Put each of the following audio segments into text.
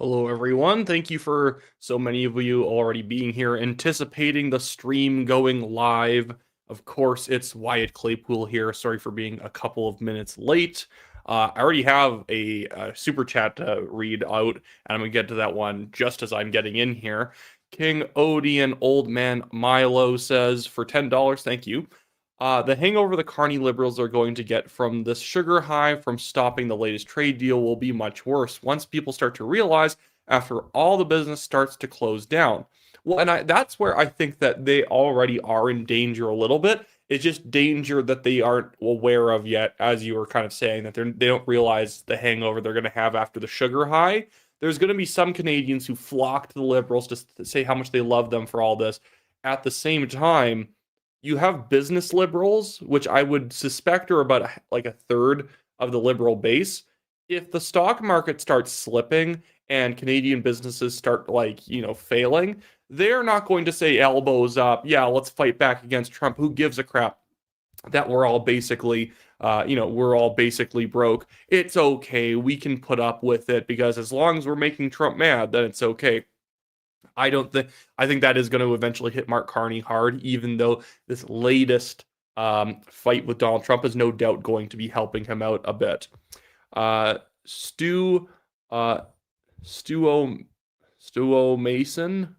Hello, everyone. Thank you for so many of you already being here, anticipating the stream going live. Of course, it's Wyatt Claypool here. Sorry for being a couple of minutes late. I already have a super chat to read out, and I'm going to get to that one just as I'm getting in here. King Odian Old Man Milo says, for $10, thank you. The hangover the Carney liberals are going to get from this sugar high from stopping the latest trade deal will be much worse once people start to realize after all the business starts to close down. Well, and that's where I think that they already are in danger a little bit. It's just danger that they aren't aware of yet, as you were kind of saying, that they don't realize the hangover they're going to have after the sugar high. There's going to be some Canadians who flock to the liberals to say how much they love them for all this. At the same time, you have business liberals, which I would suspect are about like a third of the liberal base. If the stock market starts slipping and Canadian businesses start failing, they're not going to say elbows up, yeah, let's fight back against Trump. Who gives a crap that we're all basically we're all basically broke. It's okay. We can put up with it because as long as we're making Trump mad, then it's okay. I don't think I think that is going to eventually hit Mark Carney hard, even though this latest fight with Donald Trump is no doubt going to be helping him out a bit. Stu Stuo Stuo Mason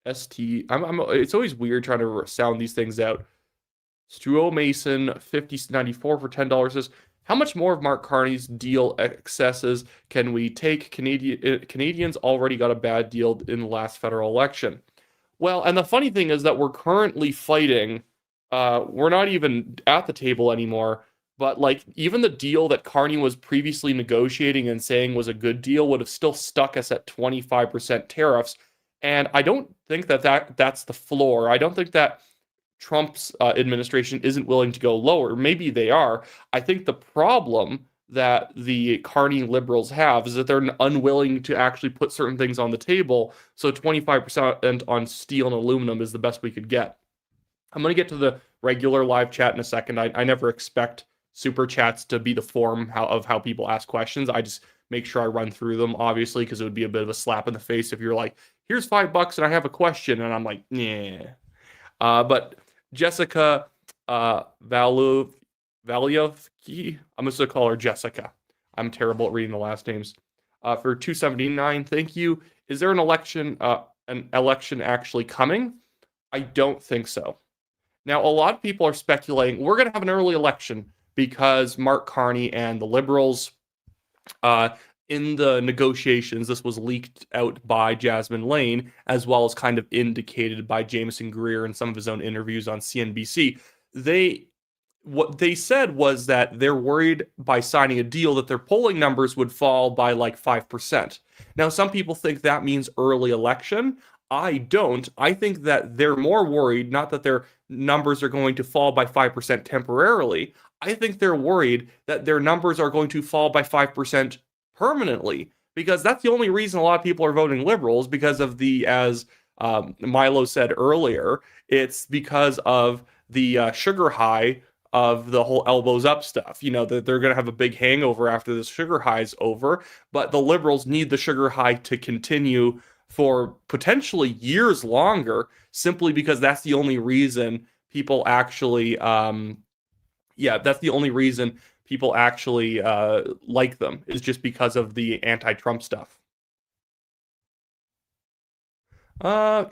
it's always weird trying to sound these things out. Stuo Mason 5094 for $10 says, how much more of Mark Carney's deal excesses can we take? Canadians already got a bad deal in the last federal election. Well, and the funny thing is that we're currently fighting. We're not even at the table anymore. But like even the deal that Carney was previously negotiating and saying was a good deal would have still stuck us at 25% tariffs. And I don't think that's the floor. I don't think that Trump's administration isn't willing to go lower. Maybe they are. I think the problem that the Carney liberals have is that they're unwilling to actually put certain things on the table. So 25% on steel and aluminum is the best we could get. I'm going to get to the regular live chat in a second. I never expect super chats to be the form of how people ask questions. I just make sure I run through them, obviously, because it would be a bit of a slap in the face if you're like, here's $5 and I have a question. And I'm like, yeah. But Jessica Valuevsky, I'm just going to call her Jessica. I'm terrible at reading the last names. For 279, thank you. Is there an election actually coming? I don't think so. Now, a lot of people are speculating we're going to have an early election because Mark Carney and the Liberals, in the negotiations, this was leaked out by Jasmine Lane, as well as kind of indicated by Jameson Greer in some of his own interviews on CNBC. What they said was that they're worried by signing a deal that their polling numbers would fall by like 5%. Now, some people think that means early election. I don't. I think that they're more worried, not that their numbers are going to fall by 5% temporarily. I think they're worried that their numbers are going to fall by 5% permanently, because that's the only reason a lot of people are voting liberals, because of as Milo said earlier, it's because of the sugar high of the whole elbows up stuff. You know, that they're going to have a big hangover after this sugar high is over, but the liberals need the sugar high to continue for potentially years longer, simply because that's the only reason people actually that's the only reason people actually like them, is just because of the anti-Trump stuff. And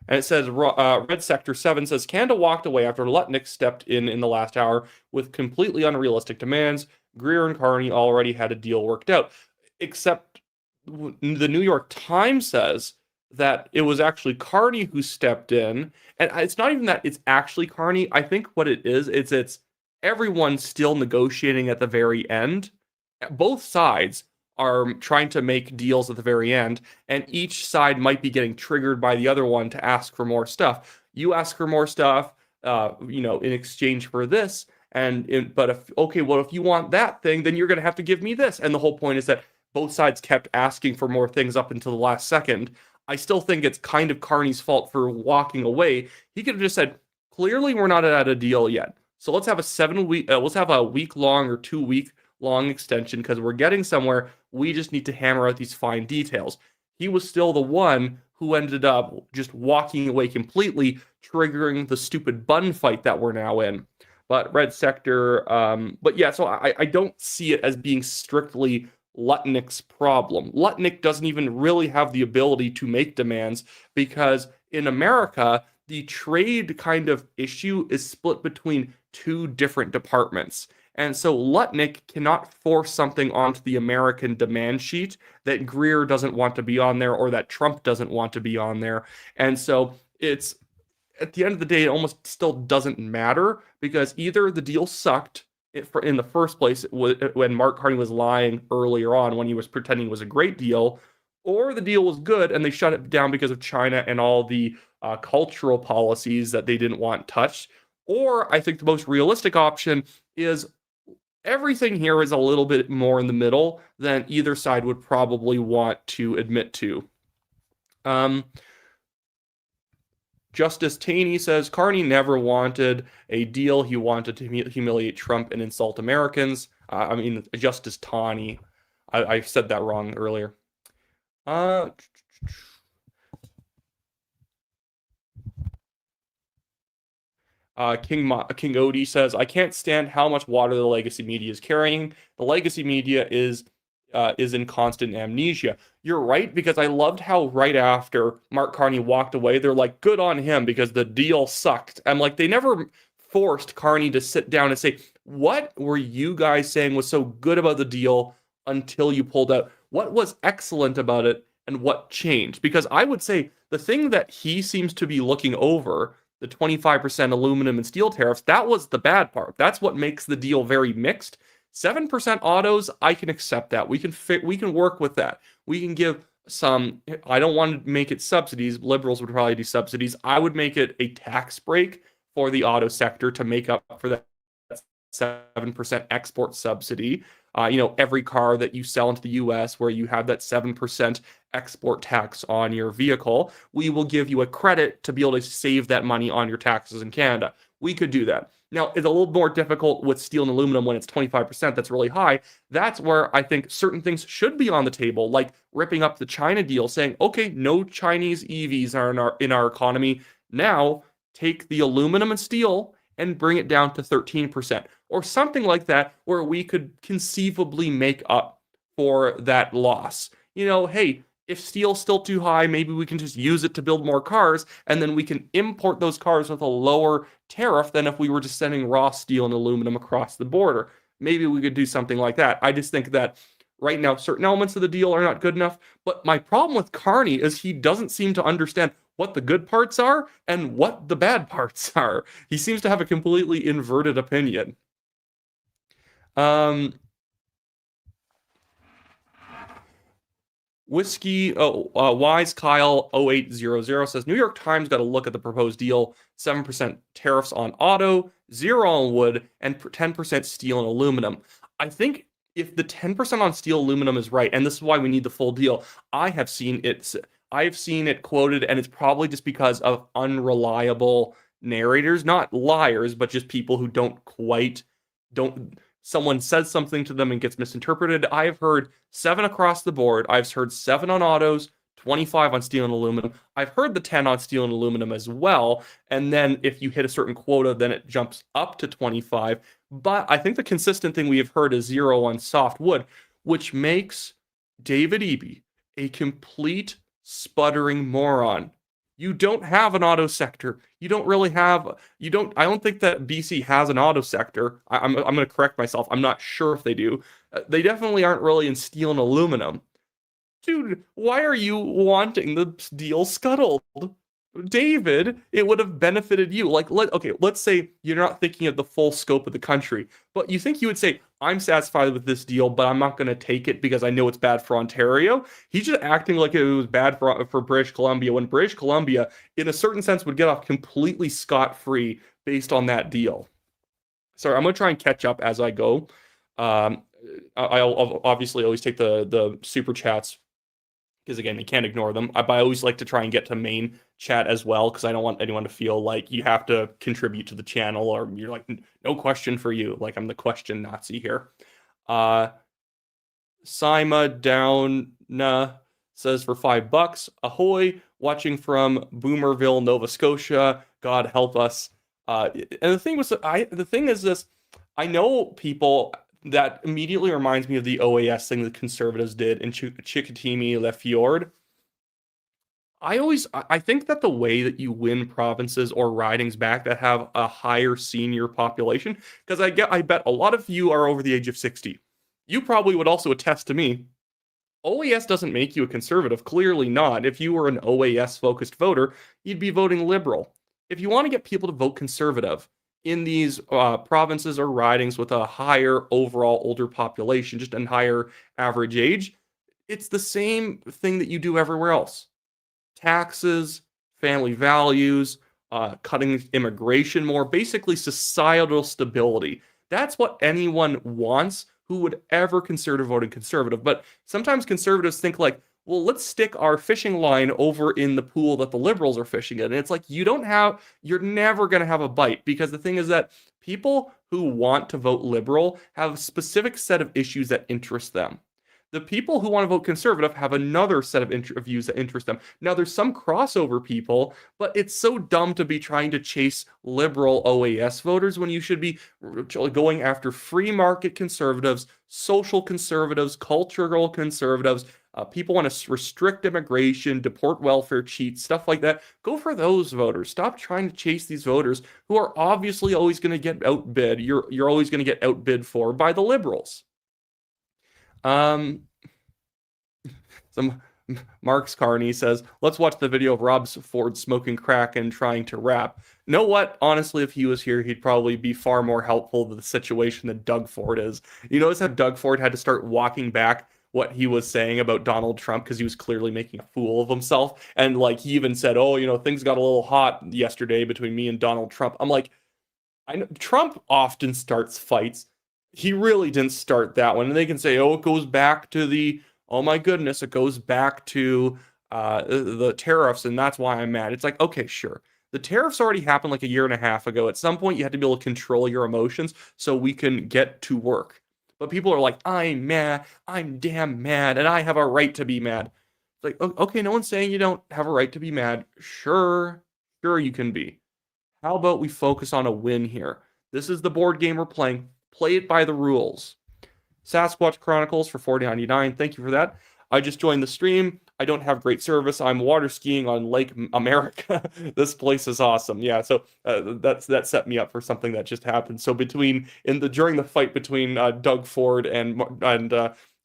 it says Red Sector 7 says Canada walked away after Lutnick stepped in the last hour with completely unrealistic demands. Greer and Carney already had a deal worked out, except the New York Times says that it was actually Carney who stepped in, and it's not even that it's actually Carney. I think what it is, it's everyone still negotiating at the very end. Both sides are trying to make deals at the very end, and each side might be getting triggered by the other one to ask for more stuff. You ask for more stuff, in exchange for this, but if you want that thing, then you're going to have to give me this. And the whole point is that both sides kept asking for more things up until the last second. I still think it's kind of Carney's fault for walking away. He could have just said, clearly we're not at a deal yet. So let's have a week long or 2 week long extension because we're getting somewhere. We just need to hammer out these fine details. He was still the one who ended up just walking away completely, triggering the stupid bun fight that we're now in. But Red Sector, but yeah, so I don't see it as being strictly Lutnick's problem. Lutnick doesn't even really have the ability to make demands because in America, the trade kind of issue is split between two different departments. And so Lutnick cannot force something onto the American demand sheet that Greer doesn't want to be on there or that Trump doesn't want to be on there. And so it's at the end of the day, it almost still doesn't matter because either the deal sucked in the first place when Mark Carney was lying earlier on when he was pretending it was a great deal, or the deal was good and they shut it down because of China and all the cultural policies that they didn't want touched. Or I think the most realistic option is everything here is a little bit more in the middle than either side would probably want to admit to. Justice Taney says Carney never wanted a deal. He wanted to humiliate Trump and insult Americans. I mean, Justice Taney. I said that wrong earlier. King Odie says, I can't stand how much water the legacy media is carrying. The legacy media is in constant amnesia. You're right, because I loved how right after Mark Carney walked away, they're like, good on him because the deal sucked. I'm like, they never forced Carney to sit down and say, what were you guys saying was so good about the deal until you pulled out? What was excellent about it and what changed? Because I would say the thing that he seems to be looking over, the 25% aluminum and steel tariffs, that was the bad part. That's what makes the deal very mixed. 7% autos, I can accept that. We can work with that. We can give some, I don't want to make it subsidies. Liberals would probably do subsidies. I would make it a tax break for the auto sector to make up for that 7% export subsidy. Every car that you sell into the US where you have that 7% export tax on your vehicle, we will give you a credit to be able to save that money on your taxes in Canada. We could do that. Now, it's a little more difficult with steel and aluminum when it's 25%. That's really high. That's where I think certain things should be on the table, like ripping up the China deal, saying, okay, no Chinese EVs are in our economy. Now, take the aluminum and steel and bring it down to 13%, or something like that, where we could conceivably make up for that loss. Hey, if steel's still too high, maybe we can just use it to build more cars, and then we can import those cars with a lower tariff than if we were just sending raw steel and aluminum across the border. Maybe we could do something like that. I just think that right now, certain elements of the deal are not good enough. But my problem with Carney is he doesn't seem to understand what the good parts are and what the bad parts are. He seems to have a completely inverted opinion. Wise Kyle 0800 says New York Times got to look at the proposed deal: 7% tariffs on auto, 0 on wood, and 10% steel and aluminum. I think if the 10% on steel aluminum is right, and this is why we need the full deal, I've seen it quoted, and it's probably just because of unreliable narrators, not liars, but just people who don't someone says something to them and gets misinterpreted. I've heard 7 across the board. I've heard 7 on autos, 25 on steel and aluminum. I've heard the 10 on steel and aluminum as well. And then if you hit a certain quota, then it jumps up to 25. But I think the consistent thing we have heard is 0 on soft wood, which makes David Eby a complete sputtering moron. You don't have an auto sector. I don't think that BC has an auto sector. I'm going to correct myself. I'm not sure if they do. They definitely aren't really in steel and aluminum. Dude, why are you wanting the deal scuttled? David, it would have benefited you. Let's say you're not thinking of the full scope of the country, but you think you would say, I'm satisfied with this deal, but I'm not going to take it because I know it's bad for Ontario. He's just acting like it was bad for British Columbia, when British Columbia, in a certain sense, would get off completely scot-free based on that deal. Sorry, I'm going to try and catch up as I go. I'll obviously always take the super chats because, again, you can't ignore them. But I always like to try and get to main chat as well because I don't want anyone to feel like you have to contribute to the channel or you're like, no question for you. Like I'm the question Nazi here. Uh, Sima Down says for $5. Ahoy, watching from Boomerville, Nova Scotia. God help us. And the thing is this, I know people that immediately reminds me of the OAS thing the conservatives did in Chicoutimi Le Fjord. I think that the way that you win provinces or ridings back that have a higher senior population, because I bet a lot of you are over the age of 60. You probably would also attest to me. OAS doesn't make you a conservative, clearly not. If you were an OAS focused voter, you'd be voting liberal. If you want to get people to vote conservative in these provinces or ridings with a higher overall older population, just a higher average age, it's the same thing that you do everywhere else: taxes, family values, cutting immigration more, basically societal stability. That's what anyone wants who would ever consider voting conservative. But sometimes conservatives think like, well, let's stick our fishing line over in the pool that the liberals are fishing in. And it's like, you're never going to have a bite, because the thing is that people who want to vote liberal have a specific set of issues that interest them. The people who want to vote conservative have another set of views that interest them. Now, there's some crossover people, but it's so dumb to be trying to chase liberal OAS voters when you should be going after free market conservatives, social conservatives, cultural conservatives. People want to restrict immigration, deport welfare cheats, stuff like that. Go for those voters. Stop trying to chase these voters who are obviously always going to get outbid. You're always going to get outbid for by the liberals. Um, some Mark's Carney says, let's watch the video of Rob Ford smoking crack and trying to rap. Know what? Honestly, if he was here, he'd probably be far more helpful to the situation than Doug Ford is. You notice how Doug Ford had to start walking back what he was saying about Donald Trump because he was clearly making a fool of himself. And like he even said, oh, things got a little hot yesterday between me and Donald Trump. I'm like, I know Trump often starts fights. He really didn't start that one. And they can say, oh, it goes back to oh my goodness, it goes back to the tariffs, and that's why I'm mad. It's like, okay, sure. The tariffs already happened like a year and a half ago. At some point, you had to be able to control your emotions so we can get to work. But people are like, I'm mad, I'm damn mad, and I have a right to be mad. It's like, okay, no one's saying you don't have a right to be mad. Sure you can be. How about we focus on a win here? This is the board game we're playing. Play it by the rules. Sasquatch Chronicles for $4.99. Thank you for that. I just joined the stream. I don't have great service. I'm water skiing on Lake America. This place is awesome. Yeah, so that set me up for something that just happened. So during the fight between Doug Ford and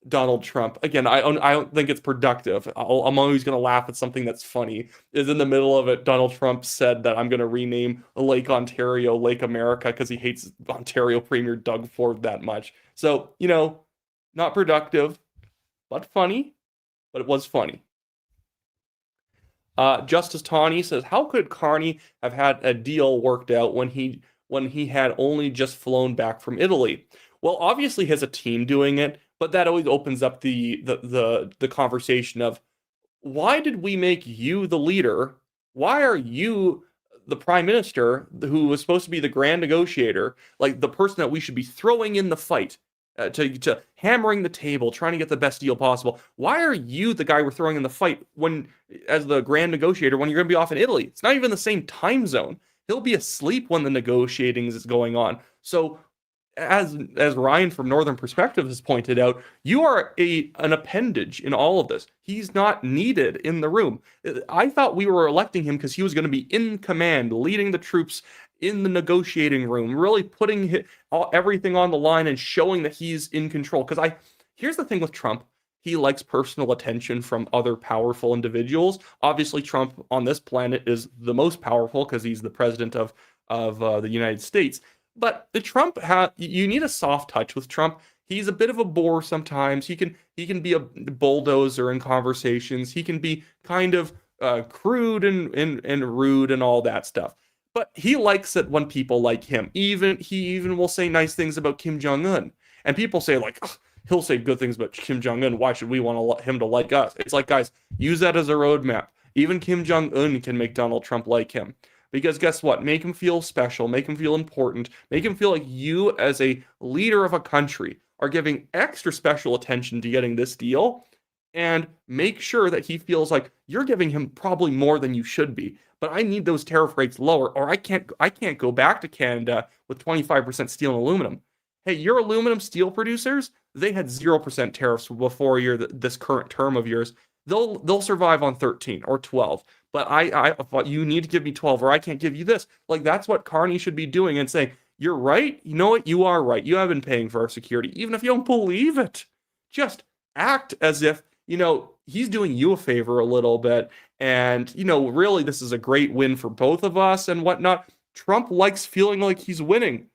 Donald Trump, again, I don't think it's productive. I'm always going to laugh at something that's funny. Is in the middle of it, Donald Trump said that I'm going to rename Lake Ontario Lake America because he hates Ontario Premier Doug Ford that much. So, not productive, but funny. But it was funny. Justice Tawny says, how could Carney have had a deal worked out when he had only just flown back from Italy? Well, obviously he has a team doing it, but that always opens up the conversation of, why did we make you the leader? Why are you the prime minister who was supposed to be the grand negotiator, like the person that we should be throwing in the fight? To hammering the table, trying to get the best deal possible. Why are you the guy we're throwing in the fight as the grand negotiator, when you're going to be off in Italy? It's not even the same time zone. He'll be asleep when the negotiating is going on. So, as Ryan from Northern Perspective has pointed out, you are an appendage in all of this. He's not needed in the room. I thought we were electing him because he was going to be in command, leading the troops in the negotiating room, really putting everything on the line and showing that he's in control. Because here's the thing with Trump. He likes personal attention from other powerful individuals. Obviously, Trump on this planet is the most powerful because he's the president of the United States. But you need a soft touch with Trump. He's a bit of a bore sometimes. He can be a bulldozer in conversations. He can be kind of crude and rude and all that stuff. But he likes it when people like him. He even will say nice things about Kim Jong-un. And people say like, he'll say good things about Kim Jong-un. Why should we want him to like us? It's like, guys, use that as a roadmap. Even Kim Jong-un can make Donald Trump like him. Because guess what? Make him feel special. Make him feel important. Make him feel like you, as a leader of a country, are giving extra special attention to getting this deal and make sure that he feels like you're giving him probably more than you should be. But I need those tariff rates lower, or I can't go back to Canada with 25% steel and aluminum. Hey, your aluminum steel producers, they had 0% tariffs before this current term of yours. They'll survive on 13 or 12. But you need to give me 12 or I can't give you this. Like, that's what Carney should be doing and saying, you're right. You know what? You are right. You have been paying for our security, even if you don't believe it. Just act as if, he's doing you a favor a little bit. And, really, this is a great win for both of us and whatnot. Trump likes feeling like he's winning.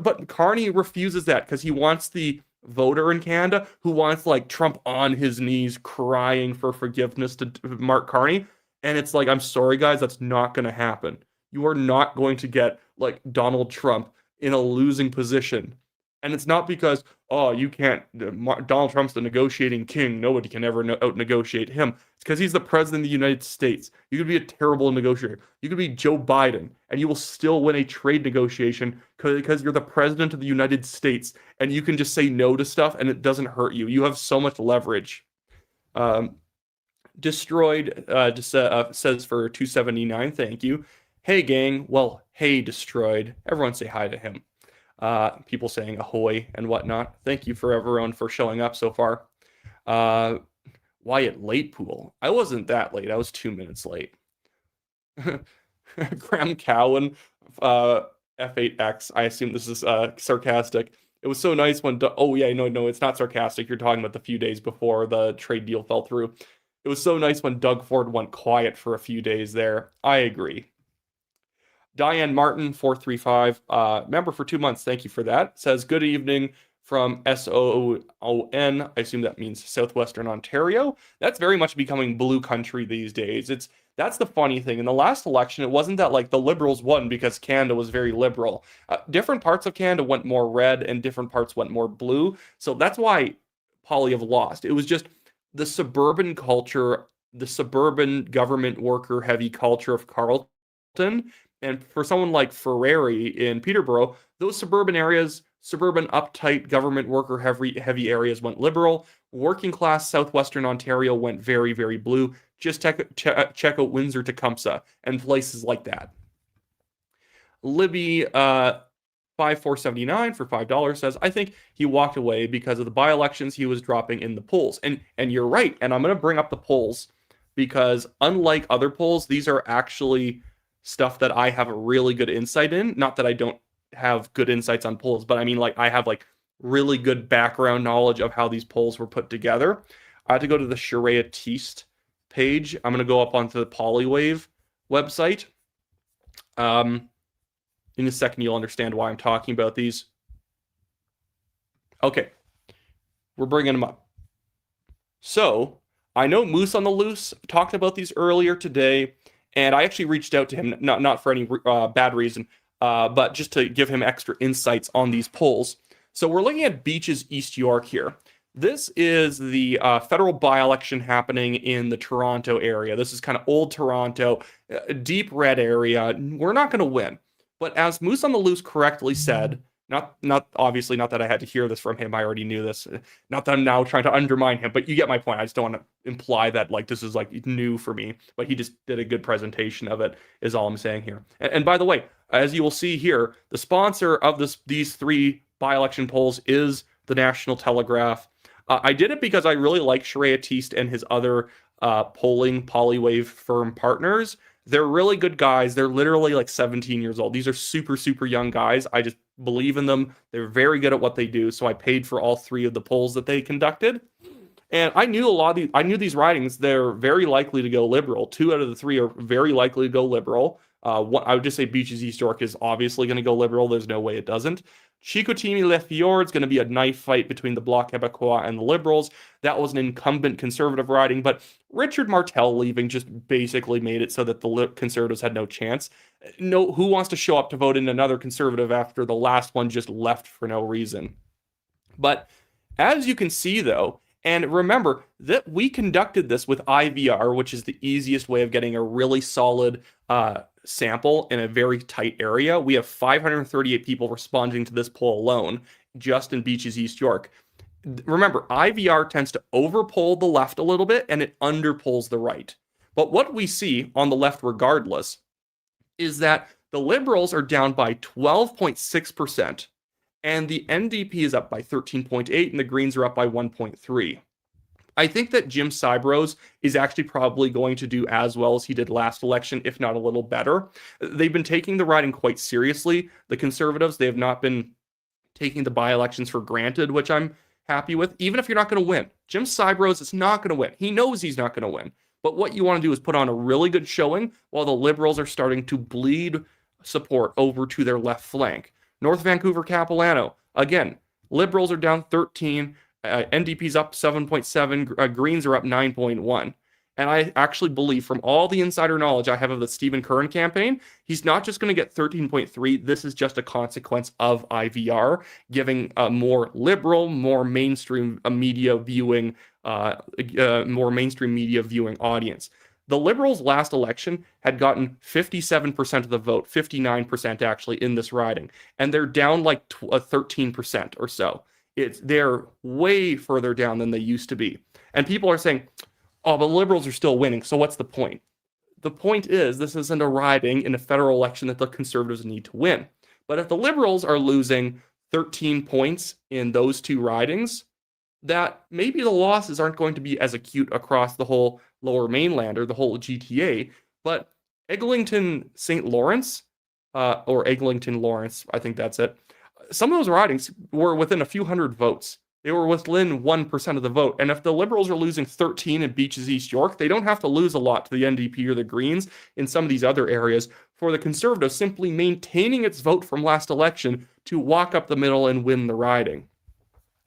But Carney refuses that because he wants the voter in Canada who wants like Trump on his knees crying for forgiveness to Mark Carney. And it's like, I'm sorry, guys, that's not going to happen. You are not going to get like Donald Trump in a losing position. And it's not because, oh, you can't, Donald Trump's the negotiating king. Nobody can ever out-negotiate him. It's because he's the president of the United States. You could be a terrible negotiator. You could be Joe Biden, and you will still win a trade negotiation because you're the president of the United States, and you can just say no to stuff, and it doesn't hurt you. You have so much leverage. Destroyed says for 279, thank you. Hey, gang. Well, hey, Destroyed. Everyone say hi to him. People saying ahoy and whatnot. Thank you for everyone for showing up so far. Wyatt Claypool. I wasn't that late. I was 2 minutes late. Graham Cowan, F8X. I assume this is sarcastic. It was so nice when... oh, yeah, no, it's not sarcastic. You're talking about the few days before the trade deal fell through. It was so nice when Doug Ford went quiet for a few days there. I agree. Diane Martin, 435, member for 2 months. Thank you for that. Says, good evening from SOON. I assume that means Southwestern Ontario. That's very much becoming blue country these days. That's the funny thing. In the last election, it wasn't that like the Liberals won because Canada was very liberal. Different parts of Canada went more red and different parts went more blue. So that's why Poilievre lost. It was just the suburban culture, the suburban government worker heavy culture of Carleton. And for someone like Ferrari in Peterborough, those suburban areas, suburban uptight government worker heavy areas went liberal. Working class Southwestern Ontario went very, very blue. Just check out Windsor Tecumseh and places like that. Libby 5479 for $5 says, I think he walked away because of the by-elections he was dropping in the polls. And you're right. And I'm going to bring up the polls because unlike other polls, these are actually stuff that I have a really good insight in. Not that I don't have good insights on polls, but I mean, like, I have like really good background knowledge of how these polls were put together. I had to go to the Sharia Teast page. I'm going to go up onto the Polywave website. In a second, you'll understand why I'm talking about these. Okay. We're bringing them up. So I know Moose on the Loose talked about these earlier today. And I actually reached out to him, not for any bad reason, but just to give him extra insights on these polls. So we're looking at Beaches, East York here. This is the federal by-election happening in the Toronto area. This is kind of old Toronto, deep red area. We're not going to win. But as Moose on the Loose correctly said, obviously not that I had to hear this from him. I already knew this. Not that I'm now trying to undermine him, but you get my point. I just don't want to imply that like this is like new for me. But he just did a good presentation of it, is all I'm saying here. And by the way, as you will see here, the sponsor of these three by-election polls is the National Telegraph. I did it because I really like Sharia Teast and his other polling Polywave firm partners. They're really good guys. They're literally like 17 years old. These are super, super young guys. I just believe in them. They're very good at what they do. So I paid for all three of the polls that they conducted. And I knew I knew these ridings, they're very likely to go liberal. 2 out of the 3 are very likely to go liberal. I would just say Beaches East York is obviously going to go liberal. There's no way it doesn't. Chicoutimi-Le Fjord is going to be a knife fight between the Bloc Québécois and the Liberals. That was an incumbent Conservative riding, but Richard Martel leaving just basically made it so that the Conservatives had no chance. No, who wants to show up to vote in another Conservative after the last one just left for no reason? But as you can see, though, and remember that we conducted this with IVR, which is the easiest way of getting a really solid sample in a very tight area. We have 538 people responding to this poll alone, just in Beaches East York. Remember, IVR tends to overpull the left a little bit and it underpulls the right. But what we see on the left, regardless, is that the Liberals are down by 12.6%, and the NDP is up by 13.8, and the Greens are up by 1.3. I think that Jim Sybros is actually probably going to do as well as he did last election, if not a little better. They've been taking the riding quite seriously. The Conservatives, they have not been taking the by-elections for granted, which I'm happy with. Even if you're not going to win, Jim Sybros is not going to win. He knows he's not going to win. But what you want to do is put on a really good showing while the Liberals are starting to bleed support over to their left flank. North Vancouver Capilano, again, Liberals are down 13, NDP's up 7.7, Greens are up 9.1. And I actually believe, from all the insider knowledge I have of the Stephen Curran campaign, he's not just going to get 13.3. This is just a consequence of IVR, giving a more liberal, more mainstream media viewing, audience. The Liberals' last election had gotten 57% of the vote, 59% actually in this riding, and they're down like 13% or so. They're way further down than they used to be. And people are saying, oh, but Liberals are still winning, so what's the point? The point is, this isn't a riding in a federal election that the Conservatives need to win. But if the Liberals are losing 13 points in those two ridings, that maybe the losses aren't going to be as acute across the whole Lower Mainland or the whole GTA, but Eglinton St. Lawrence, or Eglinton Lawrence, I think that's it. Some of those ridings were within a few hundred votes. They were within 1% of the vote. And if the Liberals are losing 13 in Beaches East York, they don't have to lose a lot to the NDP or the Greens in some of these other areas for the Conservatives simply maintaining its vote from last election to walk up the middle and win the riding.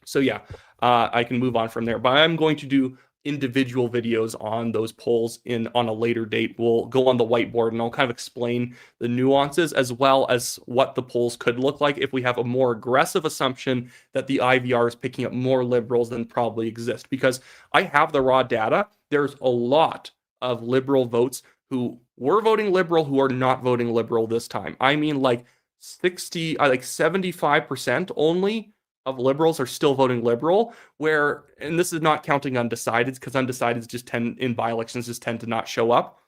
So yeah, I can move on from there. But I'm going to do individual videos on those polls on a later date. We'll go on the whiteboard and I'll kind of explain the nuances as well as what the polls could look like if we have a more aggressive assumption that the IVR is picking up more Liberals than probably exist. Because I have the raw data. There's a lot of Liberal votes who were voting Liberal who are not voting Liberal this time. I mean, like 75% only of Liberals are still voting Liberal, and this is not counting undecideds, because undecideds just in by-elections just tend to not show up.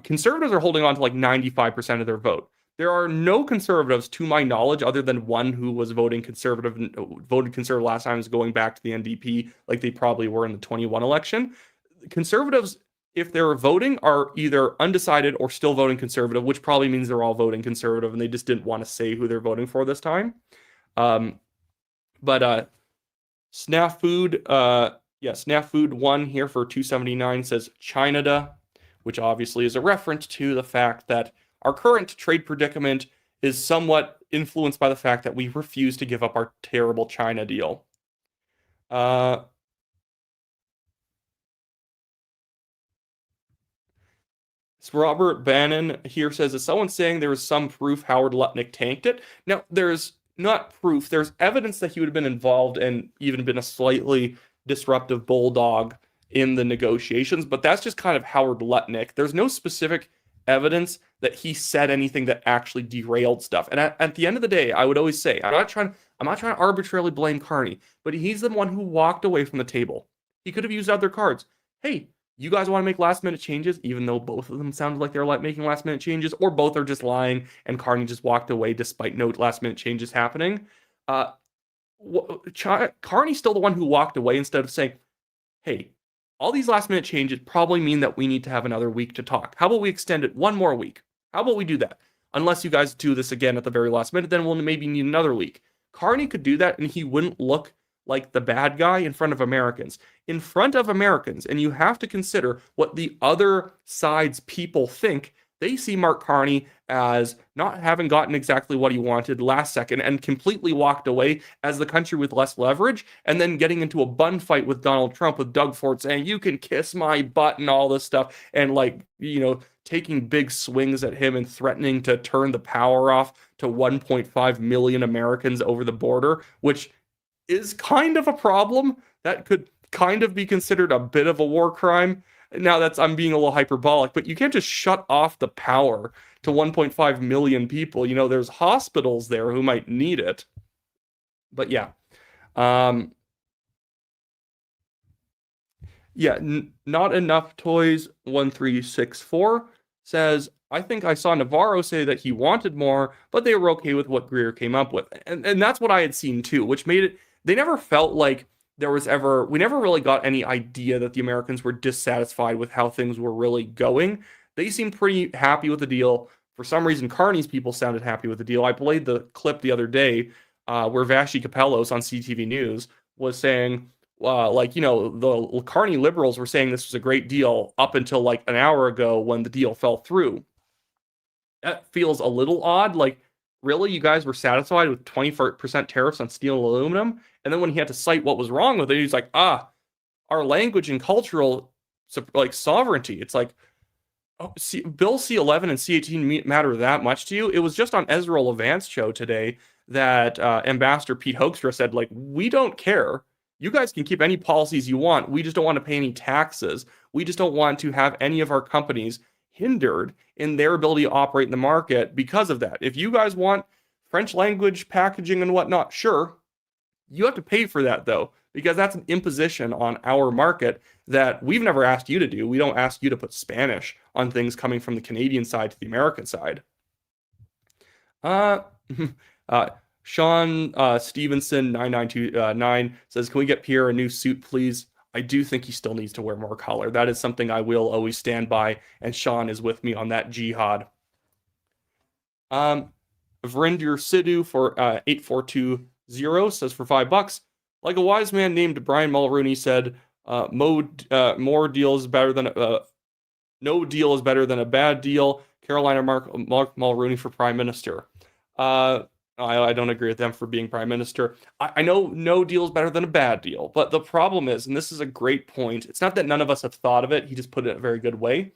Conservatives are holding on to like 95% of their vote. There are no Conservatives, to my knowledge, other than one who was voted conservative last time, is going back to the NDP like they probably were in the 21 election. Conservatives, if they're voting, are either undecided or still voting Conservative, which probably means they're all voting Conservative and they just didn't want to say who they're voting for this time. But Snafood, Snafood 1 here for 279 says China, which obviously is a reference to the fact that our current trade predicament is somewhat influenced by the fact that we refuse to give up our terrible China deal. So Robert Bannon here says, is someone saying there was some proof Howard Lutnick tanked it? Now, there's not proof. There's evidence that he would have been involved and even been a slightly disruptive bulldog in the negotiations, but that's just kind of Howard Lutnick. There's no specific evidence that he said anything that actually derailed stuff. And at the end of the day, I would always say, I'm not trying to arbitrarily blame Carney, but he's the one who walked away from the table. He could have used other cards. Hey, you guys want to make last minute changes, even though both of them sounded like they're making last minute changes, or both are just lying and Carney just walked away despite no last minute changes happening. Carney's still the one who walked away instead of saying, hey, all these last minute changes probably mean that we need to have another week to talk. How about we extend it one more week? How about we do that? Unless you guys do this again at the very last minute, then we'll maybe need another week. Carney could do that and he wouldn't look like the bad guy in front of Americans. In front of Americans, and you have to consider what the other side's people think. They see Mark Carney as not having gotten exactly what he wanted last second and completely walked away as the country with less leverage, and then getting into a bun fight with Donald Trump, with Doug Ford saying, you can kiss my butt and all this stuff, and taking big swings at him and threatening to turn the power off to 1.5 million Americans over the border, which is kind of a problem. That could kind of be considered a bit of a war crime. Now I'm being a little hyperbolic, but you can't just shut off the power to 1.5 million people. There's hospitals there who might need it. But yeah. Yeah, not enough toys 1364 says, I think I saw Navarro say that he wanted more, but they were okay with what Greer came up with. And that's what I had seen too, which made it, they never felt like there was ever, we never really got any idea that the Americans were dissatisfied with how things were really going. They seemed pretty happy with the deal. For some reason, Carney's people sounded happy with the deal. I played the clip the other day where Vashi Capellos on CTV News was saying, the Carney liberals were saying this was a great deal up until like an hour ago when the deal fell through. That feels a little odd. Like, really, you guys were satisfied with 20% tariffs on steel and aluminum? And then when he had to cite what was wrong with it, he's like, our language and cultural like sovereignty. It's like, oh, Bill C11 and C18 matter that much to you? It was just on Ezra Levant's show today that Ambassador Pete Hoekstra said, like, we don't care. You guys can keep any policies you want. We just don't want to pay any taxes. We just don't want to have any of our companies hindered in their ability to operate in the market because of that. If you guys want French language packaging and whatnot, sure. You have to pay for that, though, because that's an imposition on our market that we've never asked you to do. We don't ask you to put Spanish on things coming from the Canadian side to the American side. Uh, Sean Stevenson 9929 says, "Can we get Pierre a new suit, please? I do think he still needs to wear more collar. That is something I will always stand by, and Sean is with me on that jihad." Vrinder Sidhu for 8420 says, for $5, like a wise man named Brian Mulrooney said, more deal is better than no deal is better than a bad deal. Carolina Mark Mulrooney for prime minister. I don't agree with them for being prime minister. I know no deal is better than a bad deal, but the problem is, and this is a great point, it's not that none of us have thought of it, he just put it in a very good way.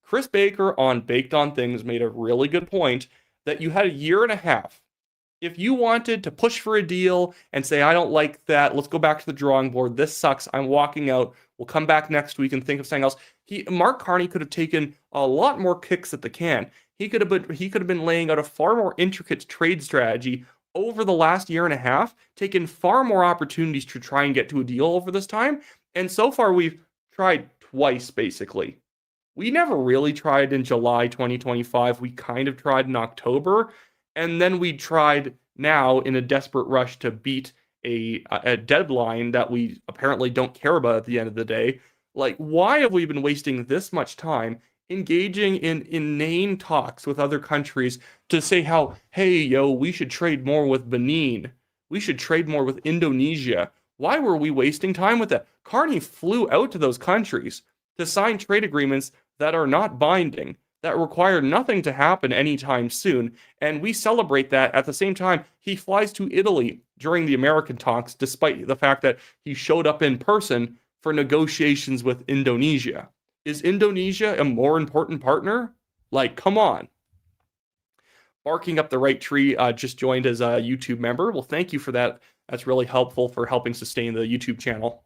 Chris Baker on Baked on Things made a really good point that you had a year and a half. If you wanted to push for a deal and say, I don't like that, let's go back to the drawing board, this sucks, I'm walking out, we'll come back next week and think of something else. Mark Carney could have taken a lot more kicks at the can. He could have been laying out a far more intricate trade strategy over the last year and a half, taken far more opportunities to try and get to a deal over this time. And so far, we've tried twice, basically. We never really tried in July 2025. We kind of tried in October. And then we tried now in a desperate rush to beat a deadline that we apparently don't care about at the end of the day. Like, why have we been wasting this much time engaging in inane talks with other countries to say how, hey, yo, we should trade more with Benin. We should trade more with Indonesia. Why were we wasting time with that? Carney flew out to those countries to sign trade agreements that are not binding, that require nothing to happen anytime soon. And we celebrate that at the same time. He flies to Italy during the American talks, despite the fact that he showed up in person for negotiations with Indonesia. Is Indonesia a more important partner? Like, come on. Barking Up the Right Tree just joined as a YouTube member. Well, thank you for that. That's really helpful for helping sustain the YouTube channel.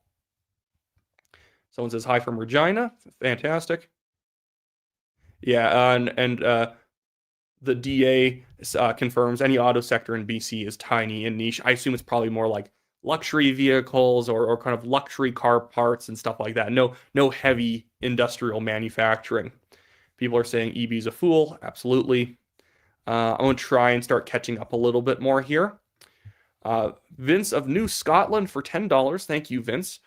Someone says hi from Regina. Fantastic. Yeah, and the DA confirms any auto sector in BC is tiny and niche. I assume it's probably more like luxury vehicles or kind of luxury car parts and stuff like that. No heavy industrial manufacturing. People are saying EB's a fool. Absolutely. I'm going to try and start catching up a little bit more here. Vince of New Scotland for $10. Thank you, Vince.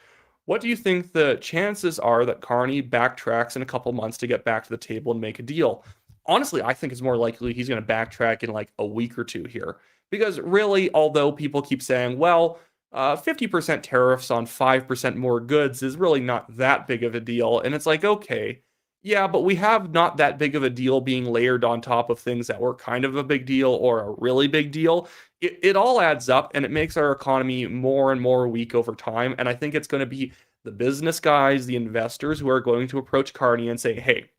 What do you think the chances are that Carney backtracks in a couple months to get back to the table and make a deal? Honestly, I think it's more likely he's going to backtrack in like a week or two here. Because really, although people keep saying, well, 50% tariffs on 5% more goods is really not that big of a deal. And it's like, okay, yeah, but we have not that big of a deal being layered on top of things that were kind of a big deal or a really big deal. It all adds up and it makes our economy more and more weak over time. And I think it's going to be the business guys, the investors who are going to approach Carney and say, hey,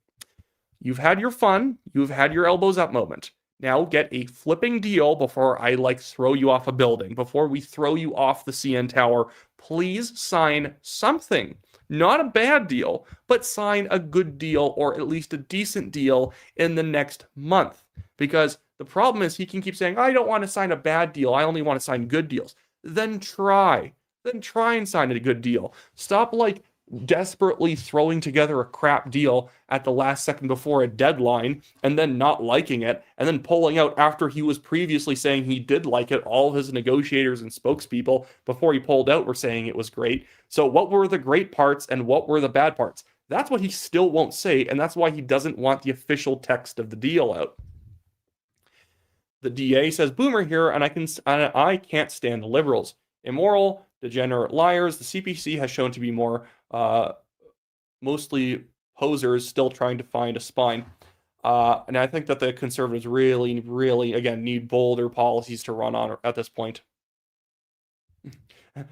you've had your fun. You've had your elbows up moment. Now get a flipping deal before I like throw you off a building, before we throw you off the CN Tower. Please sign something. Not a bad deal, but sign a good deal or at least a decent deal in the next month. Because the problem is he can keep saying, I don't want to sign a bad deal. I only want to sign good deals. Then try and sign a good deal. Stop like desperately throwing together a crap deal at the last second before a deadline and then not liking it and then pulling out after he was previously saying he did like it. All his negotiators and spokespeople before he pulled out were saying it was great. So what were the great parts and what were the bad parts? That's what he still won't say, and that's why he doesn't want the official text of the deal out. The DA says Boomer here, and I can't stand the liberals. Immoral, degenerate liars. The CPC has shown to be more mostly posers still trying to find a spine. And I think that the conservatives really, really, again, need bolder policies to run on at this point.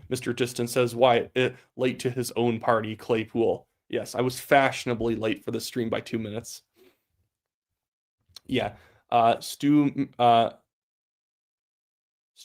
Mr. Distant says, why late to his own party, Claypool. Yes, I was fashionably late for the stream by 2 minutes. Yeah. Stu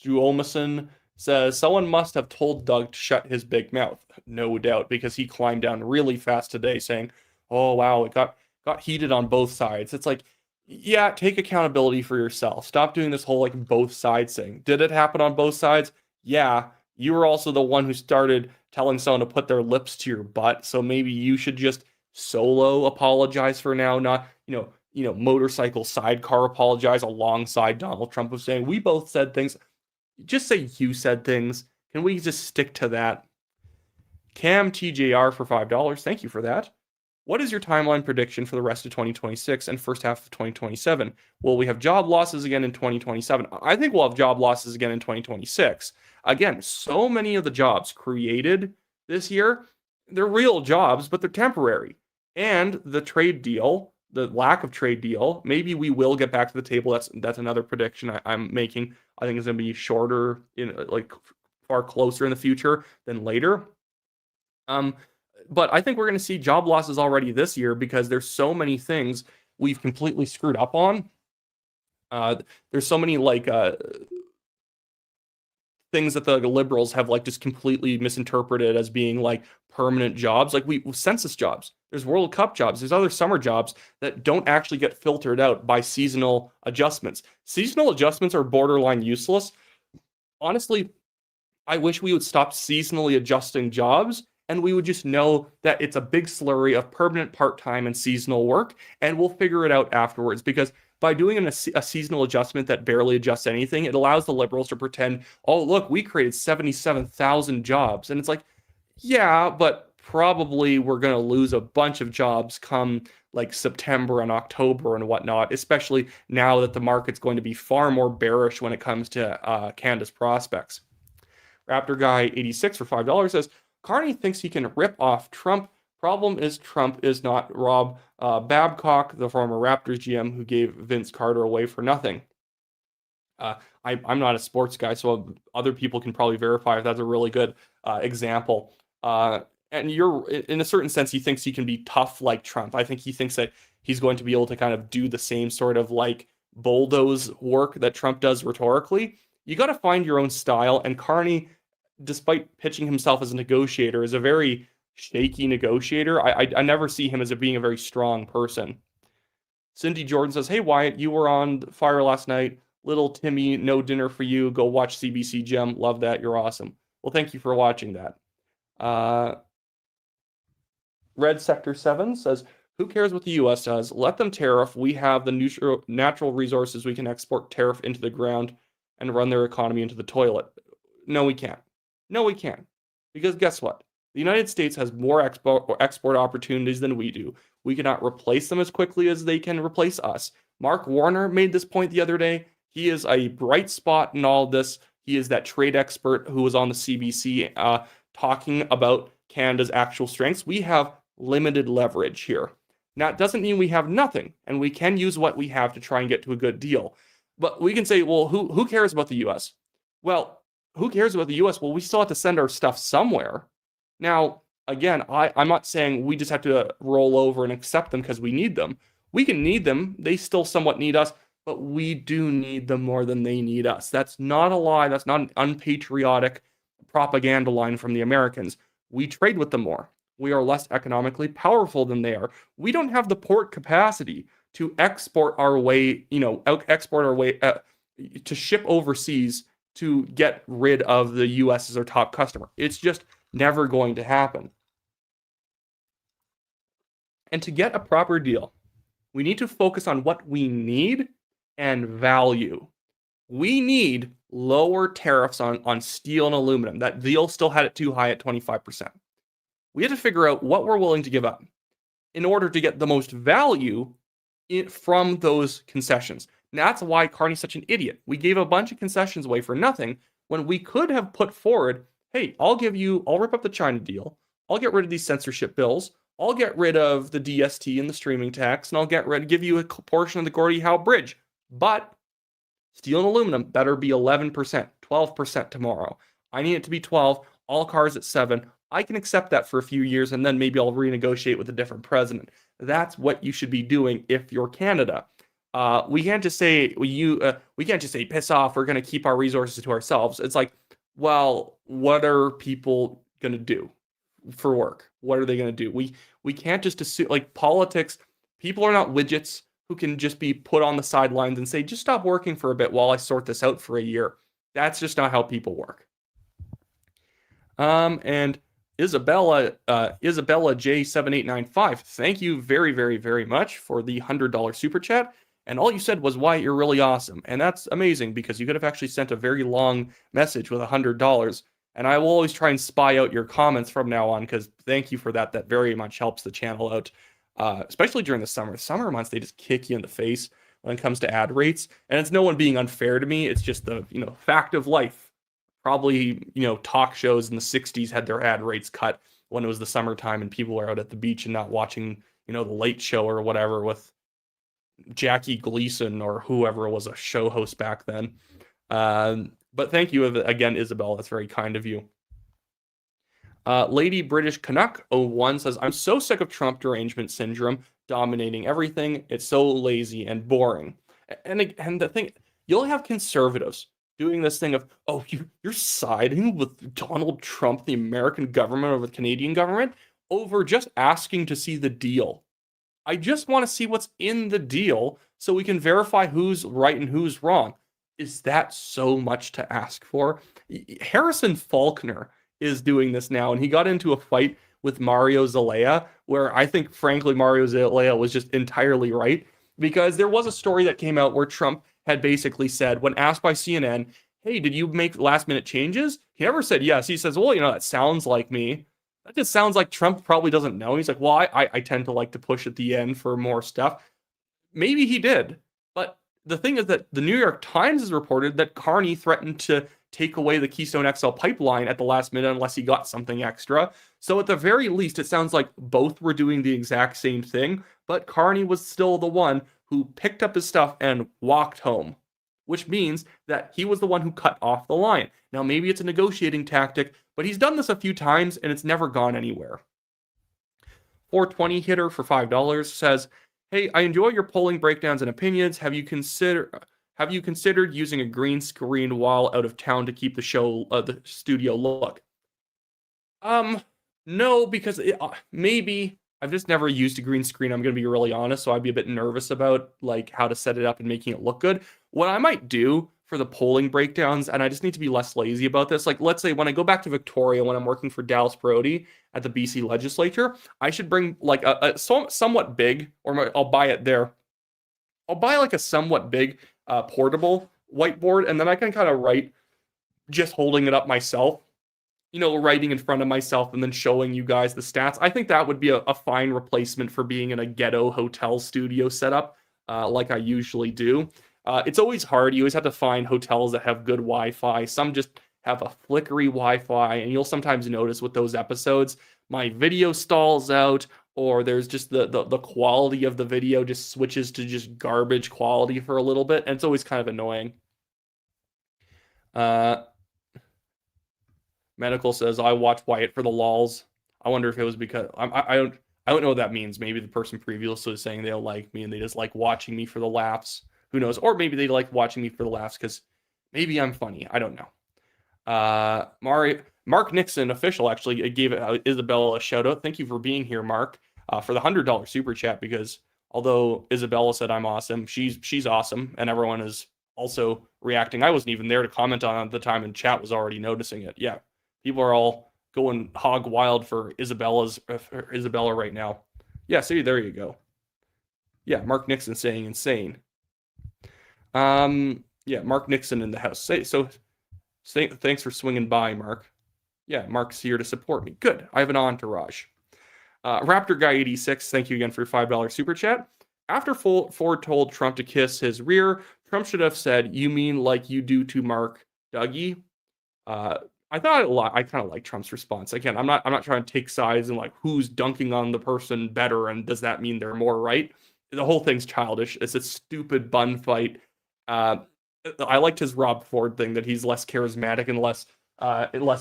Olmason says, someone must have told Doug to shut his big mouth. No doubt, because he climbed down really fast today saying, oh, wow, it got heated on both sides. It's like, yeah, take accountability for yourself. Stop doing this whole, like, both sides thing. Did it happen on both sides? Yeah. You were also the one who started telling someone to put their lips to your butt, so maybe you should just solo apologize for now, not, motorcycle sidecar apologize alongside Donald Trump of saying, we both said things. Just say you said things. Can we just stick to that? Cam TJR for $5. Thank you for that. What is your timeline prediction for the rest of 2026 and first half of 2027? Will we have job losses again in 2027? I think we'll have job losses again in 2026. Again, so many of the jobs created this year, they're real jobs, but they're temporary. And the trade deal, the lack of trade deal, maybe we will get back to the table. That's another prediction I'm making. I think it's going to be shorter, far closer in the future than later. But I think we're going to see job losses already this year because there's so many things we've completely screwed up on. There's so many things that the liberals have just completely misinterpreted as being permanent jobs, census jobs. There's World Cup jobs. There's other summer jobs that don't actually get filtered out by seasonal adjustments. Seasonal adjustments are borderline useless. Honestly, I wish we would stop seasonally adjusting jobs and we would just know that it's a big slurry of permanent part-time and seasonal work, and we'll figure it out afterwards. Because by doing a seasonal adjustment that barely adjusts anything, it allows the liberals to pretend, oh, look, we created 77,000 jobs. And it's like, yeah, but probably we're going to lose a bunch of jobs come September and October and whatnot, especially now that the market's going to be far more bearish when it comes to Canada's prospects. Raptor Guy 86 for $5 says, Carney thinks he can rip off Trump. Problem is Trump is not Rob Babcock, the former Raptors GM who gave Vince Carter away for nothing. I'm not a sports guy, so other people can probably verify if that's a really good example. And in a certain sense, he thinks he can be tough like Trump. I think he thinks that he's going to be able to kind of do the same sort of bulldoze work that Trump does rhetorically. You got to find your own style, and Carney, despite pitching himself as a negotiator, is a very shaky negotiator. I never see him as being a very strong person. Cindy Jordan says, hey, Wyatt, you were on fire last night. Little Timmy, no dinner for you. Go watch CBC Gem. Love that. You're awesome. Well, thank you for watching that. Red Sector 7 says, who cares what the U.S. does? Let them tariff. We have the natural resources we can export tariff into the ground and run their economy into the toilet. No, we can't. No, we can't. Because guess what? The United States has more export opportunities than we do. We cannot replace them as quickly as they can replace us. Mark Warner made this point the other day. He is a bright spot in all this. He is that trade expert who was on the CBC talking about Canada's actual strengths. We have limited leverage here. Now, it doesn't mean we have nothing, and we can use what we have to try and get to a good deal. But we can say, well, who cares about the U.S.? Well, who cares about the U.S.? Well, we still have to send our stuff somewhere. Now, again, I'm not saying we just have to roll over and accept them because we need them. We can need them. They still somewhat need us, but we do need them more than they need us. That's not a lie. That's not an unpatriotic propaganda line from the Americans. We trade with them more. We are less economically powerful than they are. We don't have the port capacity to export our way, to ship overseas to get rid of the U.S. as our top customer. It's just never going to happen. And to get a proper deal, we need to focus on what we need and value. We need lower tariffs on steel and aluminum. That deal still had it too high at 25%. We had to figure out what we're willing to give up in order to get the most value from those concessions. And that's why Carney's such an idiot. We gave a bunch of concessions away for nothing when we could have put forward, hey, I'll rip up the China deal. I'll get rid of these censorship bills. I'll get rid of the DST and the streaming tax, and give you a portion of the Gordie Howe Bridge. But steel and aluminum better be 11%, 12% tomorrow. I need it to be 12. All cars at 7. I can accept that for a few years, and then maybe I'll renegotiate with a different president. That's what you should be doing if you're Canada. We can't just say piss off. We're going to keep our resources to ourselves. It's like, well, what are people going to do for work? What are they going to do? We can't just assume, like, politics. People are not widgets who can just be put on the sidelines and say, just stop working for a bit while I sort this out for a year. That's just not how people work. And Isabella J7895, thank you very, very, very much for the $100 super chat. And all you said was, Wyatt, you're really awesome. And that's amazing because you could have actually sent a very long message with $100. And I will always try and spy out your comments from now on, because thank you for that. That very much helps the channel out, especially during the summer. Summer months, they just kick you in the face when it comes to ad rates. And it's no one being unfair to me. It's just the fact of life. Probably, talk shows in the 60s had their ad rates cut when it was the summertime and people were out at the beach and not watching, the Late Show or whatever with Jackie Gleason or whoever was a show host back then. But thank you again, Isabel. That's very kind of you. Lady British Canuck 01 says, I'm so sick of Trump derangement syndrome dominating everything. It's so lazy and boring. And the thing, you'll have conservatives doing this thing of, oh, you're siding with Donald Trump, the American government, over the Canadian government, over just asking to see the deal. I just want to see what's in the deal so we can verify who's right and who's wrong. Is that so much to ask for? Harrison Faulkner is doing this now, and he got into a fight with Mario Zelaya, where I think, frankly, Mario Zelaya was just entirely right, because there was a story that came out where Trump had basically said, when asked by CNN, hey, did you make last-minute changes? He never said yes. He says, well, that sounds like me. That just sounds like Trump probably doesn't know. He's like, well, I tend to like to push at the end for more stuff. Maybe he did. But the thing is that the New York Times has reported that Carney threatened to take away the Keystone XL pipeline at the last minute unless he got something extra. So at the very least, it sounds like both were doing the exact same thing, but Carney was still the one who picked up his stuff and walked home, which means that he was the one who cut off the line. Now, maybe it's a negotiating tactic, but he's done this a few times and it's never gone anywhere. 420 hitter for $5 says, hey, I enjoy your polling breakdowns and opinions. Have you considered using a green screen while out of town to keep the studio look? No, because maybe I've just never used a green screen. I'm going to be really honest, so I'd be a bit nervous about like how to set it up and making it look good. What I might do for the polling breakdowns, and I just need to be less lazy about this. Like, let's say when I go back to Victoria, when I'm working for Dallas Brody at the BC legislature, I should bring like a somewhat big, or I'll buy it there. I'll buy like a somewhat big portable whiteboard, and then I can kind of write just holding it up myself, writing in front of myself and then showing you guys the stats. I think that would be a fine replacement for being in a ghetto hotel studio setup like I usually do. It's always hard. You always have to find hotels that have good Wi-Fi. Some just have a flickery Wi-Fi, and you'll sometimes notice with those episodes, my video stalls out, or there's just the quality of the video just switches to just garbage quality for a little bit, and it's always kind of annoying. Medical says, I watch Wyatt for the lols. I wonder if it was because I don't know what that means. Maybe the person previously was saying they don't like me and they just like watching me for the laughs. Who knows? Or maybe they like watching me for the laughs because maybe I'm funny. I don't know. Mark Nixon, official, actually gave Isabella a shout out. Thank you for being here, Mark, for the $100 super chat, because although Isabella said I'm awesome, she's awesome, and everyone is also reacting. I wasn't even there to comment on it at the time, and chat was already noticing it. Yeah, people are all going hog wild for Isabella right now. Yeah, see, there you go. Yeah, Mark Nixon saying insane. Yeah, Mark Nixon in the house. Thanks for swinging by, Mark. Yeah, Mark's here to support me. Good. I have an entourage. Raptor Guy 86, thank you again for your $5 super chat. After Ford told Trump to kiss his rear, Trump should have said, "You mean like you do to Mark Dougie?" Uh, I kind of like Trump's response. Again, I'm not trying to take sides and like who's dunking on the person better and does that mean they're more right? The whole thing's childish. It's a stupid bun fight. Uh, I liked his Rob Ford thing that he's less charismatic and less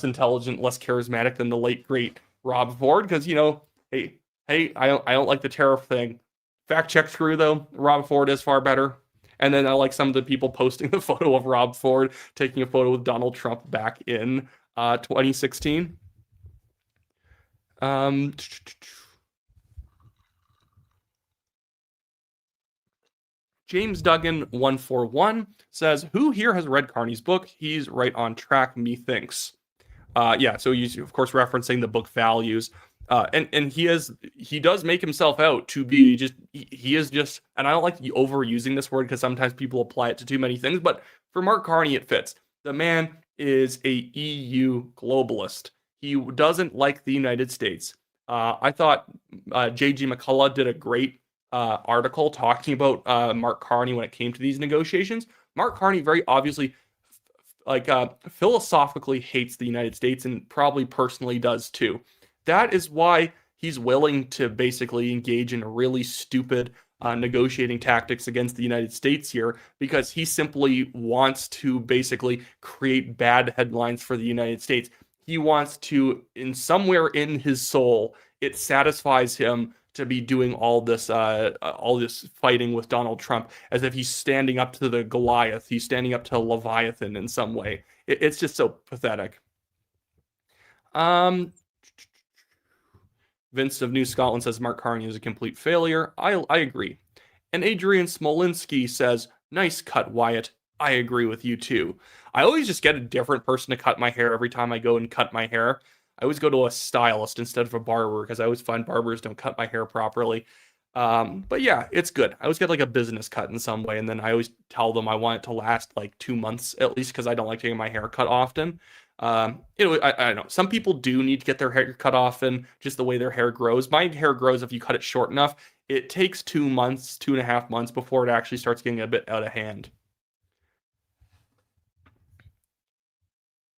intelligent, less charismatic than the late great Rob Ford because hey, I don't like the tariff thing. Fact check true though. Rob Ford is far better. And then I like some of the people posting the photo of Rob Ford taking a photo with Donald Trump back in 2016. James Duggan 141 says, "Who here has read Carney's book? He's right on track, methinks." Yeah, so he's of course referencing the book Values. And he does make himself out to be he is just, and I don't like overusing this word because sometimes people apply it to too many things, but for Mark Carney it fits. The man is a EU globalist. He doesn't like the United States. I thought J.G. McCullough did a great article talking about Mark Carney when it came to these negotiations. Mark Carney very obviously philosophically hates the United States and probably personally does too. That is why he's willing to basically engage in really stupid negotiating tactics against the United States here, because he simply wants to basically create bad headlines for the United States. He wants to, in somewhere in his soul, it satisfies him to be doing all this fighting with Donald Trump as if he's standing up to the Goliath. He's standing up to Leviathan in some way. It's just so pathetic. Vince of New Scotland says Mark Carney is a complete failure. I agree. And Adrian Smolinski says, "Nice cut, Wyatt. I agree with you too." I always just get a different person to cut my hair every time I go and cut my hair. I always go to a stylist instead of a barber because I always find barbers don't cut my hair properly. But yeah, it's good. I always get like a business cut in some way, and then I always tell them I want it to last like 2 months at least because I don't like taking my hair cut often. I know some people do need to get their hair cut often, just the way their hair grows. My hair grows if you cut it short enough. It takes 2 months, 2.5 months before it actually starts getting a bit out of hand.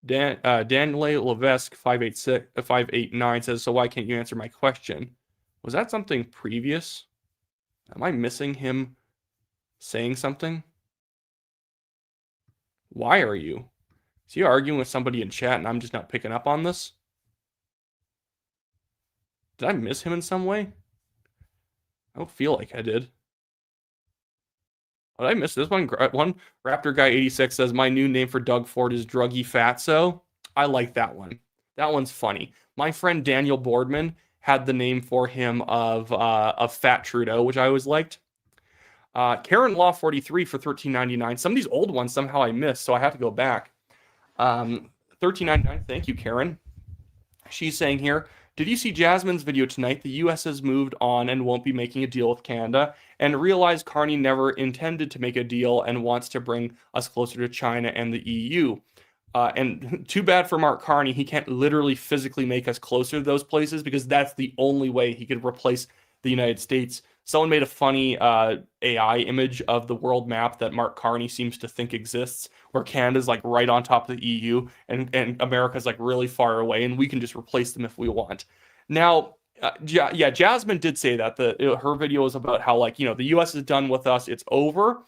Daniel Levesque 589 says, "So why can't you answer my question?" Was that something previous? Am I missing him saying something? Why are you? Is he arguing with somebody in chat and I'm just not picking up on this? Did I miss him in some way? I don't feel like I did. Did I miss this one? Raptor Guy 86 says, "My new name for Doug Ford is Druggy Fatso." I like that one. That one's funny. My friend Daniel Boardman had the name for him of Fat Trudeau, which I always liked. Karen Law 43 for $13.99. Some of these old ones somehow I missed, so I have to go back. $13.99. Thank you, Karen. She's saying here, "Did you see Jasmine's video tonight? The U.S. has moved on and won't be making a deal with Canada, and realized Carney never intended to make a deal and wants to bring us closer to China and the EU. And too bad for Mark Carney. He can't literally physically make us closer to those places because that's the only way he could replace the United States." Someone made a funny AI image of the world map that Mark Carney seems to think exists, where Canada's like right on top of the EU and America's like really far away, and we can just replace them if we want. Now, yeah, Jasmine did say that her video was about how like the U.S. is done with us, it's over.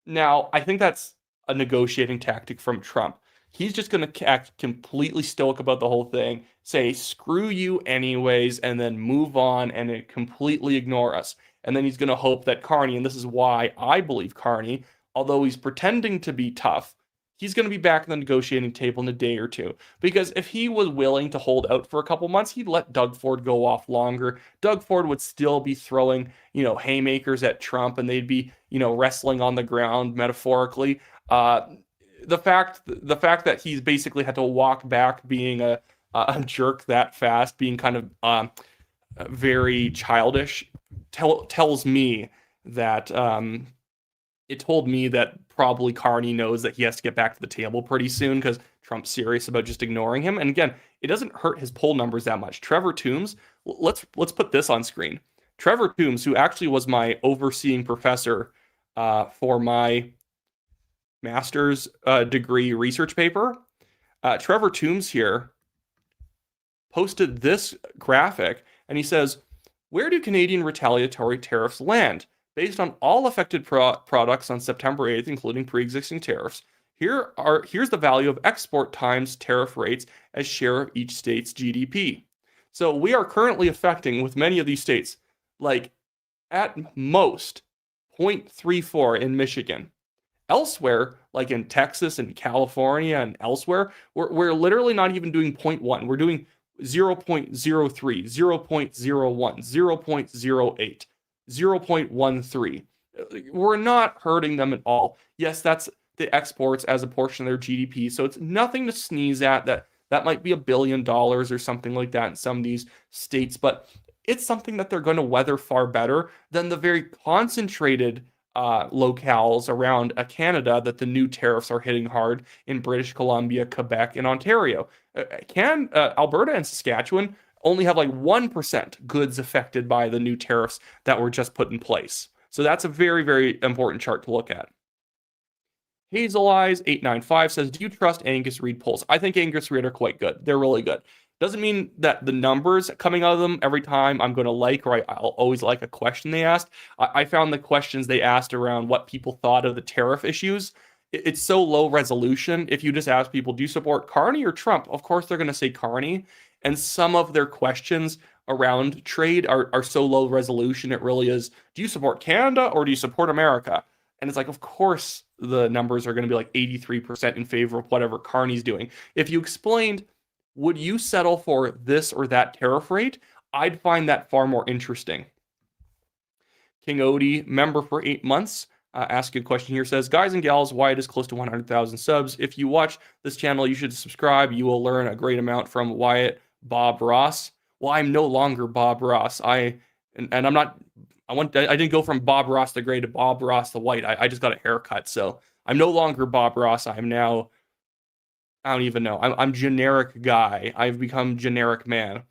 Now, I think that's a negotiating tactic from Trump. He's just going to act completely stoic about the whole thing, say screw you anyways, and then move on and completely ignore us. And then he's going to hope that Carney, and this is why I believe Carney, although he's pretending to be tough, he's going to be back at the negotiating table in a day or two. Because if he was willing to hold out for a couple months, he'd let Doug Ford go off longer. Doug Ford would still be throwing, haymakers at Trump, and they'd be, wrestling on the ground metaphorically. The fact that he's basically had to walk back being a jerk that fast, being kind of very childish, tells me that it told me that probably Carney knows that he has to get back to the table pretty soon because Trump's serious about just ignoring him. And again, it doesn't hurt his poll numbers that much. Trevor Toombs, let's put this on screen. Trevor Toombs, who actually was my overseeing professor for my master's degree research paper, Trevor Toombs here posted this graphic, and he says, where do Canadian retaliatory tariffs land? Based on all affected products on September 8th, including pre-existing tariffs, here's the value of export times tariff rates as share of each state's GDP. So we are currently affecting, with many of these states, like at most 0.34 in Michigan. Elsewhere, like in Texas and California and elsewhere, we're literally not even doing 0.1. We're doing 0.03, 0.01, 0.08, 0.13. We're not hurting them at all. Yes, that's the exports as a portion of their GDP, so it's nothing to sneeze at. That might be $1 billion or something like that in some of these states, but it's something that they're going to weather far better than the very concentrated locales around Canada that the new tariffs are hitting hard in British Columbia, Quebec, and Ontario. Alberta and Saskatchewan only have like 1% goods affected by the new tariffs that were just put in place. So that's a very, very important chart to look at. Hazel Eyes 895 says, do you trust Angus Reid polls? I think Angus Reid are quite good. They're really good. Doesn't mean that the numbers coming out of them every time I'm going to like, or I'll always like a question they asked. I found the questions they asked around what people thought of the tariff issues. It's so low resolution. If you just ask people, do you support Carney or Trump? Of course, they're going to say Carney. And some of their questions around trade are so low resolution. It really is, do you support Canada or do you support America? And it's like, of course, the numbers are going to be like 83% in favor of whatever Carney's doing. If you explained, would you settle for this or that tariff rate? I'd find that far more interesting. King Odie, member for 8 months, asking a question here, says, guys and gals, Wyatt is close to 100,000 subs. If you watch this channel, you should subscribe. You will learn a great amount from Wyatt, Bob Ross. Well, I'm no longer Bob Ross. I'm not. I didn't go from Bob Ross the Gray to Bob Ross the White. I just got a haircut, so I'm no longer Bob Ross. I'm now, I don't even know. I'm generic guy. I've become generic man.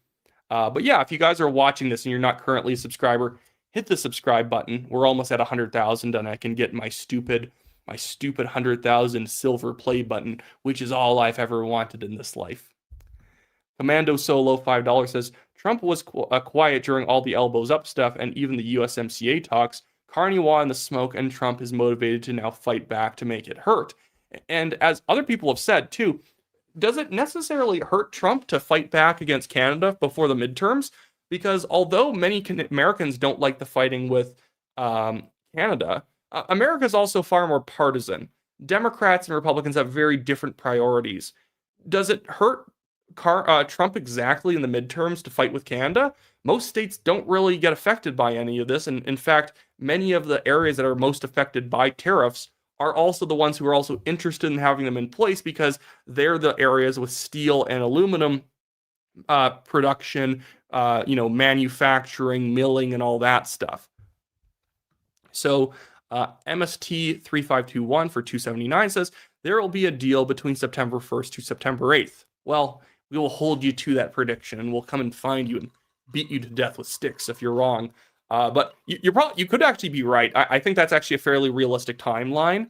But yeah, if you guys are watching this and you're not currently a subscriber, hit the subscribe button. We're almost at 100,000, and I can get my stupid 100,000 silver play button, which is all I've ever wanted in this life. Commando Solo $5 says, Trump was quiet during all the elbows up stuff and even the USMCA talks. Carney in the smoke, and Trump is motivated to now fight back to make it hurt. And as other people have said too, does it necessarily hurt Trump to fight back against Canada before the midterms? Because although many Americans don't like the fighting with Canada, America is also far more partisan. Democrats and Republicans have very different priorities. Does it hurt Trump exactly in the midterms to fight with Canada? Most states don't really get affected by any of this. And in fact, many of the areas that are most affected by tariffs are also the ones who are also interested in having them in place because they're the areas with steel and aluminum production, manufacturing, milling, and all that stuff. So MST 3521 for 279 says, there will be a deal between September 1st to September 8th. Well, we will hold you to that prediction, and we'll come and find you and beat you to death with sticks if you're wrong. But you could actually be right. I think that's actually a fairly realistic timeline.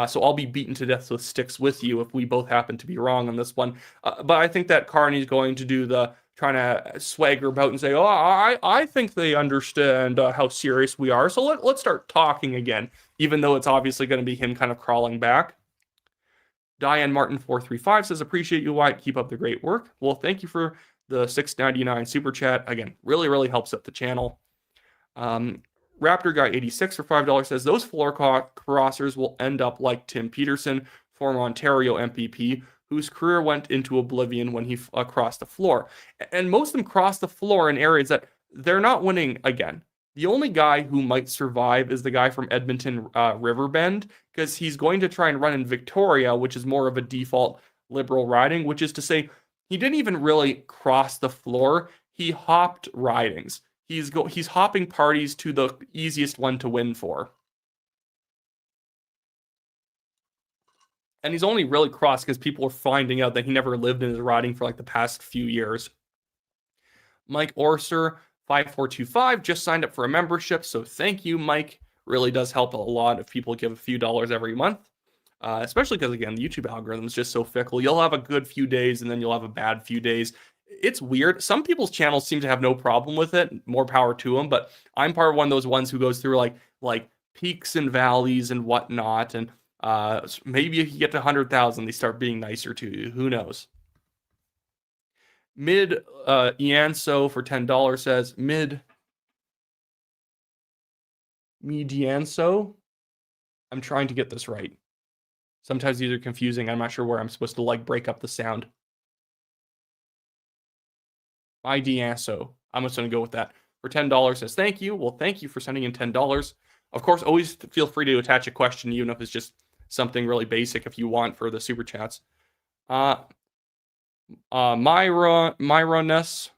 So I'll be beaten to death with sticks with you if we both happen to be wrong on this one. But I think that Carney's going to do the trying to swagger about and say, oh, I think they understand how serious we are. So let's start talking again, even though it's obviously going to be him kind of crawling back. Diane Martin 435 says, appreciate you, Wyatt. Keep up the great work. Well, thank you for the $6.99 super chat. Again, really, really helps out the channel. Raptor Guy 86 for $5 says, those floor crossers will end up like Tim Peterson, former Ontario MPP, whose career went into oblivion when he crossed the floor. And most of them cross the floor in areas that they're not winning again. The only guy who might survive is the guy from Edmonton Riverbend, because he's going to try and run in Victoria, which is more of a default Liberal riding, which is to say he didn't even really cross the floor. He hopped ridings. He's hopping parties to the easiest one to win for. And he's only really cross because people are finding out that he never lived in his riding for like the past few years. Mike Orser, 5425, just signed up for a membership. So thank you, Mike. Really does help a lot if people give a few dollars every month. Especially because, again, the YouTube algorithm is just so fickle. You'll have a good few days and then you'll have a bad few days. It's weird. Some people's channels seem to have no problem with it. More power to them. But I'm part of one of those ones who goes through like peaks and valleys and whatnot. And maybe if you get to 100,000, they start being nicer to you. Who knows? Mid Ianso for $10 says Medianso. I'm trying to get this right. Sometimes these are confusing. I'm not sure where I'm supposed to like break up the sound. Idianso. I'm just going to go with that. For $10 says thank you. Well, thank you for sending in $10. Of course, always feel free to attach a question, even if it's just something really basic if you want for the super chats. Myroness. Myronens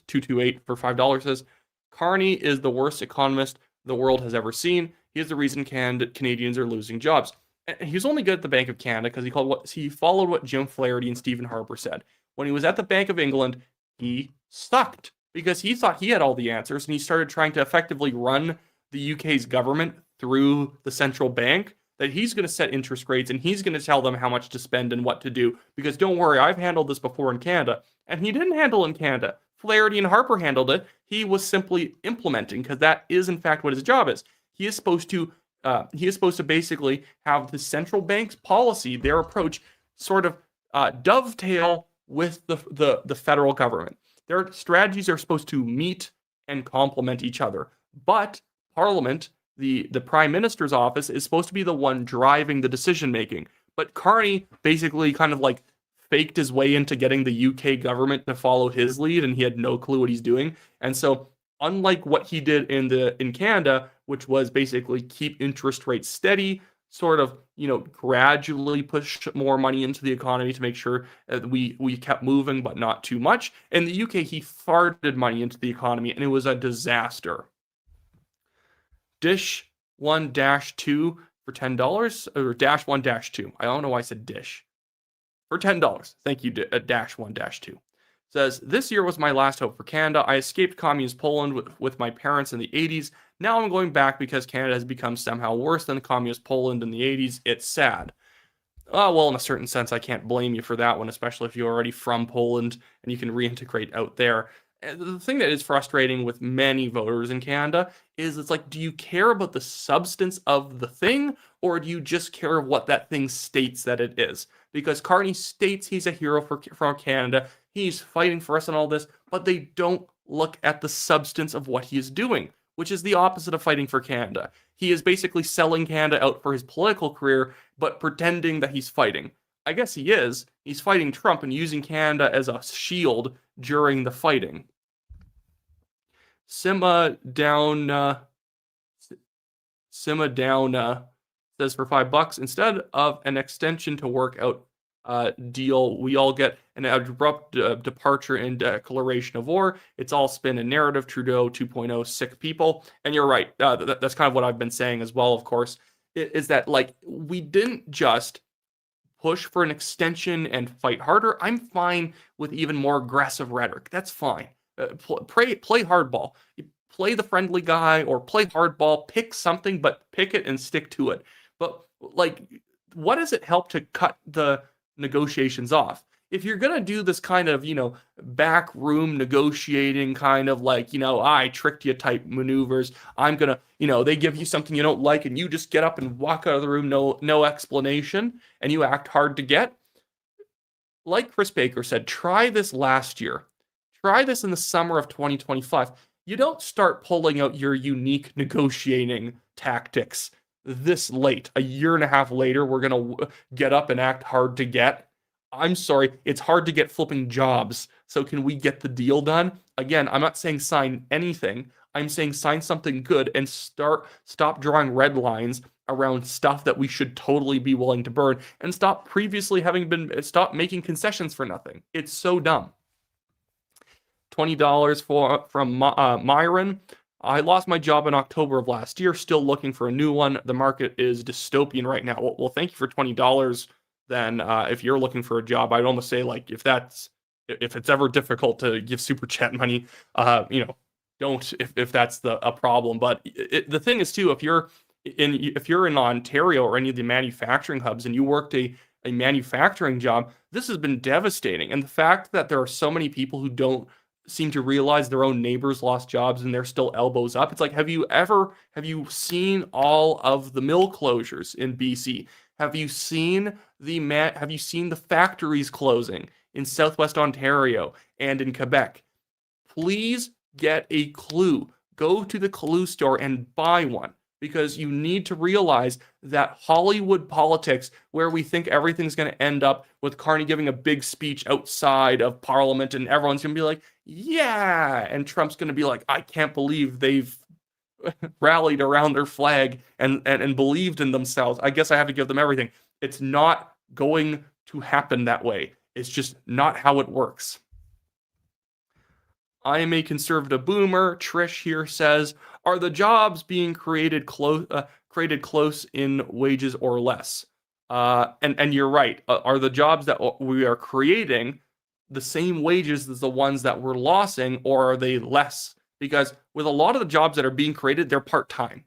228 for $5 says Carney is the worst economist the world has ever seen. He is the reason Canadians are losing jobs. And he was only good at the Bank of Canada because he followed what Jim Flaherty and Stephen Harper said. When he was at the Bank of England, he sucked because he thought he had all the answers, and he started trying to effectively run the UK's government through the central bank, that he's going to set interest rates and he's going to tell them how much to spend and what to do. Because don't worry, I've handled this before in Canada. And he didn't handle it in Canada. Flaherty and Harper handled it. He was simply implementing, because that is in fact what his job is. He is supposed to basically have the central bank's policy, their approach, sort of dovetail with the federal government. Their strategies are supposed to meet and complement each other. But Parliament, the Prime Minister's office, is supposed to be the one driving the decision making. But Carney basically kind of like faked his way into getting the UK government to follow his lead, and he had no clue what he's doing. And so, unlike what he did in Canada, which was basically keep interest rates steady, sort of, gradually push more money into the economy to make sure that we kept moving, but not too much. In the UK, he farted money into the economy, and it was a disaster. Dish 1-2 for $10, or dash 1-2. I don't know why I said dish. For $10. Thank you, dash 1-2. Says, this year was my last hope for Canada. I escaped communist Poland with my parents in the 80s. Now I'm going back because Canada has become somehow worse than communist Poland in the 80s. It's sad. Well, in a certain sense, I can't blame you for that one, especially if you're already from Poland and you can reintegrate out there. The thing that is frustrating with many voters in Canada is it's like, do you care about the substance of the thing, or do you just care what that thing states that it is? Because Carney states he's a hero for Canada, he's fighting for us and all this, but they don't look at the substance of what he is doing, which is the opposite of fighting for Canada. He is basically selling Canada out for his political career, but pretending that he's fighting. I guess he is. He's fighting Trump and using Canada as a shield during the fighting. Simma down says for $5, instead of an extension to work out deal, we all get an abrupt departure and declaration of war. It's all spin and narrative. Trudeau 2.0 sick people. And you're right. That's kind of what I've been saying as well, of course, is that like we didn't just push for an extension and fight harder. I'm fine with even more aggressive rhetoric. That's fine. Play hardball. Play the friendly guy or play hardball. Pick something, but pick it and stick to it. But like, what does it help to cut the negotiations off? If you're gonna do this kind of, backroom negotiating kind of like, I tricked you type maneuvers, I'm gonna, they give you something you don't like and you just get up and walk out of the room, no explanation, and you act hard to get. Like Chris Baker said, try this last year. Try this in the summer of 2025. You don't start pulling out your unique negotiating tactics this late. A year and a half later, we're going to get up and act hard to get. I'm sorry, it's hard to get flipping jobs. So can we get the deal done? Again, I'm not saying sign anything. I'm saying sign something good and stop drawing red lines around stuff that we should totally be willing to burn, and stop making concessions for nothing. It's so dumb. $20 from Myron. I lost my job in October of last year, still looking for a new one. The market is dystopian right now. Well, thank you for $20. Then, if you're looking for a job, I'd almost say, like, if it's ever difficult to give super chat money, don't, if that's a problem. But the thing is too, if you're in Ontario or any of the manufacturing hubs and you worked a manufacturing job, this has been devastating. And the fact that there are so many people who don't seem to realize their own neighbors lost jobs and they're still elbows up. It's like, have you seen all of the mill closures in BC? Have you seen the factories closing in Southwest Ontario and in Quebec? Please get a clue. Go to the Clue store and buy one, because you need to realize that Hollywood politics, where we think everything's going to end up with Carney giving a big speech outside of Parliament and everyone's going to be like, yeah, and Trump's going to be like, I can't believe they've rallied around their flag and believed in themselves. I guess I have to give them everything. It's not going to happen that way. It's just not how it works. I am a conservative boomer. Trish here says, are the jobs being created close in wages or less? And you're right. Are the jobs that we are creating the same wages as the ones that we're losing, or are they less? Because with a lot of the jobs that are being created, they're part-time.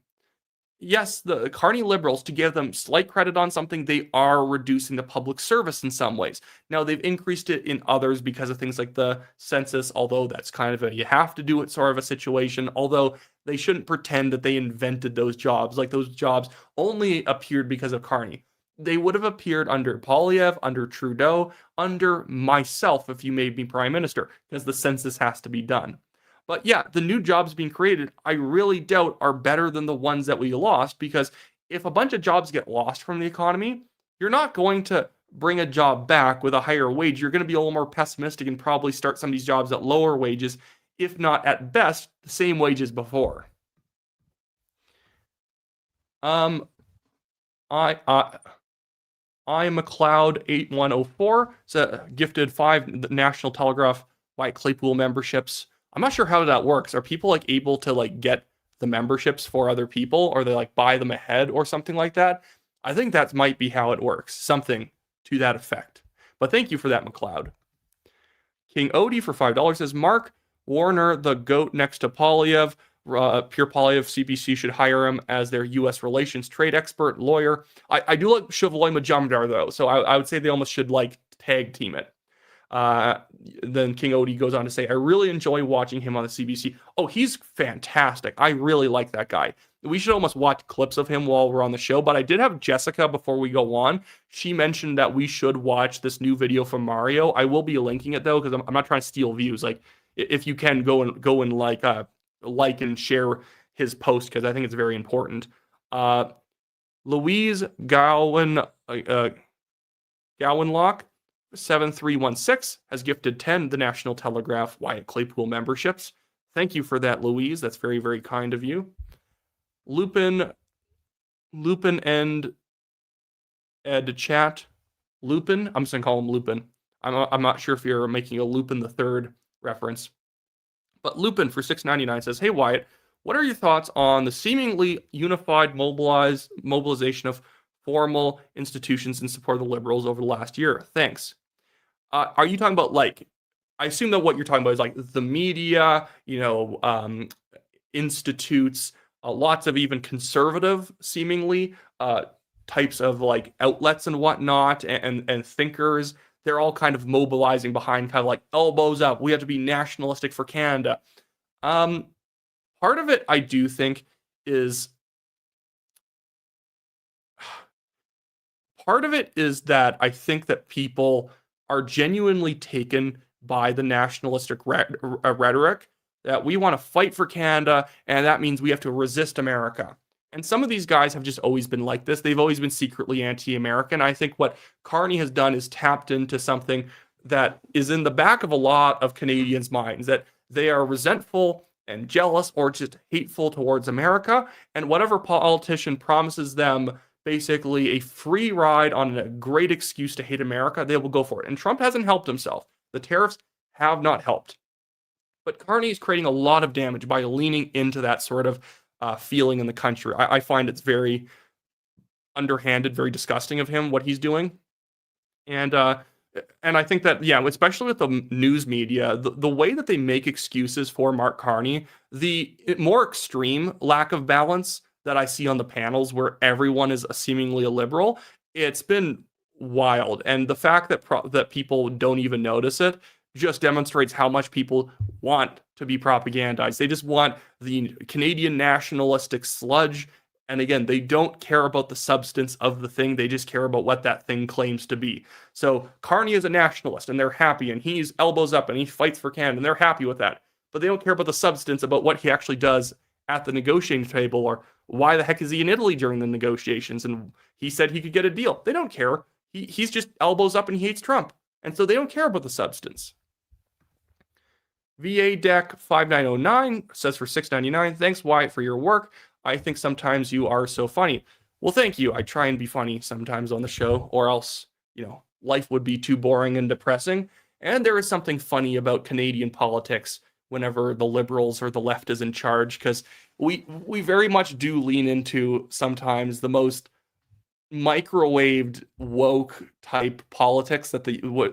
Yes, the Carney Liberals, to give them slight credit on something, they are reducing the public service in some ways. Now, they've increased it in others because of things like the census, although that's kind of you have to do it sort of a situation, although they shouldn't pretend that they invented those jobs. Like, those jobs only appeared because of Carney. They would have appeared under Poilievre, under Trudeau, under myself if you made me prime minister, because the census has to be done. But yeah, the new jobs being created, I really doubt are better than the ones that we lost, because if a bunch of jobs get lost from the economy, you're not going to bring a job back with a higher wage. You're going to be a little more pessimistic and probably start some of these jobs at lower wages, if not at best the same wages before. I McLeod 8104 gifted 5 National Telegraph Wyatt Claypool memberships. I'm not sure how that works. Are people like able to like get the memberships for other people, or they like buy them ahead or something like that? I think that might be how it works. Something to that effect. But thank you for that, McLeod. King Odie for $5 says, Mark Warner, the GOAT next to Poilievre. Pierre Poilievre, CBC should hire him as their U.S. relations trade expert lawyer. I do like Chevrolet Majumdar, though, so I would say they almost should like tag team it. Then King Odie goes on to say, I really enjoy watching him on the CBC. Oh, he's fantastic. I really like that guy. We should almost watch clips of him while we're on the show, but I did have Jessica before we go on. She mentioned that we should watch this new video from Mario. I will be linking it, though, because I'm not trying to steal views. Like, if you can go and like and share his post, because I think it's very important. Louise Gowanlock 7316 has gifted 10 the National Telegraph Wyatt Claypool memberships. Thank you for that, Louise. That's very, very kind of you. Lupin and Ed Chat. Lupin, I'm just going to call him Lupin. I'm not sure if you're making a Lupin the Third reference. But Lupin for $6.99 says, hey, Wyatt, what are your thoughts on the seemingly unified mobilization of formal institutions in support of the Liberals over the last year? Thanks. Are you talking about, like, I assume that what you're talking about is like the media, institutes, lots of even conservative seemingly types of like outlets and whatnot, and thinkers. They're all kind of mobilizing behind kind of like elbows up. We have to be nationalistic for Canada. Part of it, I do think, is that I think that people are genuinely taken by the nationalistic rhetoric that we want to fight for Canada, and that means we have to resist America. And some of these guys have just always been like this. They've always been secretly anti-American. I think what Carney has done is tapped into something that is in the back of a lot of Canadians' minds, that they are resentful and jealous or just hateful towards America. And whatever politician promises them basically a free ride on a great excuse to hate America, they will go for it. And Trump hasn't helped himself. The tariffs have not helped. But Carney is creating a lot of damage by leaning into that sort of feeling in the country. I find it's very underhanded, very disgusting of him what he's doing. And I think that, yeah, especially with the news media, the way that they make excuses for Mark Carney, the more extreme lack of balance that I see on the panels where everyone is seemingly a liberal, it's been wild. And the fact that that people don't even notice it just demonstrates how much people want to be propagandized. They just want the Canadian nationalistic sludge. And again, they don't care about the substance of the thing. They just care about what that thing claims to be. So Carney is a nationalist and they're happy, and he's elbows up and he fights for Canada and they're happy with that. But they don't care about the substance, about what he actually does at the negotiating table, or why the heck is he in Italy during the negotiations and he said he could get a deal. They don't care. He's just elbows up and he hates Trump. And so they don't care about the substance. VA Deck 5909 says for $6.99, thanks Wyatt for your work. I think sometimes you are so funny. Well, thank you. I try and be funny sometimes on the show, or else, life would be too boring and depressing. And there is something funny about Canadian politics whenever the Liberals or the left is in charge, because we very much do lean into sometimes the most microwaved woke type politics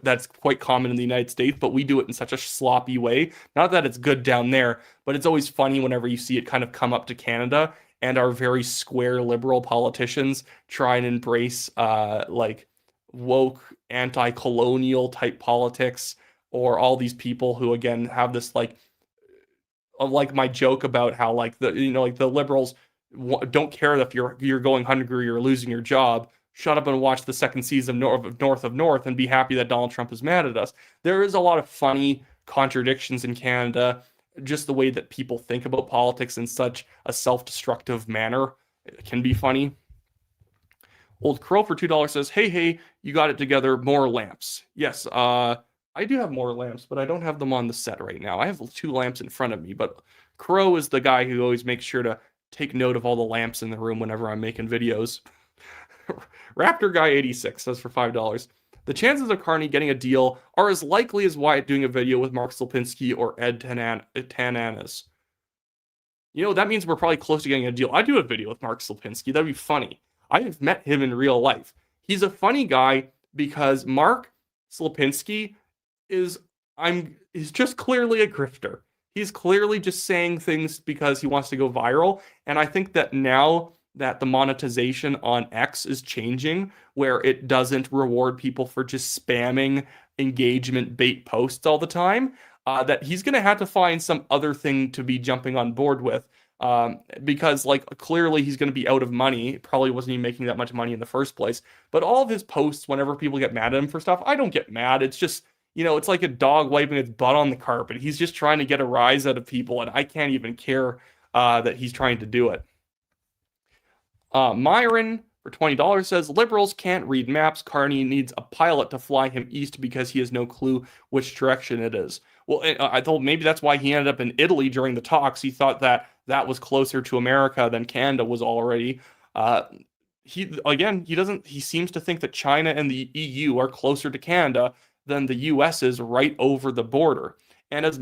that's quite common in the United States, but we do it in such a sloppy way. Not that it's good down there, but it's always funny whenever you see it kind of come up to Canada and our very square liberal politicians try and embrace like woke anti-colonial type politics, or all these people who again have this like my joke about how like the liberals don't care if you're going hungry or losing your job. Shut up and watch the second season of North of North and be happy that Donald Trump is mad at us. There is a lot of funny contradictions in Canada, just the way that people think about politics in such a self-destructive manner. It can be funny. Old Crow for $2 says, hey, you got it together. More lamps. Yes, I do have more lamps, but I don't have them on the set right now. I have 2 lamps in front of me, but Crow is the guy who always makes sure to take note of all the lamps in the room whenever I'm making videos. Raptor Guy 86 says for $5, the chances of Carney getting a deal are as likely as Wyatt doing a video with Mark Slapinski or Ed Tananis. That means we're probably close to getting a deal. I'd do a video with Mark Slapinski. That'd be funny. I have met him in real life. He's a funny guy because Mark Slapinski is just clearly a grifter. He's clearly just saying things because he wants to go viral. And I think that now that the monetization on X is changing, where it doesn't reward people for just spamming engagement bait posts all the time, that he's going to have to find some other thing to be jumping on board with. Because clearly he's going to be out of money. Probably wasn't even making that much money in the first place. But all of his posts, whenever people get mad at him for stuff, I don't get mad. It's just, it's like a dog wiping its butt on the carpet. He's just trying to get a rise out of people, and I can't even care that he's trying to do it. Myron for $20 says, liberals can't read maps. Carney needs a pilot to fly him east because he has no clue which direction it is. Well, I thought maybe that's why he ended up in Italy during the talks. He thought that was closer to America than Canada was already. He seems to think that China and the EU are closer to Canada than the U.S. is right over the border. And as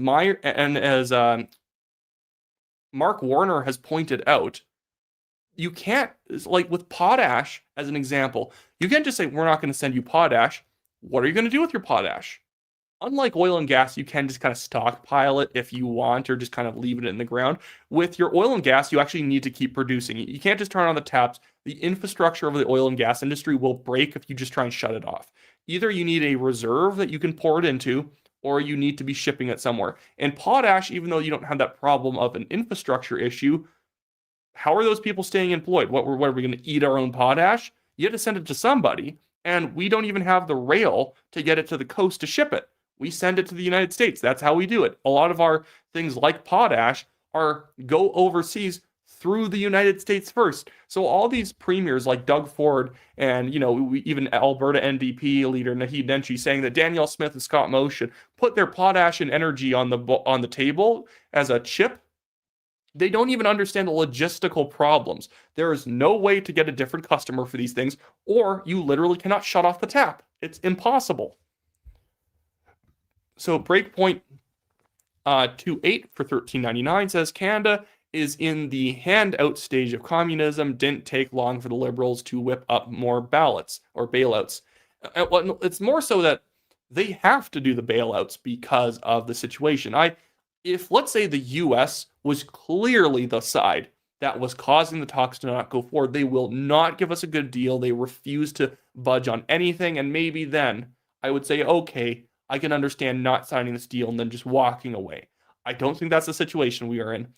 Mark Warner has pointed out, you can't, like with potash as an example, you can't just say, we're not going to send you potash. What are you going to do with your potash? Unlike oil and gas, you can just kind of stockpile it if you want, or just kind of leave it in the ground. With your oil and gas, you actually need to keep producing. You can't just turn on the taps. The infrastructure of the oil and gas industry will break if you just try and shut it off. Either you need a reserve that you can pour it into, or you need to be shipping it somewhere. And potash, even though you don't have that problem of an infrastructure issue, how are those people staying employed? What are we going to eat our own potash? You have to send it to somebody, and we don't even have the rail to get it to the coast to ship it. We send it to the United States. That's how we do it. A lot of our things like potash go overseas through the United States first. So all these premiers like Doug Ford and, even Alberta NDP leader Naheed Nenshi saying that Danielle Smith and Scott Moe should put their potash and energy on the table as a chip They don't even understand the logistical problems. There is no way to get a different customer for these things, or you literally cannot shut off the tap. It's impossible. So Breakpoint 28 for $13.99 says Canada is in the handout stage of communism. Didn't take long for the Liberals to whip up more ballots or bailouts. It's more so that they have to do the bailouts because of the situation. If let's say the U.S. was clearly the side that was causing the talks to not go forward, they will not give us a good deal. They refuse to budge on anything, and maybe then I would say, okay, I can understand not signing this deal and then just walking away. I don't think that's the situation we are in.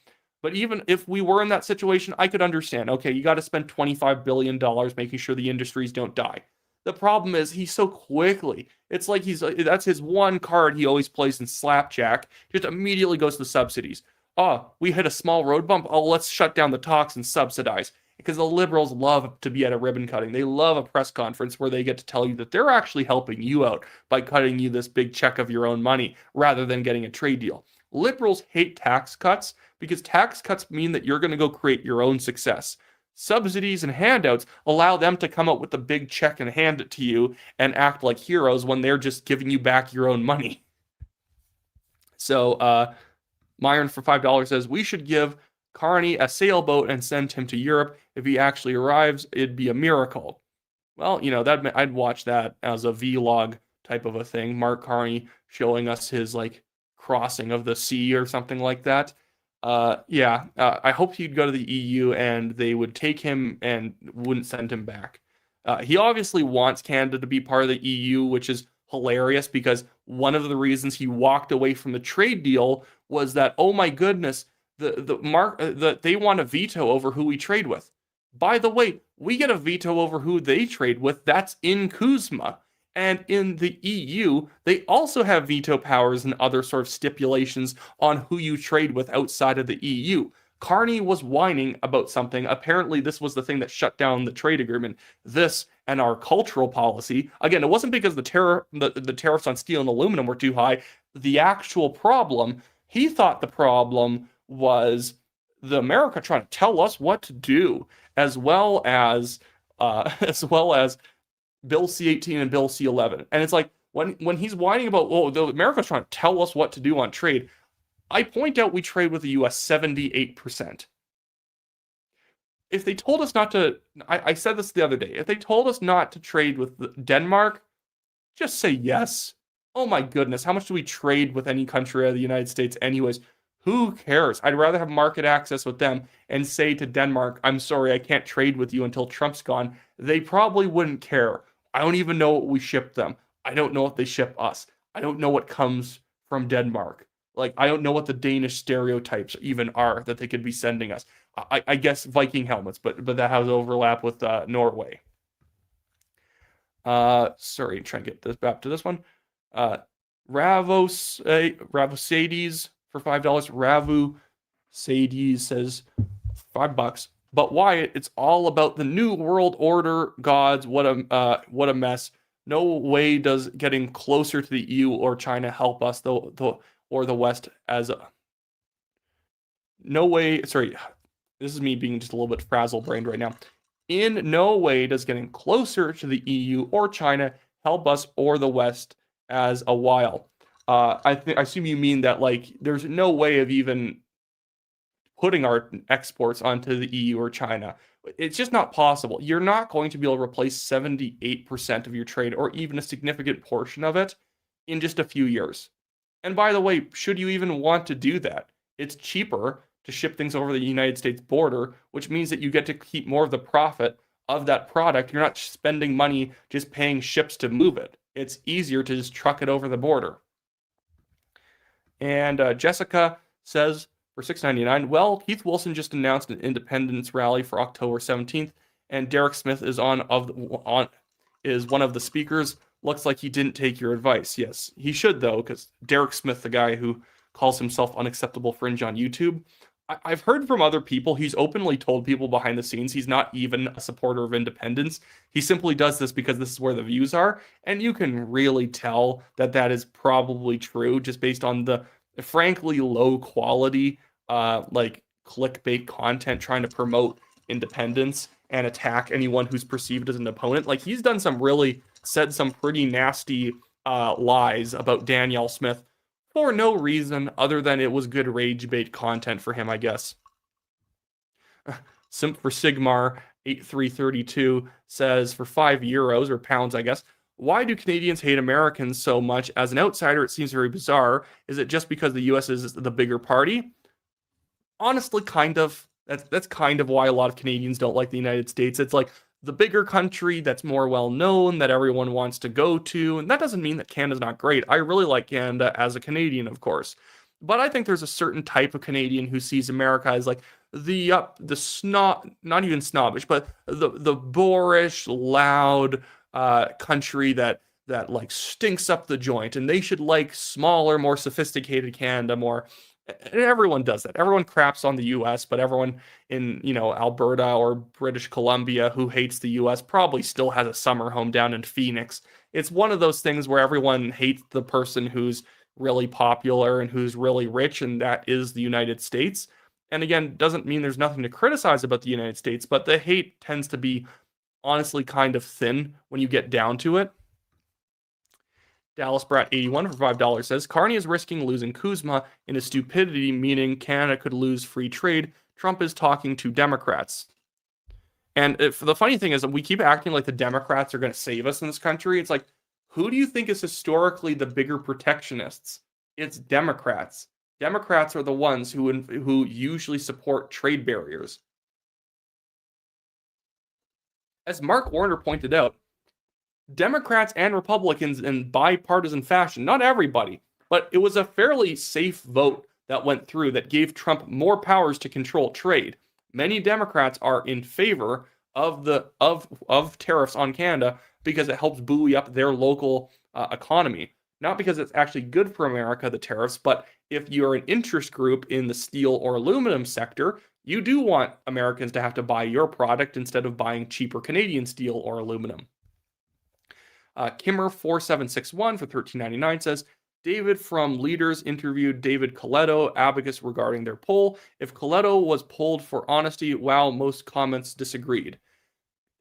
But even if we were in that situation, I could understand. Okay, you got to spend $25 billion making sure the industries don't die. The problem is he's so quickly. It's like that's his one card he always plays in Slapjack. Just immediately goes to subsidies. Oh, we hit a small road bump. Oh, let's shut down the talks and subsidize. Because the Liberals love to be at a ribbon cutting. They love a press conference where they get to tell you that they're actually helping you out by cutting you this big check of your own money rather than getting a trade deal. Liberals hate tax cuts because tax cuts mean that you're going to go create your own success. Subsidies and handouts allow them to come up with a big check and hand it to you and act like heroes when they're just giving you back your own money. So, Myron for $5 says, we should give Carney a sailboat and send him to Europe. If he actually arrives, it'd be a miracle. Well, that I'd watch that as a vlog type of a thing. Mark Carney showing us his crossing of the sea or something like that. I hope he'd go to the EU and they would take him and wouldn't send him back. He obviously wants Canada to be part of the EU, which is hilarious because one of the reasons he walked away from the trade deal was that, oh my goodness, they want a veto over who we trade with. By the way, we get a veto over who they trade with. That's in Kuzma. And in the EU, they also have veto powers and other sort of stipulations on who you trade with outside of the EU. Carney was whining about something. Apparently, this was the thing that shut down the trade agreement. This and our cultural policy. Again, it wasn't because the tariffs on steel and aluminum were too high. The actual problem, he thought the problem was the America trying to tell us what to do, as well as Bill C-18 and Bill C-11. And it's like, when he's whining about, oh, the America's trying to tell us what to do on trade, I point out we trade with the U.S. 78%. If they told us not to, I said this the other day, if they told us not to trade with Denmark, just say yes. Oh my goodness, how much do we trade with any country of the United States anyways? Who cares? I'd rather have market access with them and say to Denmark, I'm sorry, I can't trade with you until Trump's gone. They probably wouldn't care. I don't even know what we ship them. I don't know what they ship us. I don't know what comes from Denmark. I don't know what the Danish stereotypes even are that they could be sending us. I guess Viking helmets, but that has overlap with Norway. Sorry, trying to get this back to this one. Ravosades for $5. Ravu Sadie says $5. But Wyatt, it's all about the new world order gods. What a mess. No way does getting closer to the EU or China help us or the West as a no way. Sorry, this is me being just a little bit frazzle-brained right now. In no way does getting closer to the EU or China help us or the West as a while. I assume you mean that there's no way of even putting our exports onto the EU or China. It's just not possible. You're not going to be able to replace 78% of your trade or even a significant portion of it in just a few years. And by the way, should you even want to do that? It's cheaper to ship things over the United States border, which means that you get to keep more of the profit of that product. You're not spending money just paying ships to move it. It's easier to just truck it over the border. And Jessica says for $6.99, well, Keith Wilson just announced an independence rally for October 17th, and Derek Smith is one of the speakers. Looks like he didn't take your advice. Yes, he should, though, because Derek Smith, the guy who calls himself Unacceptable Fringe on YouTube, I've heard from other people, he's openly told people behind the scenes he's not even a supporter of independence. He simply does this because this is where the views are, and you can really tell that is probably true just based on the frankly low quality clickbait content trying to promote independence and attack anyone who's perceived as an opponent. Like he's said some pretty nasty lies about Danielle Smith for no reason other than it was good rage bait content for him, I guess. Simp for Sigmar 8332 says for €5 or pounds, I guess. Why do Canadians hate Americans so much? As an outsider, it seems very bizarre. Is it just because the US is the bigger party? Honestly, kind of. That's kind of why a lot of Canadians don't like the United States. It's like the bigger country that's more well known, that everyone wants to go to. And that doesn't mean that Canada's not great. I really like Canada as a Canadian, of course. But I think there's a certain type of Canadian who sees America as like the snob, not even snobbish, but the boorish, loud country that like stinks up the joint, and they should like smaller, more sophisticated Canada more. And everyone does that. Everyone craps on the US, but everyone in, Alberta or British Columbia who hates the US probably still has a summer home down in Phoenix. It's one of those things where everyone hates the person who's really popular and who's really rich, and that is the United States. And again, doesn't mean there's nothing to criticize about the United States, but the hate tends to be honestly kind of thin when you get down to it. Dallas Brat 81 for $5 says Carney is risking losing Kuzma in his stupidity, meaning Canada could lose free trade. Trump is talking to Democrats. And the funny thing is that we keep acting like the Democrats are going to save us in this country. It's like, who do you think is historically the bigger protectionists? It's Democrats. Democrats are the ones who usually support trade barriers. As Mark Warner pointed out, Democrats and Republicans in bipartisan fashion, not everybody, but it was a fairly safe vote that went through that gave Trump more powers to control trade. Many Democrats are in favor of tariffs on Canada because it helps buoy up their local economy. Not because it's actually good for America, the tariffs, but if you're an interest group in the steel or aluminum sector, you do want Americans to have to buy your product instead of buying cheaper Canadian steel or aluminum. Kimmer4761 for $13.99 says, David from Leaders interviewed David Coletto, Abacus, regarding their poll. If Coletto was polled for honesty, wow, most comments disagreed.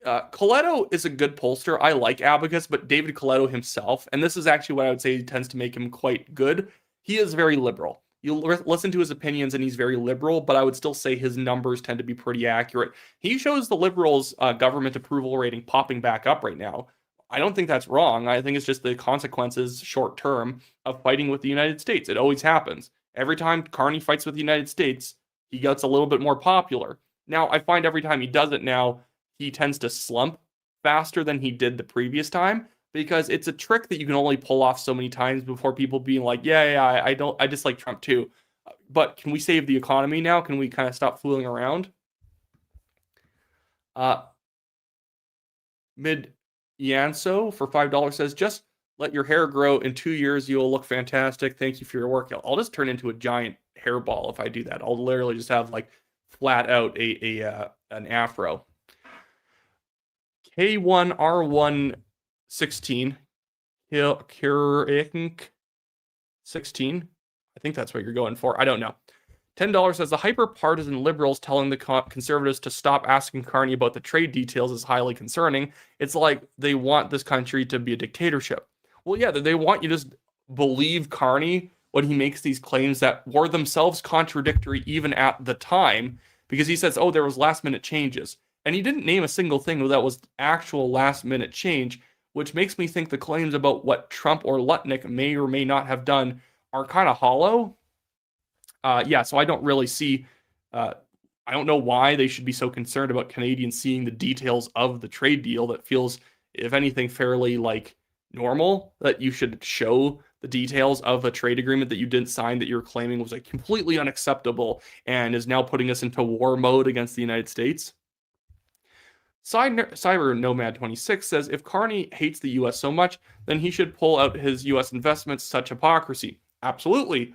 Coletto is a good pollster. I like Abacus, but David Coletto himself, and this is actually what I would say tends to make him quite good, he is very liberal. You'll listen to his opinions and he's very liberal, but I would still say his numbers tend to be pretty accurate. He shows the liberals' government approval rating popping back up right now. I don't think that's wrong. I think it's just the consequences short term of fighting with the United States. It always happens. Every time Carney fights with the United States, he gets a little bit more popular. Now, I find every time he does it now, he tends to slump faster than he did the previous time, because it's a trick that you can only pull off so many times before people being like, yeah, I dislike Trump too. But can we save the economy now? Can we kind of stop fooling around? Mid Yanso for $5 says, just let your hair grow. In 2 years, you'll look fantastic. Thank you for your work. I'll just turn into a giant hairball if I do that. I'll literally just have like flat out an afro. K1R116 16. I think that's what you're going for. I don't know. $10 says the hyper-partisan liberals telling the conservatives to stop asking Carney about the trade details is highly concerning. It's like they want this country to be a dictatorship. Well, yeah, they want you to just believe Carney when he makes these claims that were themselves contradictory even at the time, because he says, oh, there was last-minute changes. And he didn't name a single thing that was actual last-minute change, which makes me think the claims about what Trump or Lutnick may or may not have done are kind of hollow. So I don't really see, I don't know why they should be so concerned about Canadians seeing the details of the trade deal that feels, if anything, fairly like normal, that you should show the details of a trade agreement that you didn't sign that you're claiming was like completely unacceptable and is now putting us into war mode against the United States. Cyber Nomad 26 says, if Carney hates the U.S. so much, then he should pull out his U.S. investments. Such hypocrisy. Absolutely.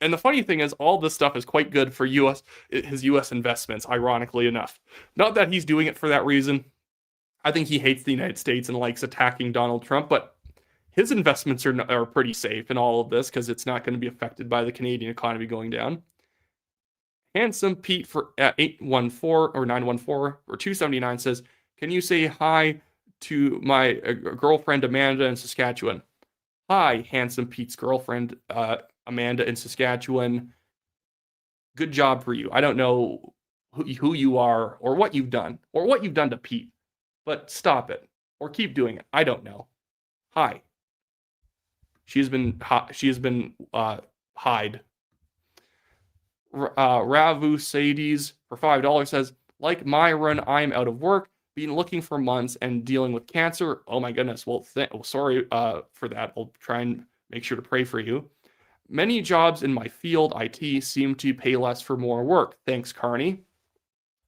And the funny thing is, all this stuff is quite good for his U.S. investments, ironically enough. Not that he's doing it for that reason. I think he hates the United States and likes attacking Donald Trump, but his investments are pretty safe in all of this because it's not going to be affected by the Canadian economy going down. Handsome Pete for 814 or 914 or 279 says, "Can you say hi to my girlfriend Amanda in Saskatchewan?" Hi, Handsome Pete's girlfriend Amanda in Saskatchewan. Good job for you. I don't know who you are or what you've done to Pete, but stop it or keep doing it. I don't know. Hi. She has been hide. Ravu Sades for $5 says, like Myron, I'm out of work, been looking for months and dealing with cancer. Oh my goodness. Well, sorry for that. I'll try and make sure to pray for you. Many jobs in my field, IT, seem to pay less for more work. Thanks, Carney.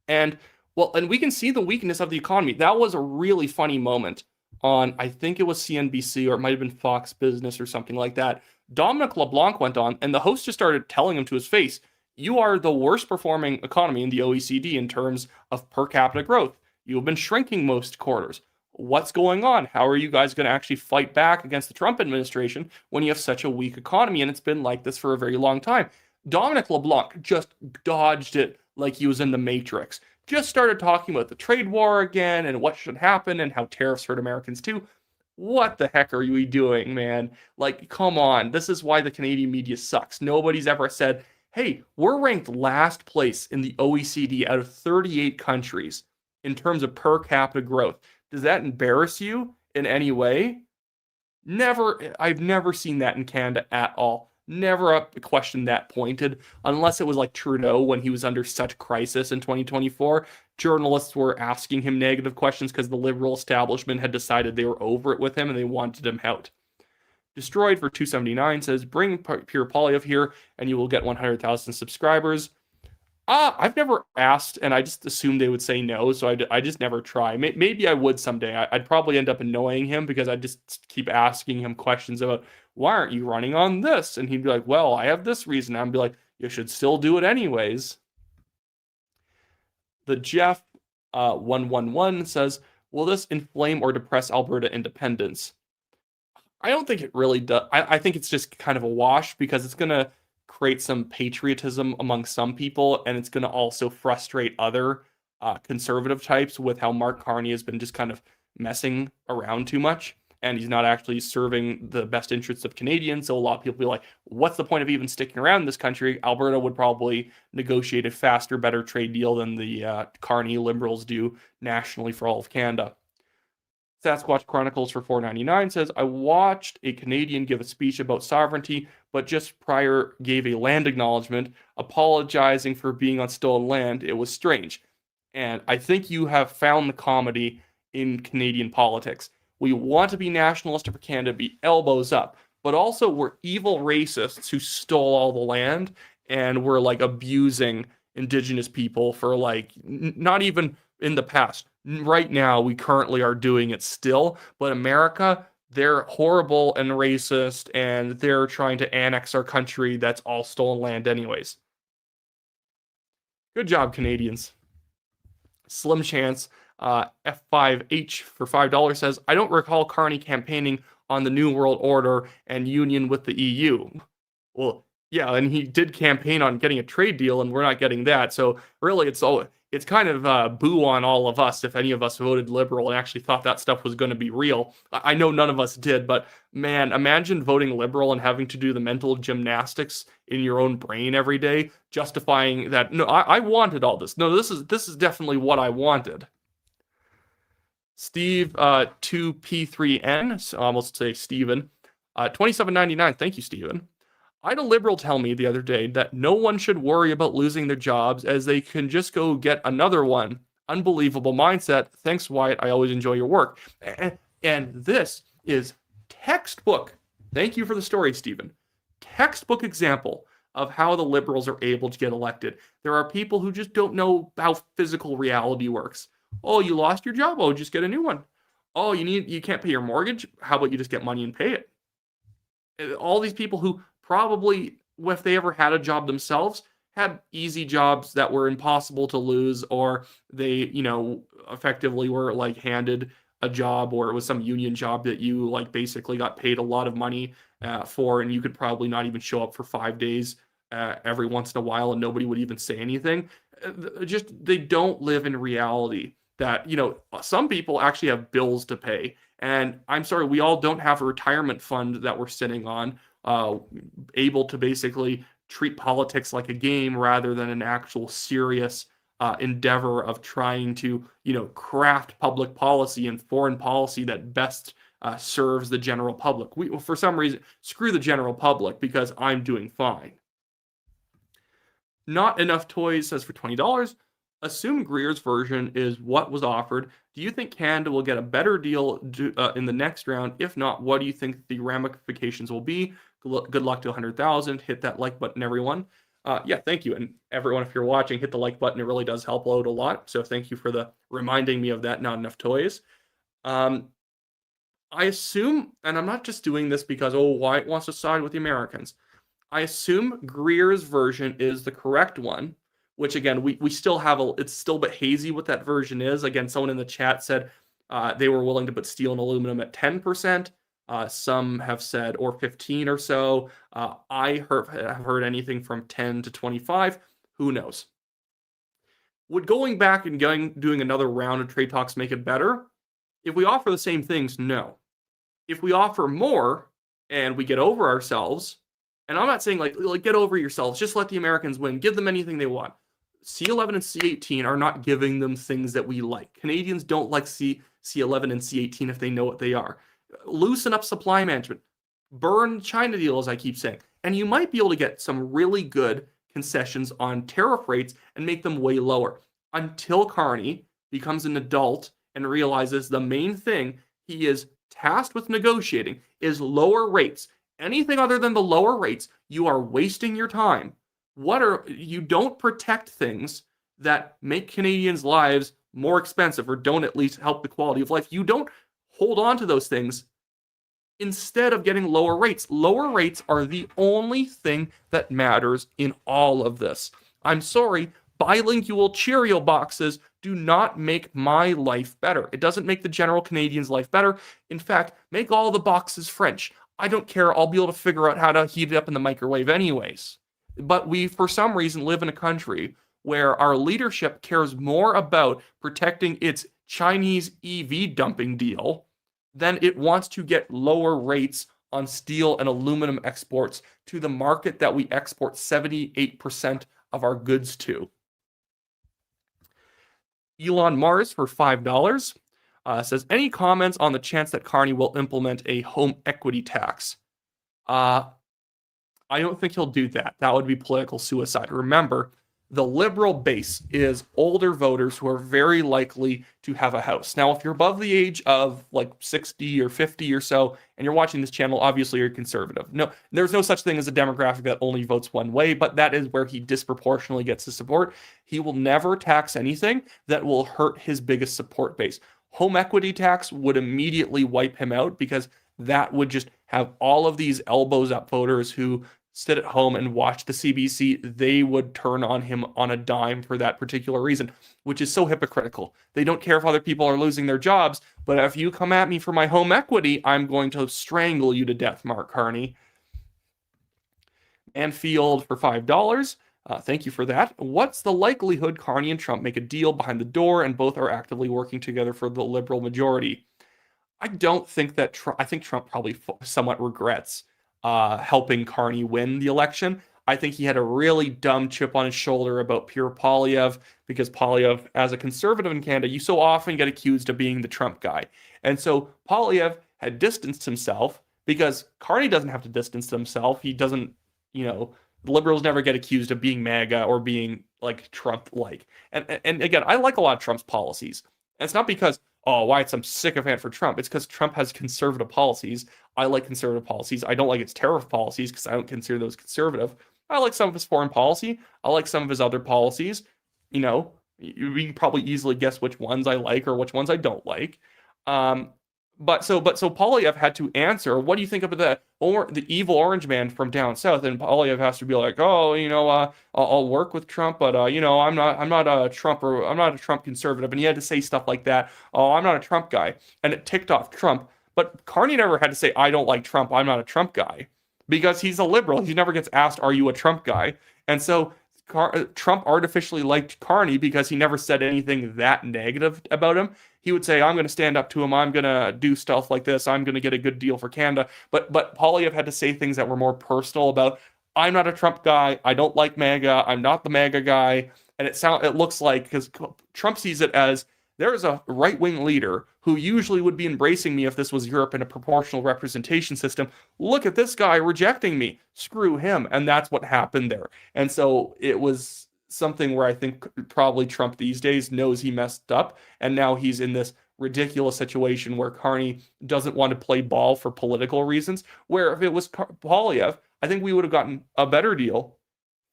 And well, and we can see the weakness of the economy. That was a really funny moment on, I think it was CNBC or it might have been Fox Business or something like that. Dominic LeBlanc went on, and the host just started telling him to his face, "You are the worst performing economy in the OECD in terms of per capita growth. You have been shrinking most quarters. What's going on? How are you guys going to actually fight back against the Trump administration when you have such a weak economy?" And it's been like this for a very long time. Dominic LeBlanc just dodged it like he was in the Matrix. Just started talking about the trade war again and what should happen and how tariffs hurt Americans too. What the heck are we doing, man? Like, come on. This is why the Canadian media sucks. Nobody's ever said, hey, we're ranked last place in the OECD out of 38 countries in terms of per capita growth. Does that embarrass you in any way? Never. I've never seen that in Canada at all. Never a question that pointed, unless it was like Trudeau when he was under such crisis in 2024. Journalists were asking him negative questions because the liberal establishment had decided they were over it with him and they wanted him out. Destroyed for 279 says, bring Pure Polyev here and you will get 100,000 subscribers. I've never asked, and I just assumed they would say no, so I just never try. Maybe I would someday. I'd probably end up annoying him because I just keep asking him questions about, why aren't you running on this? And he'd be like, well, I have this reason. I'd be like, you should still do it anyways. The Jeff 111 says, will this inflame or depress Alberta independence? I don't think it really does. I think it's just kind of a wash because it's going to create some patriotism among some people, and it's going to also frustrate other conservative types with how Mark Carney has been just kind of messing around too much, and he's not actually serving the best interests of Canadians. So a lot of people be like, what's the point of even sticking around in this country? Alberta would probably negotiate a faster, better trade deal than the Carney Liberals do nationally for all of Canada. Sasquatch Chronicles for $4.99 says, I watched a Canadian give a speech about sovereignty, but just prior gave a land acknowledgement, apologizing for being on stolen land. It was strange. And I think you have found the comedy in Canadian politics. We want to be nationalistic for Canada, be elbows up, but also we're evil racists who stole all the land and we're like abusing Indigenous people for like not even in the past. Right now, we currently are doing it still, but America, they're horrible and racist, and they're trying to annex our country that's all stolen land anyways. Good job, Canadians. Slim Chance, F5H for $5 says, I don't recall Carney campaigning on the New World Order and union with the EU. Well, yeah, and he did campaign on getting a trade deal, and we're not getting that. So really, it's kind of boo on all of us if any of us voted liberal and actually thought that stuff was going to be real. I know none of us did, but man, imagine voting liberal and having to do the mental gymnastics in your own brain every day, justifying that, no, I wanted all this. No, this is definitely what I wanted. Steve 2P3N, so I almost say Steven, $27.99. Thank you, Steven. I had a liberal tell me the other day that no one should worry about losing their jobs as they can just go get another one. Unbelievable mindset. Thanks, Wyatt. I always enjoy your work. And this is textbook. Thank you for the story, Stephen. Textbook example of how the liberals are able to get elected. There are people who just don't know how physical reality works. Oh, you lost your job? Oh, just get a new one. Oh, you can't pay your mortgage? How about you just get money and pay it? All these people who probably, if they ever had a job themselves, had easy jobs that were impossible to lose, or they, effectively were like handed a job, or it was some union job that you like basically got paid a lot of money for, and you could probably not even show up for 5 days every once in a while and nobody would even say anything. Just they don't live in reality that, some people actually have bills to pay. And I'm sorry, we all don't have a retirement fund that we're sitting on, able to basically treat politics like a game rather than an actual serious endeavor of trying to, craft public policy and foreign policy that best serves the general public. We, for some reason, screw the general public because I'm doing fine. Not enough toys says for $20. Assume Greer's version is what was offered. Do you think Canada will get a better deal in the next round? If not, what do you think the ramifications will be? Good luck to 100,000. Hit that like button, everyone. Yeah, thank you. And everyone, if you're watching, hit the like button. It really does help out a lot. So thank you for the reminding me of that. Not enough toys. I assume, and I'm not just doing this because, Wyatt wants to side with the Americans. I assume Greer's version is the correct one, which again, we still have it's still a bit hazy what that version is. Again, someone in the chat said they were willing to put steel and aluminum at 10%. Some have said, or 15 or so. I have heard anything from 10 to 25. Who knows? Would going back and doing another round of trade talks make it better? If we offer the same things, no. If we offer more and we get over ourselves, and I'm not saying like get over yourselves, just let the Americans win, give them anything they want. C11 and C18 are not giving them things that we like. Canadians don't like C11 and C18 if they know what they are. Loosen up supply management. Burn China deal, as I keep saying. And you might be able to get some really good concessions on tariff rates and make them way lower. Until Carney becomes an adult and realizes the main thing he is tasked with negotiating is lower rates. Anything other than the lower rates, you are wasting your time. You don't protect things that make Canadians' lives more expensive or don't at least help the quality of life. You don't hold on to those things instead of getting lower rates. Lower rates are the only thing that matters in all of this. I'm sorry, bilingual Cheerio boxes do not make my life better. It doesn't make the general Canadian's life better. In fact, make all the boxes French. I don't care. I'll be able to figure out how to heat it up in the microwave anyways. But we, for some reason, live in a country where our leadership cares more about protecting its Chinese EV dumping deal than it wants to get lower rates on steel and aluminum exports to the market that we export 78% of our goods to. Elon Mars for $5 says, any comments on the chance that Carney will implement a home equity tax? I don't think he'll do that. That would be political suicide. Remember, the liberal base is older voters who are very likely to have a house. Now, if you're above the age of like 60 or 50 or so, and you're watching this channel, obviously you're conservative. No, there's no such thing as a demographic that only votes one way, but that is where he disproportionately gets his support. He will never tax anything that will hurt his biggest support base. Home equity tax would immediately wipe him out because that would just have all of these elbows up voters who sit at home and watch the CBC. They would turn on him on a dime for that particular reason, which is so hypocritical. They don't care if other people are losing their jobs, but if you come at me for my home equity, I'm going to strangle you to death, Mark Carney. Anfield for $5. Thank you for that. What's the likelihood Carney and Trump make a deal behind the door and both are actively working together for the liberal majority? I don't think that I think Trump probably somewhat regrets helping Carney win the election. I think he had a really dumb chip on his shoulder about Pierre Poilievre because Poilievre, as a conservative in Canada, you so often get accused of being the Trump guy. And so Poilievre had distanced himself because Carney doesn't have to distance himself. He doesn't, liberals never get accused of being MAGA or being like Trump-like. And again, I like a lot of Trump's policies. And it's not because, why it's some sycophant for Trump. It's because Trump has conservative policies. I like conservative policies. I don't like its tariff policies because I don't consider those conservative. I like some of his foreign policy. I like some of his other policies. You can probably easily guess which ones I like or which ones I don't like. But Poilievre had to answer, what do you think about the evil orange man from down south? And Poilievre has to be like, I'll work with Trump, but I'm not a Trump conservative. And he had to say stuff like that. Oh, I'm not a Trump guy. And it ticked off Trump. But Carney never had to say, I don't like Trump. I'm not a Trump guy. because he's a liberal. He never gets asked, "Are you a Trump guy?" And so Trump artificially liked Carney because he never said anything that negative about him. He would say, "I'm going to stand up to him. I'm going to do stuff like this. I'm going to get a good deal for Canada." But Poilievre had to say things that were more personal about, "I'm not a Trump guy. I don't like MAGA. I'm not the MAGA guy." And it looks like, because Trump sees it as, there is a right-wing leader who usually would be embracing me if this was Europe in a proportional representation system. Look at this guy rejecting me. Screw him. And that's what happened there. And so it was something where I think probably Trump these days knows he messed up, and now he's in this ridiculous situation where Carney doesn't want to play ball for political reasons, where if it was Poilievre, I think we would have gotten a better deal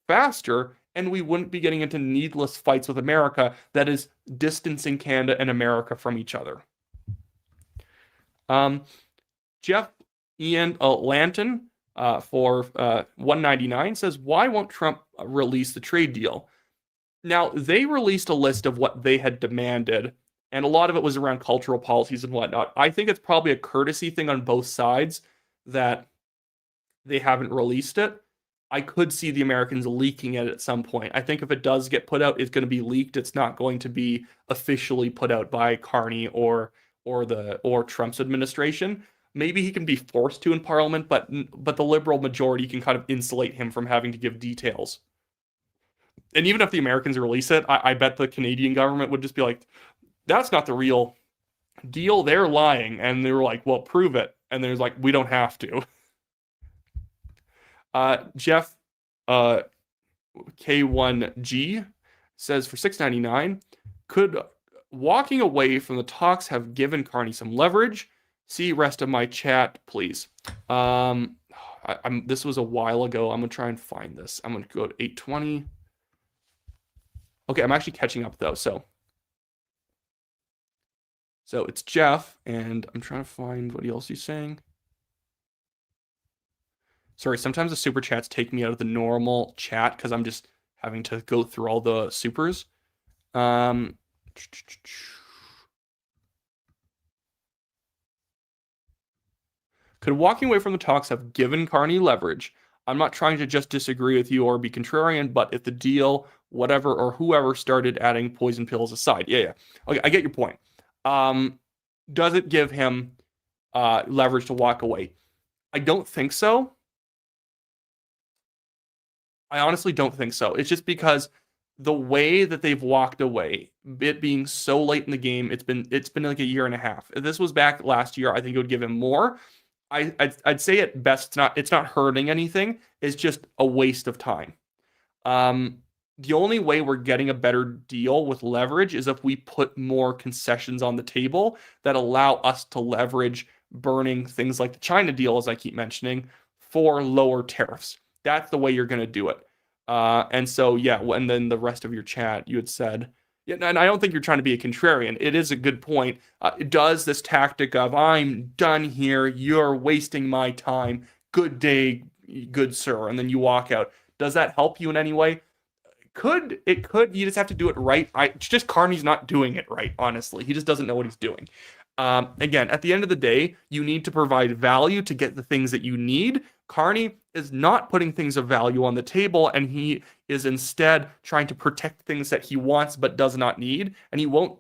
faster, and we wouldn't be getting into needless fights with America that is distancing Canada and America from each other. Jeff Ian Lanton for 199 says, "Why won't Trump release the trade deal?" Now, they released a list of what they had demanded, and a lot of it was around cultural policies and whatnot. I think it's probably a courtesy thing on both sides that they haven't released it. I could see the Americans leaking it at some point. I think if it does get put out, it's going to be leaked. It's not going to be officially put out by Carney or Trump's administration. Maybe he can be forced to in Parliament, but the Liberal majority can kind of insulate him from having to give details. And even if the Americans release it, I bet the Canadian government would just be like, "That's not the real deal. They're lying." And they were like, "Well, prove it." And there's like, "We don't have to." Jeff K1G says for $6.99, "Could walking away from the talks have given Carney some leverage? See rest of my chat, please." This was a while ago. I'm gonna try and find this. I'm gonna go to 820. Okay, I'm actually catching up though. So it's Jeff, and I'm trying to find what else he's saying. Sorry, sometimes the super chats take me out of the normal chat because I'm just having to go through all the supers. Could walking away from the talks have given Carney leverage? I'm not trying to just disagree with you or be contrarian, but if the deal, whatever or whoever started adding poison pills aside. Yeah. Okay, I get your point. Does it give him leverage to walk away? I don't think so. I honestly don't think so. It's just because the way that they've walked away, it being so late in the game, it's been like a year and a half. If this was back last year, I think it would give him more. I'd say at best it's not hurting anything. It's just a waste of time. The only way we're getting a better deal with leverage is if we put more concessions on the table that allow us to leverage burning things like the China deal, as I keep mentioning, for lower tariffs. That's the way you're going to do it. And so, yeah, and then the rest of your chat, you had said, yeah, and I don't think you're trying to be a contrarian. It is a good point. Does this tactic of, "I'm done here, you're wasting my time, good day, good sir," and then you walk out, does that help you in any way? It could. You just have to do it right. It's just Carney's not doing it right, honestly. He just doesn't know what he's doing. Again, at the end of the day, you need to provide value to get the things that you need. Carney is not putting things of value on the table, and he is instead trying to protect things that he wants but does not need, and he won't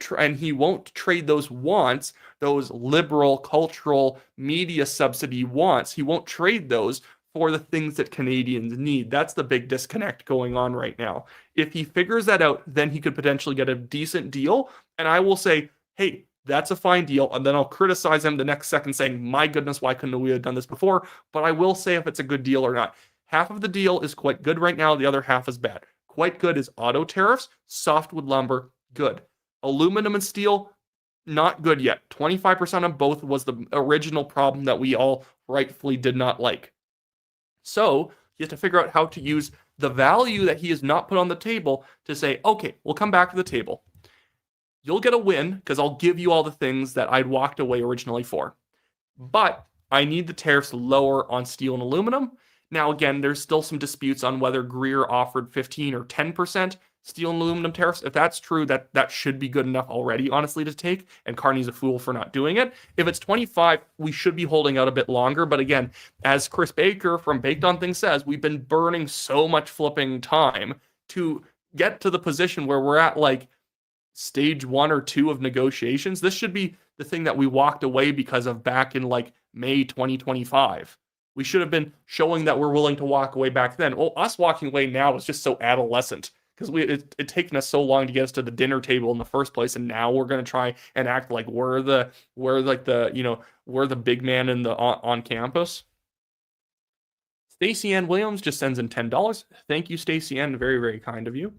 trade those wants, those liberal cultural media subsidy wants. He won't trade those for the things that Canadians need. That's the big disconnect going on right now. If he figures that out, then he could potentially get a decent deal, and I will say, hey, that's a fine deal, and then I'll criticize him the next second saying, "My goodness, why couldn't we have done this before?" But I will say if it's a good deal or not. Half of the deal is quite good right now, the other half is bad. Quite good is auto tariffs, softwood lumber, good. Aluminum and steel, not good yet. 25% on both was the original problem that we all rightfully did not like. So he has to figure out how to use the value that he has not put on the table to say, "Okay, we'll come back to the table. You'll get a win because I'll give you all the things that I'd walked away originally for. But I need the tariffs lower on steel and aluminum. Now, again, there's still some disputes on whether Greer offered 15 or 10% steel and aluminum tariffs. If that's true, that should be good enough already, honestly, to take, and Carney's a fool for not doing it. If it's 25, we should be holding out a bit longer. But again, as Chris Baker from Baked on Things says, we've been burning so much flipping time to get to the position where we're at like stage 1 or 2 of negotiations. This should be the thing that we walked away because of back in like May 2025. We should have been showing that we're willing to walk away back then. Well, us walking away now is just so adolescent because it taken us so long to get us to the dinner table in the first place, and now we're going to try and act like we're the big man in the on campus. Stacey Ann Williams just sends in $10. Thank you, Stacey Ann. Very, very kind of you.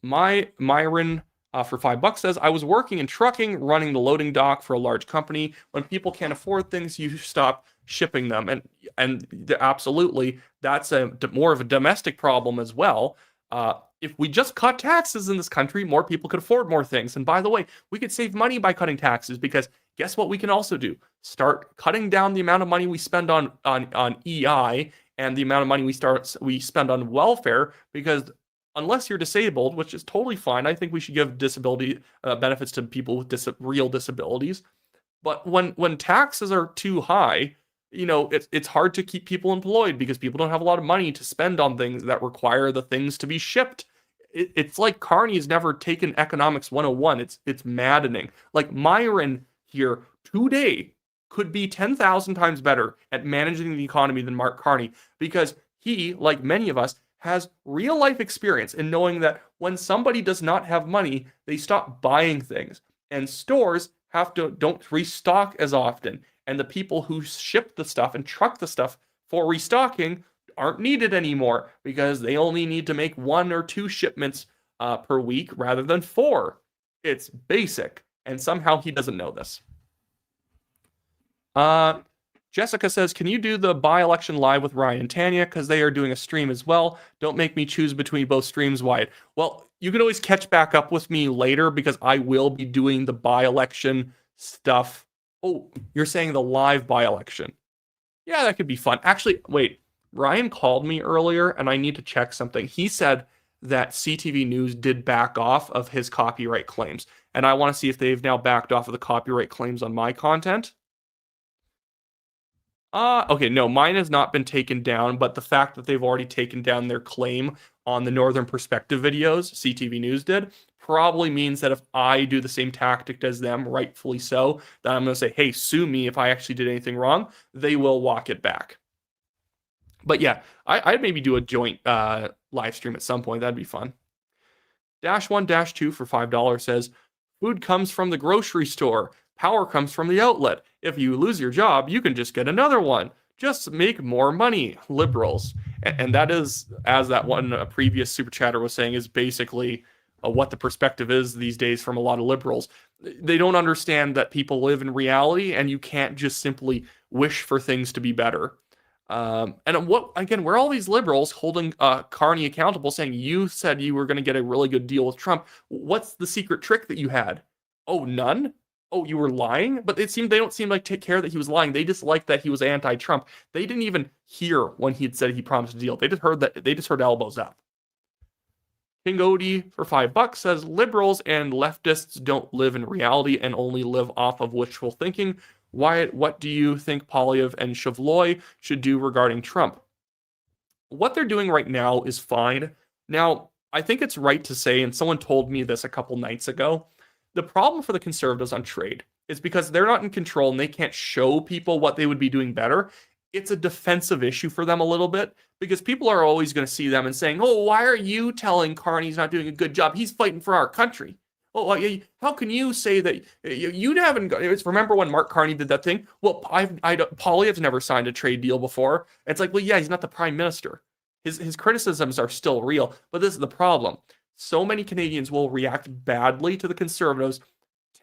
Myron for $5 says, I was working in trucking, running the loading dock for a large company. When people can't afford things, you stop shipping them. And absolutely, that's more of a domestic problem as well. If we just cut taxes in this country, more people could afford more things. And by the way, we could save money by cutting taxes, because guess what we can also do? Start cutting down the amount of money we spend on EI and the amount of money we spend on welfare, because unless you're disabled, which is totally fine, I think we should give disability benefits to people with real disabilities. But when taxes are too high, it's hard to keep people employed because people don't have a lot of money to spend on things that require the things to be shipped. It's like Carney's never taken economics 101. It's maddening. Like Myron here today could be 10,000 times better at managing the economy than Mark Carney, because he, like many of us, has real life experience in knowing that when somebody does not have money, they stop buying things, and stores don't restock as often, and the people who ship the stuff and truck the stuff for restocking aren't needed anymore because they only need to make 1 or 2 shipments per week rather than 4. It's basic, and somehow he doesn't know this. Jessica says, can you do the by-election live with Ryan and Tanya? Because they are doing a stream as well. Don't make me choose between both streams, Wyatt. Well, you can always catch back up with me later because I will be doing the by-election stuff. Oh, you're saying the live by-election. Yeah, that could be fun. Actually, wait. Ryan called me earlier, and I need to check something. He said that CTV News did back off of his copyright claims, and I want to see if they've now backed off of the copyright claims on my content. Okay, no, mine has not been taken down, but the fact that they've already taken down their claim on the Northern Perspective videos, CTV News did, probably means that if I do the same tactic as them, rightfully so, that I'm going to say, hey, sue me if I actually did anything wrong, they will walk it back. But yeah, I'd maybe do a joint live stream at some point. That'd be fun. -1-2 for $5 says, food comes from the grocery store. Power comes from the outlet. If you lose your job, you can just get another one. Just make more money, liberals. And that is, as that one previous super chatter was saying, is basically what the perspective is these days from a lot of liberals. They don't understand that people live in reality, and you can't just simply wish for things to be better. And where all these liberals holding Carney accountable, saying you said you were going to get a really good deal with Trump. What's the secret trick that you had? Oh, none? Oh, you were lying? But they don't seem like take care that he was lying. They just liked that he was anti-Trump. They didn't even hear when he had said he promised a deal. They just heard elbows up. King Odie for $5 says, liberals and leftists don't live in reality and only live off of wishful thinking. Wyatt, what do you think Poilievre and Chevloy should do regarding Trump? What they're doing right now is fine. Now, I think it's right to say, and someone told me this a couple nights ago, the problem for the conservatives on trade is because they're not in control and they can't show people what they would be doing better. It's a defensive issue for them a little bit because people are always going to see them and saying, oh, why are you telling Carney's not doing a good job? He's fighting for our country. Oh, how can you say that you haven't? Remember when Mark Carney did that thing? Well, Poilievre's never signed a trade deal before. It's like, well, yeah, he's not the prime minister. His criticisms are still real, but this is the problem. So many Canadians will react badly to the Conservatives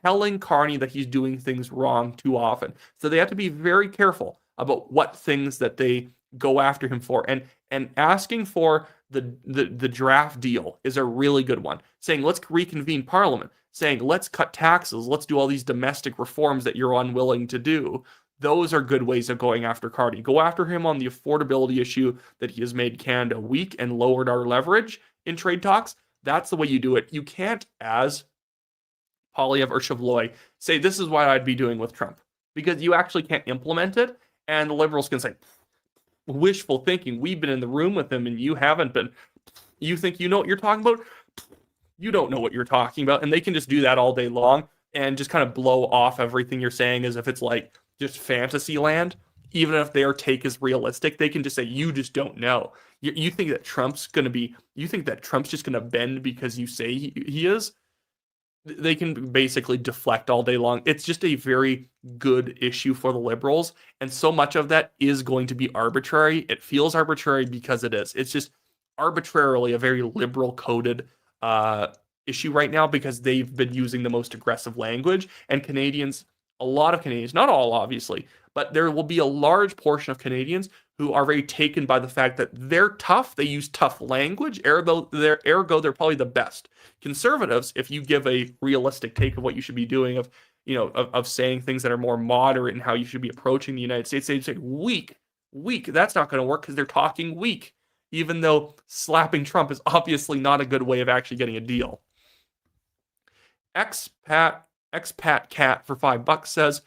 telling Carney that he's doing things wrong too often. So they have to be very careful about what things that they go after him for. And asking for the draft deal is a really good one. Saying, let's reconvene Parliament. Saying, let's cut taxes. Let's do all these domestic reforms that you're unwilling to do. Those are good ways of going after Carney. Go after him on the affordability issue that he has made Canada weak and lowered our leverage in trade talks. That's the way you do it. You can't, as Polyev or Chevloy, say this is what I'd be doing with Trump, because you actually can't implement it. And the liberals can say, wishful thinking. We've been in the room with him and you haven't been. You think you know what you're talking about? You don't know what you're talking about. And they can just do that all day long and just kind of blow off everything you're saying as if it's like just fantasy land. Even if their take is realistic, they can just say, you just don't know. You think that Trump's going to be, you think that Trump's just going to bend because you say he is? They can basically deflect all day long. It's just a very good issue for the liberals. And so much of that is going to be arbitrary. It feels arbitrary because it is. It's just arbitrarily a very liberal coded issue right now because they've been using the most aggressive language. And Canadians, a lot of Canadians, not all obviously, but there will be a large portion of Canadians who are very taken by the fact that they're tough. They use tough language, ergo they're probably the best. Conservatives, if you give a realistic take of what you should be doing, of saying things that are more moderate and how you should be approaching the United States, they say weak. That's not going to work because they're talking weak, even though slapping Trump is obviously not a good way of actually getting a deal. Expat Cat for $5 says,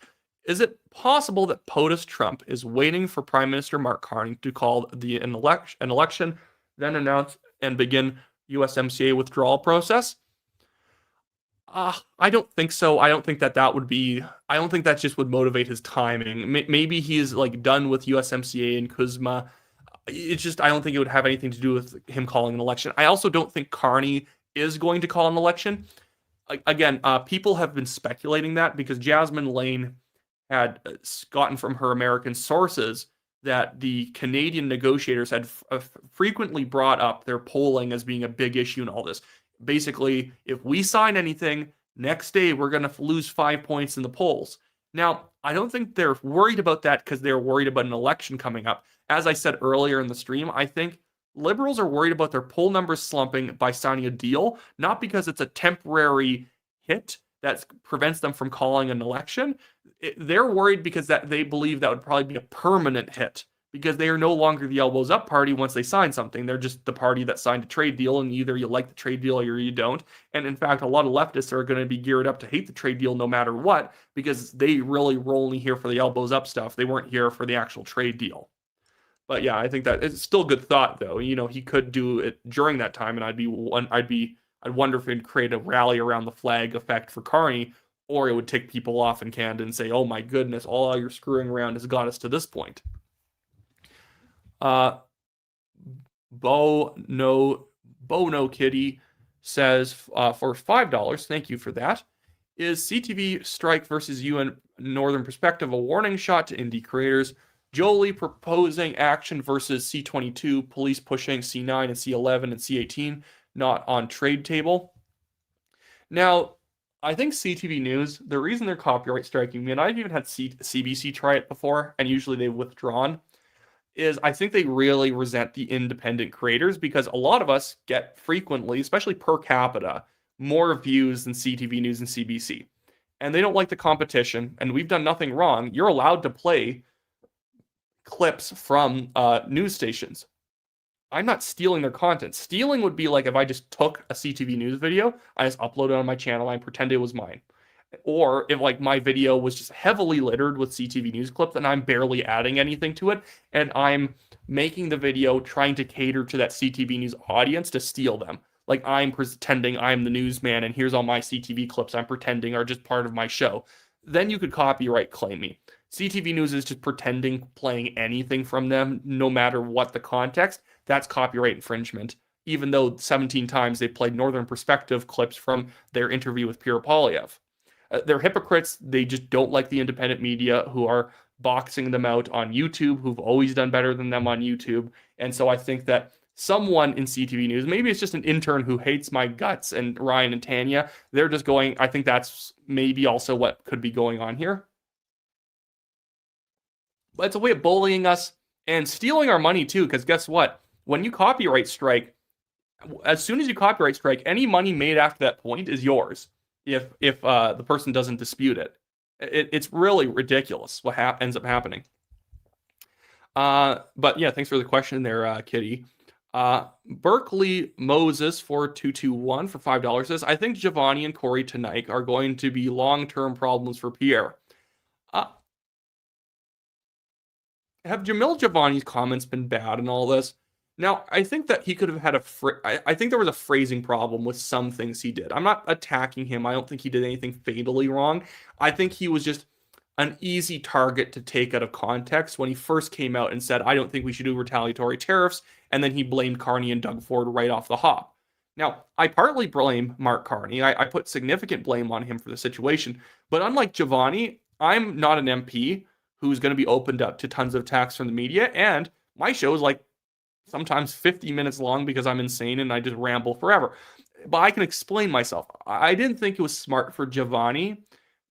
is it possible that POTUS Trump is waiting for Prime Minister Mark Carney to call an election, then announce and begin USMCA withdrawal process? I don't think so. I don't think that would be. I don't think that just would motivate his timing. Maybe he's like done with USMCA and Kuzma. It's just I don't think it would have anything to do with him calling an election. I also don't think Carney is going to call an election. Again, people have been speculating that because Jasmine Lane had gotten from her American sources that the Canadian negotiators had frequently brought up their polling as being a big issue in all this. Basically, if we sign anything, next day we're going to lose 5 points in the polls. Now, I don't think they're worried about that because they're worried about an election coming up. As I said earlier in the stream, I think liberals are worried about their poll numbers slumping by signing a deal, not because it's a temporary hit that prevents them from calling an election. They're worried because that they believe that would probably be a permanent hit because they are no longer the elbows up party once they sign something. They're just the party that signed a trade deal, and either you like the trade deal or you don't. And in fact, a lot of leftists are going to be geared up to hate the trade deal no matter what because they really were only here for the elbows up stuff. They weren't here for the actual trade deal. But yeah, I think that it's still good thought though. He could do it during that time, and I'd wonder if it'd create a rally around the flag effect for Carney, or it would tick people off in Canada and say, oh my goodness, all your screwing around has got us to this point. Bo No Kitty says for $5, thank you for that. Is CTV strike versus UN Northern Perspective a warning shot to indie creators? Jolie proposing action versus C22, police pushing C9 and C11 and C18, not on trade table. Now, I think CTV News, the reason they're copyright striking me, and I've even had CBC try it before, and usually they've withdrawn, is I think they really resent the independent creators because a lot of us get frequently, especially per capita, more views than CTV News and CBC. And they don't like the competition, and we've done nothing wrong. You're allowed to play clips from news stations. I'm not stealing their content. Stealing would be like if I just took a CTV News video, I just uploaded it on my channel, and I pretend it was mine. Or if like my video was just heavily littered with CTV News clips and I'm barely adding anything to it, and I'm making the video trying to cater to that CTV News audience to steal them. Like I'm pretending I'm the newsman and here's all my CTV clips I'm pretending are just part of my show. Then you could copyright claim me. CTV News is just pretending playing anything from them, no matter what the context. That's copyright infringement, even though 17 times they played Northern Perspective clips from their interview with Pierre Polyev. They're hypocrites. They just don't like the independent media who are boxing them out on YouTube, who've always done better than them on YouTube. And so I think that someone in CTV News, maybe it's just an intern who hates my guts and Ryan and Tanya, they're just going, I think that's maybe also what could be going on here. But it's a way of bullying us and stealing our money too, because guess what? When you copyright strike, as soon as you copyright strike, any money made after that point is yours if the person doesn't dispute it. It's really ridiculous what ends up happening. But yeah, thanks for the question there, Kitty. Berkeley Moses for 221 for $5 says, I think Giovanni and Corey tonight are going to be long-term problems for Pierre. Uh, have Jamil Giovanni's comments been bad in all this? Now, I think that he could have had I think there was a phrasing problem with some things he did. I'm not attacking him. I don't think he did anything fatally wrong. I think he was just an easy target to take out of context when he first came out and said, I don't think we should do retaliatory tariffs. And then he blamed Carney and Doug Ford right off the hop. Now, I partly blame Mark Carney. I put significant blame on him for the situation. But unlike Giovanni, I'm not an MP who's going to be opened up to tons of attacks from the media. And my show is like sometimes 50 minutes long because I'm insane and I just ramble forever. But I can explain myself. I didn't think it was smart for Giovanni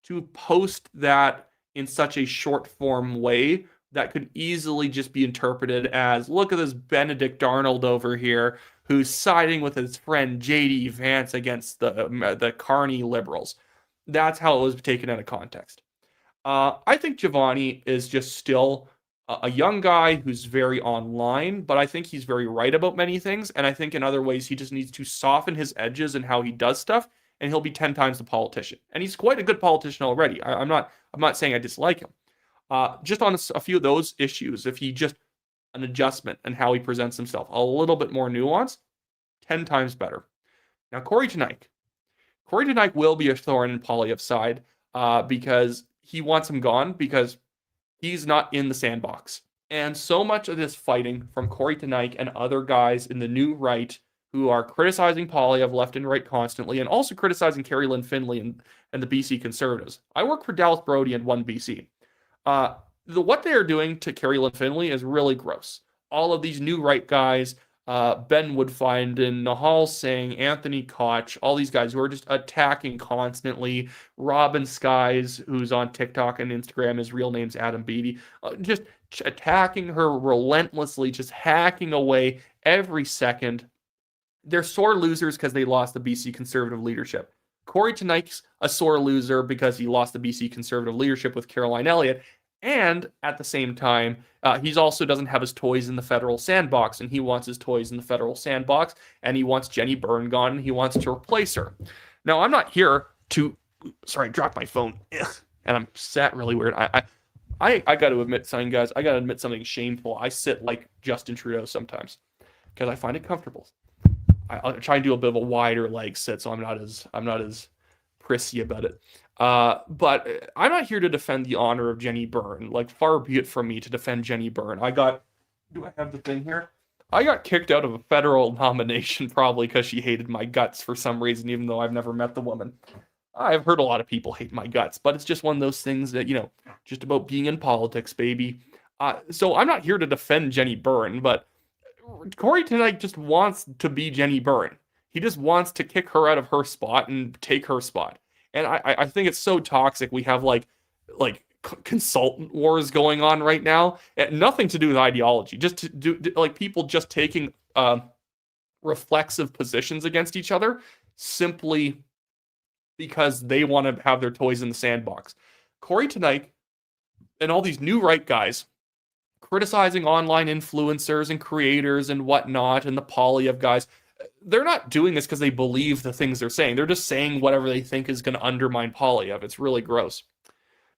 to post that in such a short form way that could easily just be interpreted as, look at this Benedict Arnold over here who's siding with his friend JD Vance against the Carney liberals. That's how it was taken out of context. I think Giovanni is just still a young guy who's very online, but I think he's very right about many things. And I think in other ways, he just needs to soften his edges in how he does stuff, and he'll be 10 times the politician. And he's quite a good politician already. I'm not saying I dislike him. Just on a few of those issues, if he just an adjustment in how he presents himself, a little bit more nuanced, 10 times better. Now, Corey Tonight will be a thorn in Poilievre's side because he wants him gone because he's not in the sandbox. And so much of this fighting from Corey Tonight and other guys in the new right who are criticizing Poilievre left and right constantly and also criticizing Kerry Lynn Finley and the BC Conservatives. I work for Dallas Brody and One BC. What they are doing to Kerry Lynn Finley is really gross. All of these new right guys, Ben Woodfind and Nahal Singh, Anthony Koch, all these guys who are just attacking constantly. Robin Skies, who's on TikTok and Instagram, his real name's Adam Beatty, just attacking her relentlessly, just hacking away every second. They're sore losers because they lost the BC Conservative leadership. Corey Tonight's a sore loser because he lost the BC Conservative leadership with Caroline Elliott. And at the same time, he also doesn't have his toys in the federal sandbox, and he wants his toys in the federal sandbox, and he wants Jenny Byrne gone, and he wants to replace her. Now, I'm not here to... Sorry, I dropped my phone. And I'm sat really weird. I got to admit something, guys. I got to admit something shameful. I sit like Justin Trudeau sometimes because I find it comfortable. I'll try and do a bit of a wider leg sit, so I'm not as prissy about it. But I'm not here to defend the honor of Jenny Byrne. Like, far be it from me to defend Jenny Byrne. Do I have the thing here? I got kicked out of a federal nomination probably because she hated my guts for some reason, even though I've never met the woman. I've heard a lot of people hate my guts, but it's just one of those things that, just about being in politics, baby. So I'm not here to defend Jenny Byrne, but Corey Tonight just wants to be Jenny Byrne. He just wants to kick her out of her spot and take her spot. And I think it's so toxic. We have like consultant wars going on right now. Nothing to do with ideology. Just to do like people just taking reflexive positions against each other simply because they want to have their toys in the sandbox. Corey Tonight and all these new right guys criticizing online influencers and creators and whatnot, and the Poilievre guys, they're not doing this because they believe the things they're saying. They're just saying whatever they think is going to undermine Poilievre. It's really gross.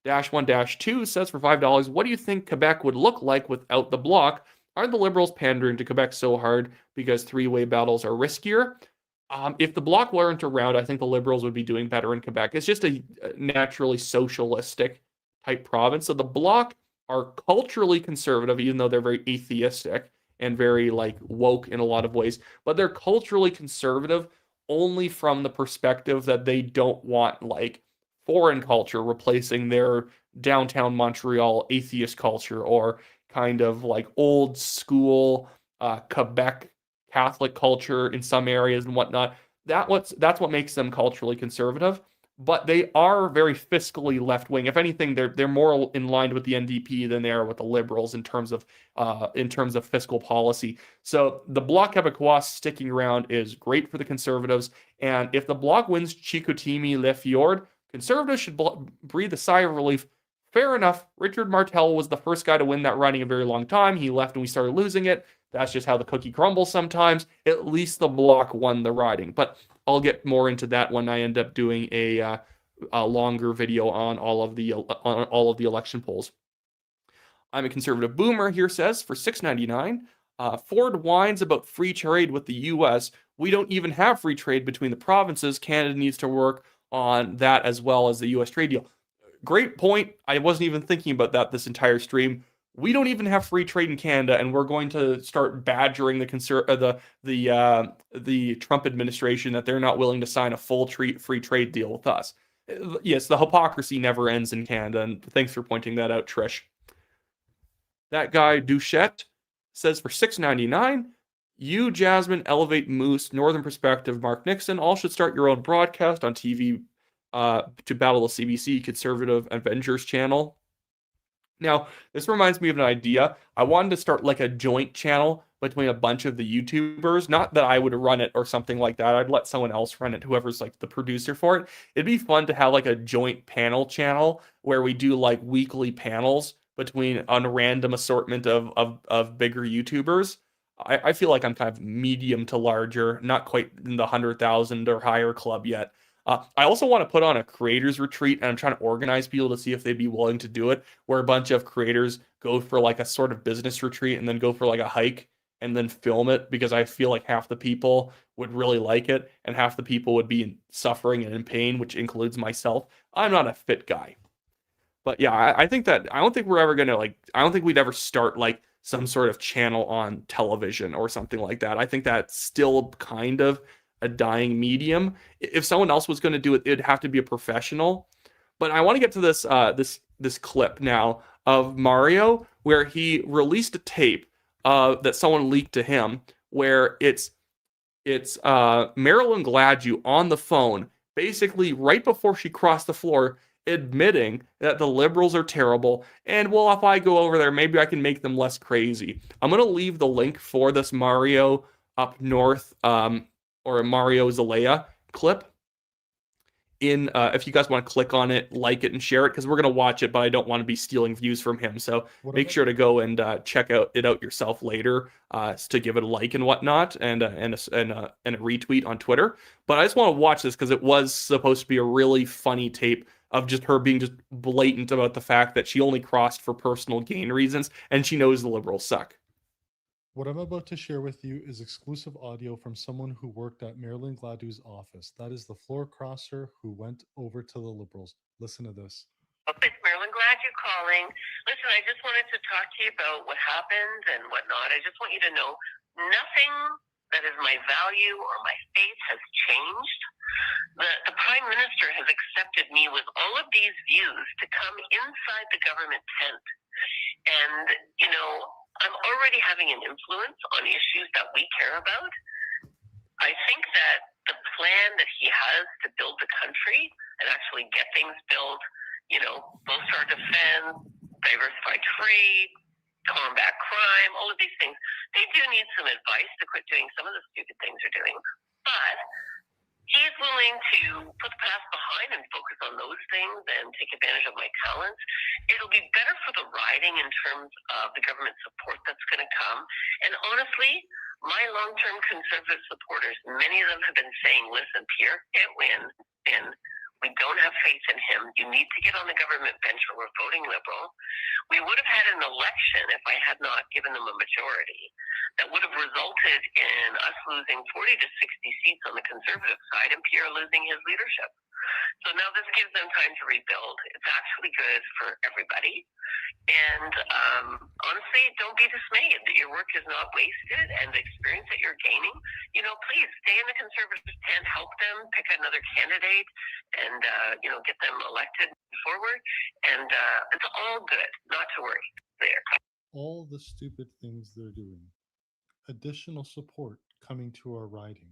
-1-2 says for $5, what do you think Quebec would look like without the Bloc? Are the Liberals pandering to Quebec so hard because three-way battles are riskier? If the Bloc weren't around, I think the Liberals would be doing better in Quebec. It's just a naturally socialistic type province. So the Bloc are culturally conservative, even though they're very atheistic and very woke in a lot of ways, but they're culturally conservative only from the perspective that they don't want foreign culture replacing their downtown Montreal atheist culture or kind of old school Quebec Catholic culture in some areas and whatnot. That's what makes them culturally conservative. But they are very fiscally left-wing. If anything, they're more in line with the NDP than they are with the Liberals in terms of fiscal policy. So the Bloc Québécois sticking around is great for the Conservatives. And if the Bloc wins Chicoutimi, Le Fjord, Conservatives should breathe a sigh of relief. Fair enough. Richard Martel was the first guy to win that riding a very long time. He left and we started losing it. That's just how the cookie crumbles sometimes. At least the bloc won the riding. But I'll get more into that when I end up doing a longer video on all of the election polls. I'm a conservative boomer here says for $6.99. Ford whines about free trade with the U.S. We don't even have free trade between the provinces. Canada needs to work on that as well as the U.S. trade deal. Great point. I wasn't even thinking about that this entire stream. We don't even have free trade in Canada, and we're going to start badgering the Trump administration that they're not willing to sign a full free trade deal with us. Yes, the hypocrisy never ends in Canada, and thanks for pointing that out, Trish. That guy Duchette says for $6.99, you, Jasmine, Elevate Moose, Northern Perspective, Mark Nixon, all should start your own broadcast on TV to battle the CBC Conservative Avengers channel. Now, this reminds me of an idea. I wanted to start like a joint channel between a bunch of the YouTubers. Not that I would run it or something like that. I'd let someone else run it, whoever's like the producer for it. It'd be fun to have like a joint panel channel where we do like weekly panels between a random assortment of bigger YouTubers. I feel like I'm kind of medium to larger, not quite in the 100,000 or higher club yet. I also want to put on a creators retreat, and I'm trying to organize people to see if they'd be willing to do it, where a bunch of creators go for like a sort of business retreat and then go for like a hike and then film it, because I feel like half the people would really like it and half the people would be suffering and in pain, which includes myself. I'm not a fit guy. But yeah, I think that I don't think we're ever gonna I don't think we'd ever start like some sort of channel on television or something like that. I think that's still kind of a dying medium. If someone else was going to do it, it'd have to be a professional. But I want to get to this clip now of Mario, where he released a tape that someone leaked to him, where it's Marilyn Gladue on the phone, basically right before she crossed the floor, admitting that the Liberals are terrible, and well, if I go over there, maybe I can make them less crazy. I'm going to leave the link for this Mario Up North or a Mario Zelaya clip in if you guys want to click on it, like it, and share it, because we're going to watch it, but I don't want to be stealing views from him. So make sure to go and check it out yourself later to give it a like and whatnot, and a retweet on Twitter. But I just want to watch this because it was supposed to be a really funny tape of just her being just blatant about the fact that she only crossed for personal gain reasons, and she knows the Liberals suck. What I'm about to share with you is exclusive audio from someone who worked at Marilyn Gladue's office. That is the floor crosser who went over to the Liberals. Listen to this. It's Marilyn Gladue calling. Listen, I just wanted to talk to you about what happened and whatnot. I just want you to know nothing that is my value or my faith has changed. The Prime Minister has accepted me with all of these views to come inside the government tent. And, you know, I'm already having an influence on issues that we care about. I think that the plan that he has to build the country and actually get things built, you know, both our defense, diversify trade, combat crime, all of these things, they do need some advice to quit doing some of the stupid things they're doing. But he's willing to put the past behind and focus on those things and take advantage of my talents. It'll be better for the riding in terms of the government support that's going to come. And honestly, my long-term conservative supporters, many of them have been saying, listen, Pierre can't win, and we don't have faith in him. You need to get on the government bench or we're voting Liberal. We would have had an election if I had not given them a majority that would have resulted in us losing 40 to 60 seats on the Conservative side and Pierre losing his leadership. So now this gives them time to rebuild. It's actually good for everybody. And honestly, don't be dismayed that your work is not wasted, and the experience that you're gaining, you know, please stay in the Conservative tent, help them pick another candidate, and, you know, get them elected forward. And it's all good, not to worry there. All the stupid things they're doing. Additional support coming to our riding.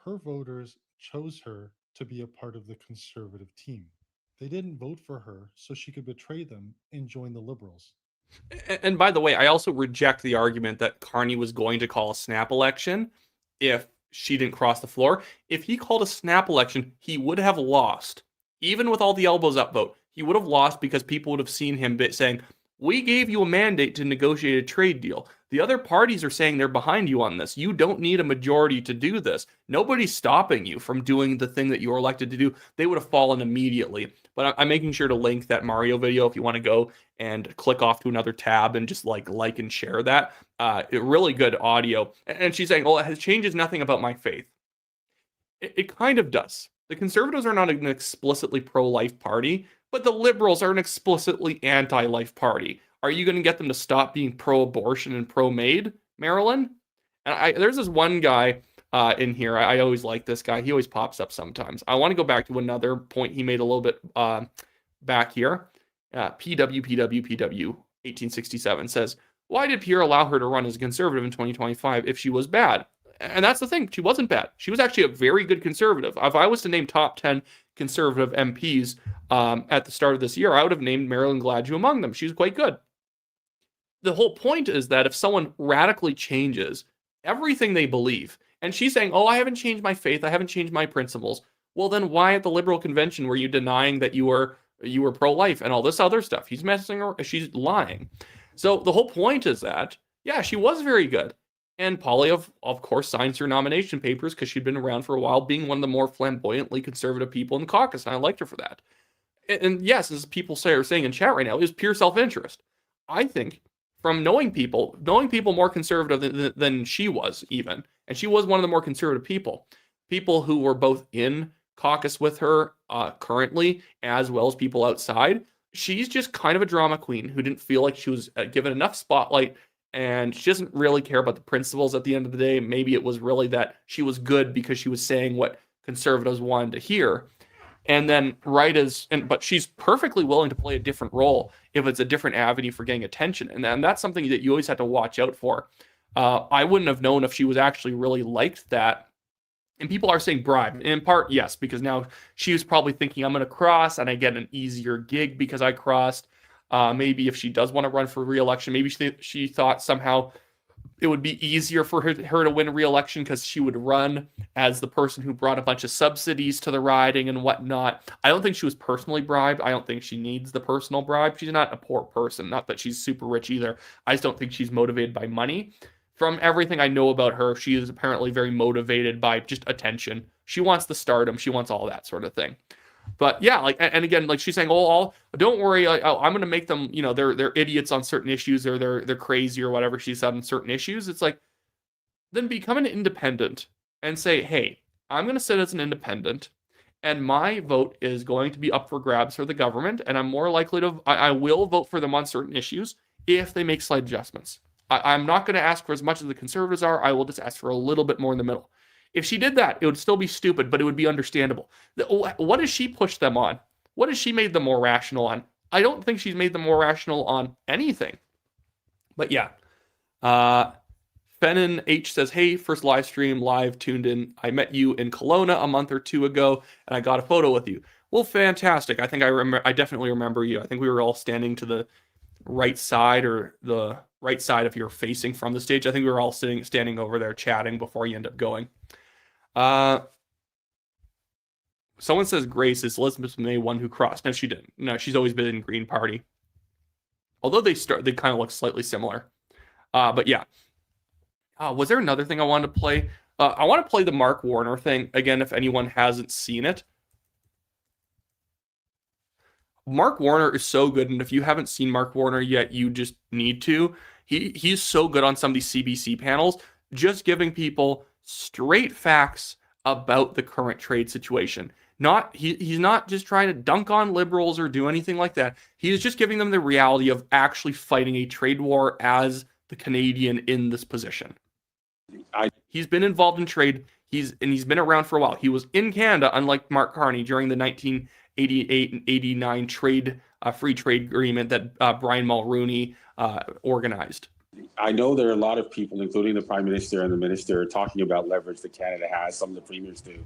Her voters chose her to be a part of the Conservative team. They didn't vote for her so she could betray them and join the Liberals. And by the way, I also reject the argument that Carney was going to call a snap election if she didn't cross the floor. If he called a snap election, he would have lost. Even with all the elbows up vote, he would have lost because people would have seen him saying, we gave you a mandate to negotiate a trade deal. The other parties are saying they're behind you on this. You don't need a majority to do this. Nobody's stopping you from doing the thing that you were elected to do. They would have fallen immediately. But I'm making sure to link that Mario video if you want to go and click off to another tab and just like and share that. Really good audio. And she's saying, well, it changes nothing about my faith. It kind of does. The conservatives are not an explicitly pro-life party, but the liberals are an explicitly anti-life party. Are you going to get them to stop being pro-abortion and pro-maid, Marilyn? And there's this one guy in here. I always like this guy. He always pops up sometimes. I want to go back to another point he made a little bit back here. PW 1867 says, why did Pierre allow her to run as a conservative in 2025 if she was bad? And that's the thing. She wasn't bad. She was actually a very good conservative. If I was to name top 10 conservative MPs at the start of this year, I would have named Marilyn Gladue among them. She was quite good. The whole point is that if someone radically changes everything they believe, and she's saying, oh, I haven't changed my faith, I haven't changed my principles, well, then why at the Liberal convention were you denying that you were pro-life and all this other stuff? She's she's lying. So the whole point is that, yeah, she was very good. And Poilievre, of course, signs her nomination papers because she'd been around for a while, being one of the more flamboyantly conservative people in the caucus, and I liked her for that. And yes, as people are saying in chat right now, is pure self-interest. I think from knowing people more conservative than she was even, and she was one of the more conservative people who were both in caucus with her currently, as well as people outside. She's just kind of a drama queen who didn't feel like she was given enough spotlight. And she doesn't really care about the principles at the end of the day. Maybe it was really that she was good because she was saying what conservatives wanted to hear. And then but she's perfectly willing to play a different role if it's a different avenue for getting attention. And that's something that you always have to watch out for. I wouldn't have known if she was actually really liked that. And people are saying bribe. In part, yes, because now she was probably thinking, I'm going to cross and I get an easier gig because I crossed. Maybe if she does want to run for re-election, maybe she thought somehow it would be easier for her to win re-election because she would run as the person who brought a bunch of subsidies to the riding and whatnot. I don't think she was personally bribed. I don't think she needs the personal bribe. She's not a poor person. Not that she's super rich either. I just don't think she's motivated by money. From everything I know about her, she is apparently very motivated by just attention. She wants the stardom. She wants all that sort of thing. But yeah, and again, she's saying, "Oh, don't worry, I'm going to make them, they're idiots on certain issues, or they're crazy or whatever she said on certain issues." It's like, then become an independent and say, "Hey, I'm going to sit as an independent, and my vote is going to be up for grabs for the government, and I'm more likely I will vote for them on certain issues if they make slight adjustments. I'm not going to ask for as much as the conservatives are. I will just ask for a little bit more in the middle." If she did that, it would still be stupid, but it would be understandable. What has she pushed them on? What has she made them more rational on? I don't think she's made them more rational on anything. But yeah. Fennon H says, hey, first live stream, live tuned in. I met you in Kelowna a month or two ago, and I got a photo with you. Well, fantastic. I think I definitely remember you. I think we were all standing to the right side, or the right side if you're facing from the stage. I think we were all standing over there chatting before you end up going. Someone says Grace is Elizabeth May one who crossed. No, she didn't. No, she's always been in Green Party. Although they kind of look slightly similar. But yeah. Was there another thing I wanted to play? I want to play the Mark Warner thing again if anyone hasn't seen it. Mark Warner is so good, and if you haven't seen Mark Warner yet, you just need to. He's so good on some of these CBC panels, just giving people straight facts about the current trade situation. He's not just trying to dunk on liberals or do anything like that. He's just giving them the reality of actually fighting a trade war as the Canadian in this position. He's been involved in trade. He's been around for a while. He was in Canada, unlike Mark Carney, during the 1988 and 89 free trade agreement that Brian Mulroney organized. I know there are a lot of people, including the Prime Minister and the Minister, talking about leverage that Canada has. Some of the premiers do.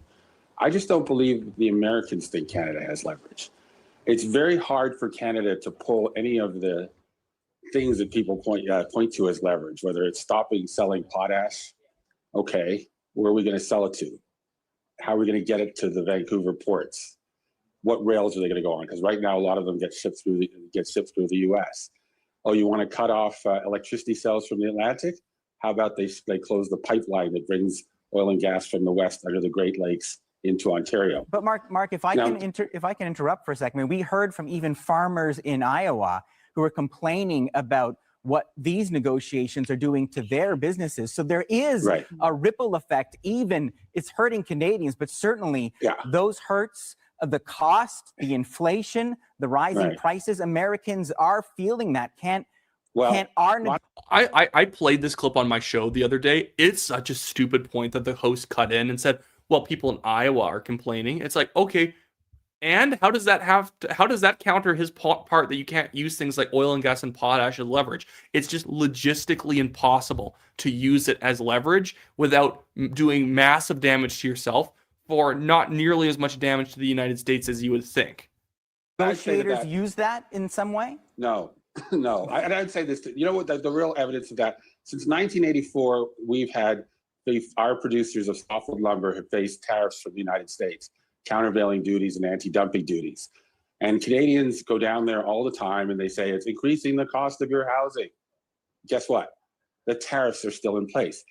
I just don't believe the Americans think Canada has leverage. It's very hard for Canada to pull any of the things that people point to as leverage, whether it's stopping selling potash. Okay, where are we going to sell it to? How are we going to get it to the Vancouver ports? what rails are they going to go on? Because right now, a lot of them get shipped through the U.S. Oh, you want to cut off electricity sales from the Atlantic? How about they close the pipeline that brings oil and gas from the west under the Great Lakes into Ontario? But Mark, if I can interrupt for a second, I mean, we heard from even farmers in Iowa who are complaining about what these negotiations are doing to their businesses. So there is a ripple effect. Even it's hurting Canadians, but certainly those hurts of the cost, the inflation, the rising prices, Americans are feeling that. I played this clip on my show the other day. It's such a stupid point that the host cut in and said, well, people in Iowa are complaining. It's like, okay, and how does that counter his part that you can't use things like oil and gas and potash as leverage? It's just logistically impossible to use it as leverage without doing massive damage to yourself for not nearly as much damage to the United States as you would think. Negotiators use that in some way? No. No. I'd say this, you know what, the real evidence of that, since 1984, we've had our producers of softwood lumber have faced tariffs from the United States, countervailing duties and anti-dumping duties. And Canadians go down there all the time and they say, it's increasing the cost of your housing. Guess what? The tariffs are still in place.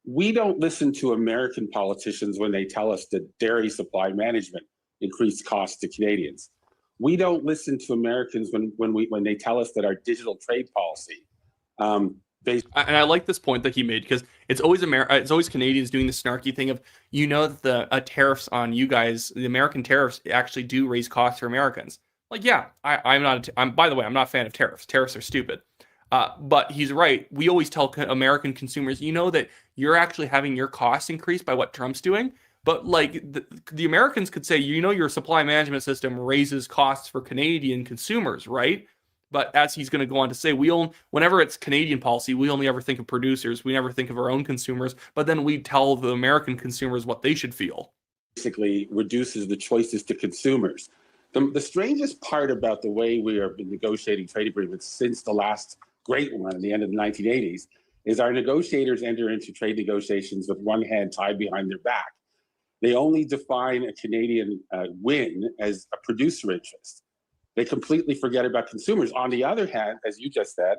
We don't listen to American politicians when they tell us that dairy supply management increased costs to Canadians. We don't listen to Americans when they tell us that our digital trade policy, and I like this point that he made, because it's always Canadians doing the snarky thing of, that the tariffs on you guys, the American tariffs actually do raise costs for Americans. Like, yeah, by the way, I'm not a fan of tariffs. Tariffs are stupid. But he's right. We always tell American consumers, that you're actually having your costs increase by what Trump's doing. But like the Americans could say, your supply management system raises costs for Canadian consumers, right? But as he's going to go on to say, whenever it's Canadian policy, we only ever think of producers. We never think of our own consumers. But then we tell the American consumers what they should feel. Basically reduces the choices to consumers. The strangest part about the way we have been negotiating trade agreements since the last great one at the end of the 1980s is our negotiators enter into trade negotiations with one hand tied behind their back. They only define a Canadian win as a producer interest. They completely forget about consumers. On the other hand, as you just said,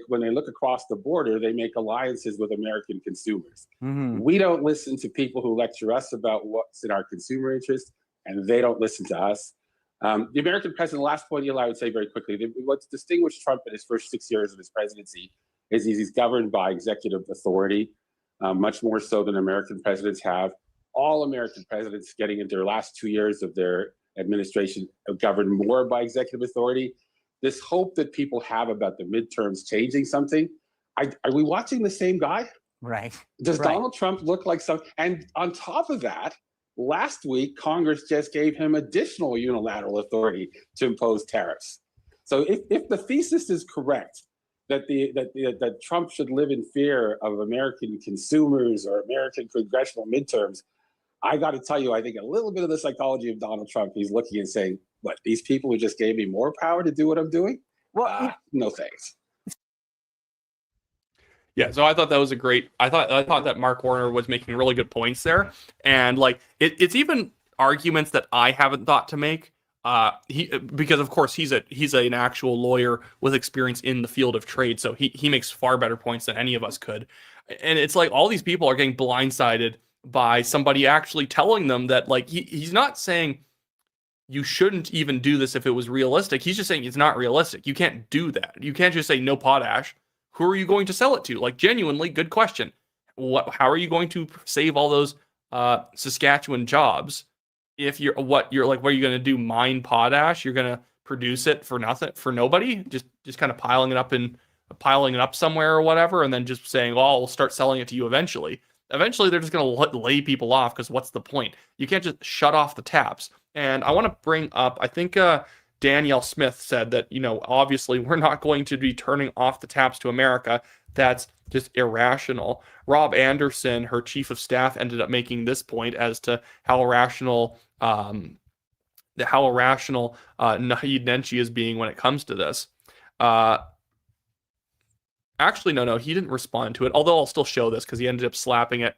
when they look across the border, they make alliances with American consumers. Mm-hmm. We don't listen to people who lecture us about what's in our consumer interest, and they don't listen to us. The American president, the last point, I would say very quickly, what's distinguished Trump in his first 6 years of his presidency is he's governed by executive authority, much more so than American presidents have. All American presidents getting into their last 2 years of their administration are governed more by executive authority. This hope that people have about the midterms changing something, are we watching the same guy? Right. Does Donald Trump look like some? And on top of that, last week, Congress just gave him additional unilateral authority to impose tariffs. So if the thesis is correct, that Trump should live in fear of American consumers or American congressional midterms, I got to tell you, I think a little bit of the psychology of Donald Trump, he's looking and saying, what, these people who just gave me more power to do what I'm doing? Well, no thanks. Yeah, so I thought that was I thought that Mark Warner was making really good points there. And like it's even arguments that I haven't thought to make. Because of course he's an actual lawyer with experience in the field of trade, so he makes far better points than any of us could. And it's like all these people are getting blindsided by somebody actually telling them that, like, he's not saying you shouldn't even do this if it was realistic. He's just saying it's not realistic. You can't do that. You can't just say no potash. Who are you going to sell it to? Like, genuinely, good question. How are you going to save all those Saskatchewan jobs if what are you going to do? Mine potash? You're going to produce it for nothing, for nobody? Just kind of piling it up somewhere or whatever, and then just saying, "Oh, we'll start selling it to you eventually." Eventually, they're just going to lay people off, because what's the point? You can't just shut off the taps. And I want to bring up, I think Danielle Smith said that, obviously we're not going to be turning off the taps to America. That's just irrational. Rob Anderson, her chief of staff, ended up making this point as to how irrational Naheed Nenshi is being when it comes to this. Actually, no, he didn't respond to it. Although I'll still show this because he ended up slapping at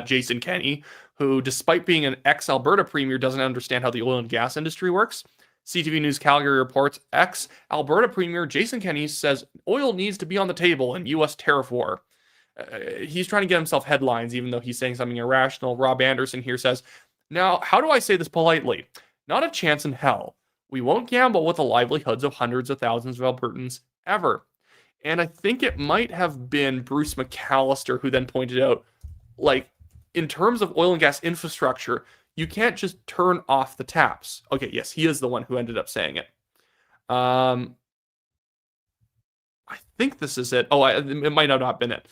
Jason Kenney, who, despite being an ex-Alberta premier, doesn't understand how the oil and gas industry works. CTV News Calgary reports ex-Alberta premier Jason Kenney says oil needs to be on the table in U.S. tariff war. He's trying to get himself headlines, even though he's saying something irrational. Rob Anderson here says, now, how do I say this politely? Not a chance in hell. We won't gamble with the livelihoods of hundreds of thousands of Albertans ever. And I think it might have been Bruce McAllister who then pointed out, like, in terms of oil and gas infrastructure, you can't just turn off the taps. Okay, yes, he is the one who ended up saying it. I think this is it. Oh, it might have not been it.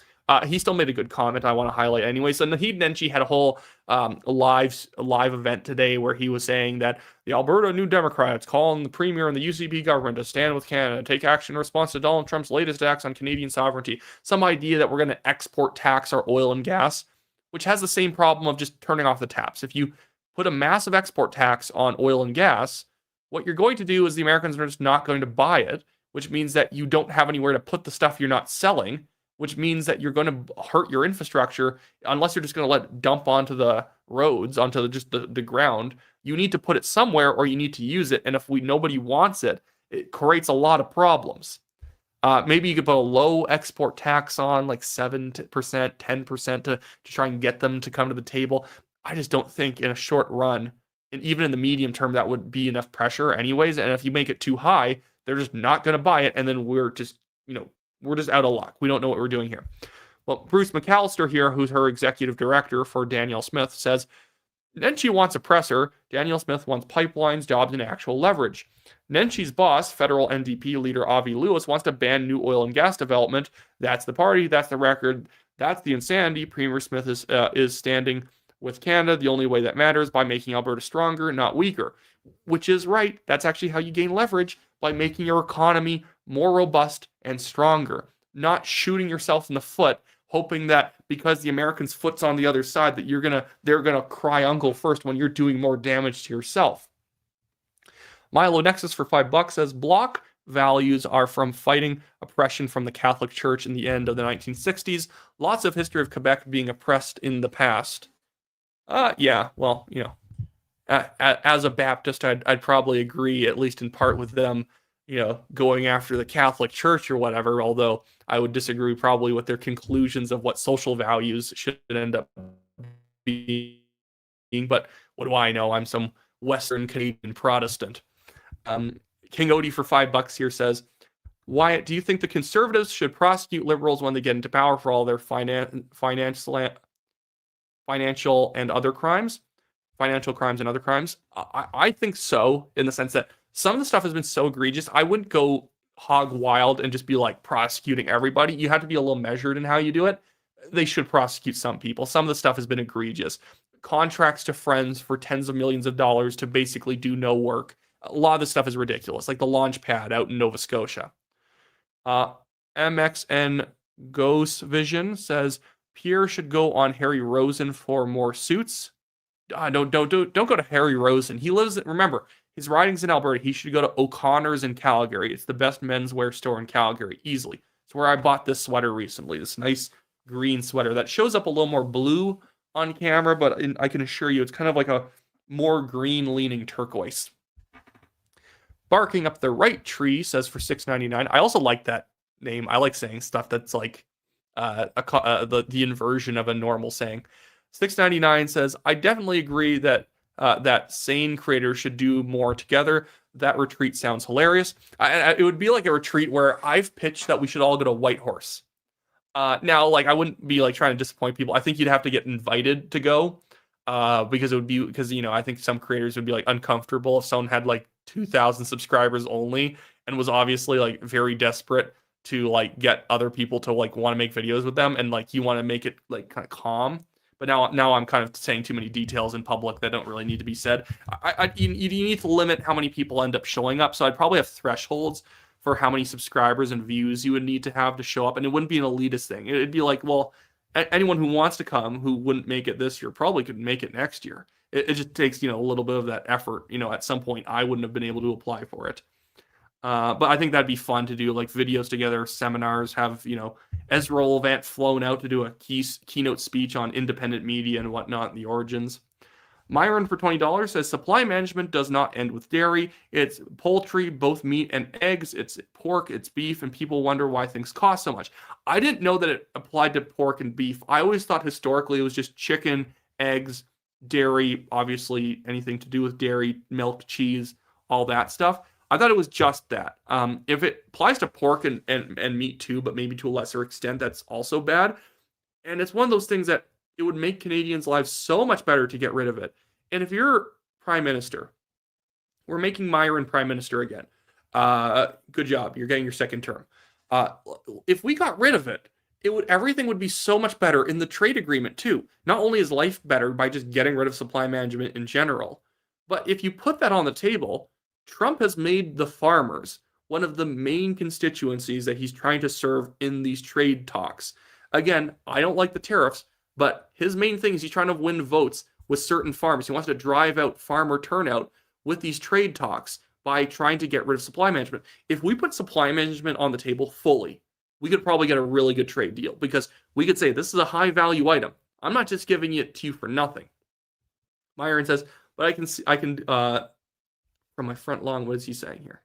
He still made a good comment I want to highlight anyway. So Naheed Nenshi had a whole live event today where he was saying that the Alberta New Democrats calling the Premier and the UCP government to stand with Canada, take action in response to Donald Trump's latest acts on Canadian sovereignty. Some idea that we're going to export tax our oil and gas, which has the same problem of just turning off the taps. If you put a massive export tax on oil and gas, what you're going to do is the Americans are just not going to buy it, which means that you don't have anywhere to put the stuff you're not selling, which means that you're going to hurt your infrastructure unless you're just going to let it dump onto the roads, onto just the ground. You need to put it somewhere or you need to use it. And if nobody wants it, it creates a lot of problems. Maybe you could put a low export tax on, like 7%, 10% to try and get them to come to the table. I just don't think in a short run, and even in the medium term, that would be enough pressure anyways. And if you make it too high, they're just not going to buy it. And then we're just out of luck. We don't know what we're doing here. Well, Bruce McAllister here, who's her executive director for Danielle Smith, says, Nenshi wants a presser. Danielle Smith wants pipelines, jobs, and actual leverage. Nenshi's boss, federal NDP leader Avi Lewis, wants to ban new oil and gas development. That's the party. That's the record. That's the insanity. Premier Smith is standing with Canada. The only way that matters by making Alberta stronger, not weaker. Which is right. That's actually how you gain leverage, by making your economy more robust and stronger, not shooting yourself in the foot, hoping that because the Americans' foot's on the other side that they're gonna cry uncle first when you're doing more damage to yourself. Milo Nexus for $5 says block values are from fighting oppression from the Catholic Church in the end of the 1960s. Lots of history of Quebec being oppressed in the past. Yeah, well, as a Baptist, I'd probably agree, at least in part, with them, going after the Catholic Church or whatever, although I would disagree probably with their conclusions of what social values should end up being. But what do I know? I'm some Western Canadian Protestant. King Odie for $5 here says, Wyatt, do you think the Conservatives should prosecute Liberals when they get into power for all their financial and other crimes? Financial crimes and other crimes? I think so, in the sense that some of the stuff has been so egregious, I wouldn't go hog wild and just be like prosecuting everybody. You have to be a little measured in how you do it. They should prosecute some people. Some of the stuff has been egregious. Contracts to friends for tens of millions of dollars to basically do no work. A lot of this stuff is ridiculous, like the launch pad out in Nova Scotia. MXN Ghost Vision says Pierre should go on Harry Rosen for more suits. Don't go to Harry Rosen. He lives, remember, his riding's in Alberta. He should go to O'Connor's in Calgary. It's the best menswear store in Calgary, easily. It's where I bought this sweater recently, this nice green sweater that shows up a little more blue on camera, but I can assure you it's kind of like a more green-leaning turquoise. Barking Up the Right Tree says for $6.99. I also like that name. I like saying stuff that's like the inversion of a normal saying. $6.99 says, I definitely agree that that sane creators should do more together. That retreat sounds hilarious. It would be like a retreat where I've pitched that we should all go to Whitehorse. Now, like, I wouldn't be like trying to disappoint people. I think you'd have to get invited to go because I think some creators would be like uncomfortable if someone had like 2,000 subscribers only and was obviously like very desperate to like get other people to like want to make videos with them, and like you want to make it like kind of calm. But now I'm kind of saying too many details in public that don't really need to be said. You need to limit how many people end up showing up. So I'd probably have thresholds for how many subscribers and views you would need to have to show up. And it wouldn't be an elitist thing. It'd be like, well, anyone who wants to come who wouldn't make it this year probably could make it next year. It just takes, a little bit of that effort. At some point I wouldn't have been able to apply for it. But I think that'd be fun to do, like videos together, seminars, have, Ezra Levant flown out to do a keynote speech on independent media and whatnot, the origins. Myron for $20 says supply management does not end with dairy. It's poultry, both meat and eggs. It's pork, it's beef, and people wonder why things cost so much. I didn't know that it applied to pork and beef. I always thought historically it was just chicken, eggs, dairy, obviously anything to do with dairy, milk, cheese, all that stuff. I thought it was just that. If it applies to pork and meat too, but maybe to a lesser extent, that's also bad. And it's one of those things that it would make Canadians' lives so much better to get rid of it. And if you're prime minister, we're making Myron prime minister again. Good job. You're getting your second term. If we got rid of it, everything would be so much better in the trade agreement too. Not only is life better by just getting rid of supply management in general, but if you put that on the table, Trump has made the farmers one of the main constituencies that he's trying to serve in these trade talks. Again, I don't like the tariffs, but his main thing is he's trying to win votes with certain farmers. He wants to drive out farmer turnout with these trade talks by trying to get rid of supply management. If we put supply management on the table fully, we could probably get a really good trade deal, because we could say this is a high value item. I'm not just giving it to you for nothing. Myron says, but I can from my front lawn, what is he saying here?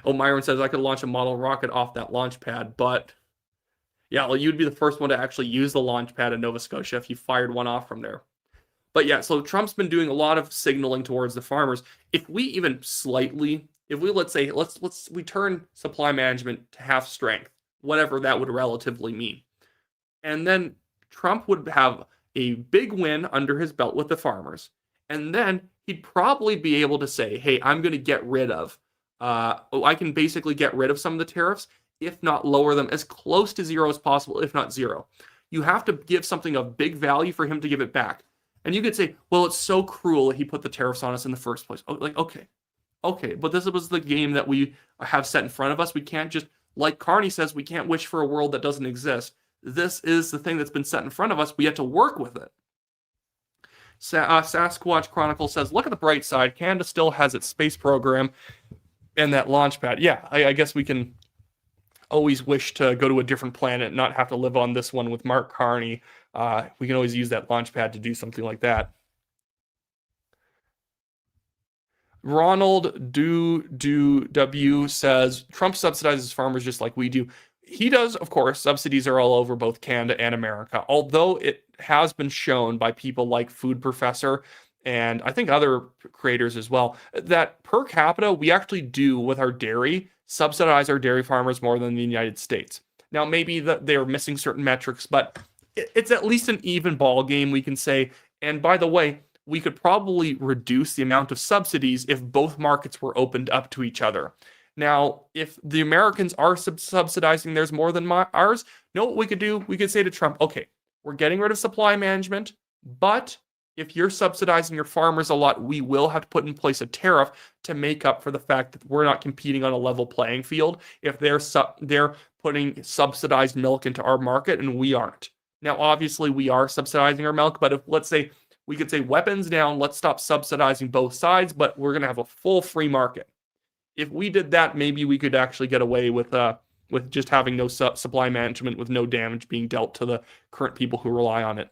Oh, Myron says I could launch a model rocket off that launch pad, but yeah, well, you'd be the first one to actually use the launch pad in Nova Scotia if you fired one off from there. But yeah, so Trump's been doing a lot of signaling towards the farmers. If we even slightly, let's say we turn supply management to half strength, whatever that would relatively mean, and then Trump would have a big win under his belt with the farmers, and then he'd probably be able to say, hey, I'm going to get rid of, I can basically get rid of some of the tariffs, if not lower them as close to zero as possible, if not zero. You have to give something of big value for him to give it back. And you could say, well, it's so cruel that he put the tariffs on us in the first place. Okay, but this was the game that we have set in front of us. We can't just, like Carney says, we can't wish for a world that doesn't exist. This is the thing that's been set in front of us. We have to work with it. Sasquatch Chronicle says, look at the bright side. Canada still has its space program and that launch pad. Yeah, I guess we can always wish to go to a different planet and not have to live on this one with Mark Carney. We can always use that launch pad to do something like that. Ronald W says, Trump subsidizes farmers just like we do. He does, of course. Subsidies are all over both Canada and America, although it has been shown by people like Food Professor and I think other creators as well, that per capita, we actually do, with our dairy, subsidize our dairy farmers more than the United States. Now, maybe they're missing certain metrics, but it's at least an even ball game, we can say. And by the way, we could probably reduce the amount of subsidies if both markets were opened up to each other. Now, if the Americans are subsidizing theirs more than ours, know what we could do? We could say to Trump, okay, we're getting rid of supply management, but if you're subsidizing your farmers a lot, we will have to put in place a tariff to make up for the fact that we're not competing on a level playing field if they're putting subsidized milk into our market and we aren't. Now, obviously, we are subsidizing our milk, but if, let's say, we could say weapons down, let's stop subsidizing both sides, but we're going to have a full free market. If we did that, maybe we could actually get away with just having no supply management, with no damage being dealt to the current people who rely on it.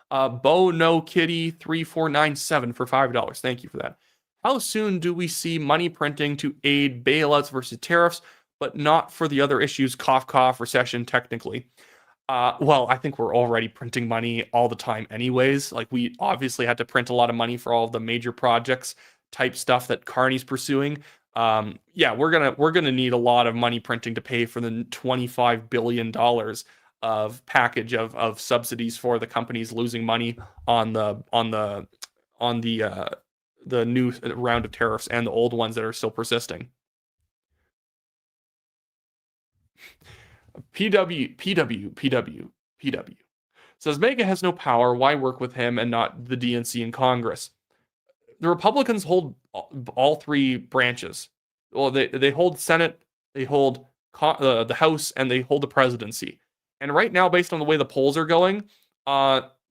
Bo No Kitty 3497 for $5. Thank you for that. How soon do we see money printing to aid bailouts versus tariffs, but not for the other issues, cough, cough, recession, technically? Well, I think we're already printing money all the time anyways. Like, we obviously had to print a lot of money for all of the major projects type stuff that Carney's pursuing. Yeah, we're gonna need a lot of money printing to pay for the $25 billion of package of subsidies for the companies losing money on the new round of tariffs and the old ones that are still persisting. PW says Mega has no power. Why work with him and not the DNC in Congress? The Republicans hold all three branches. Well, they hold Senate, they hold the House, and they hold the presidency. And right now, based on the way the polls are going,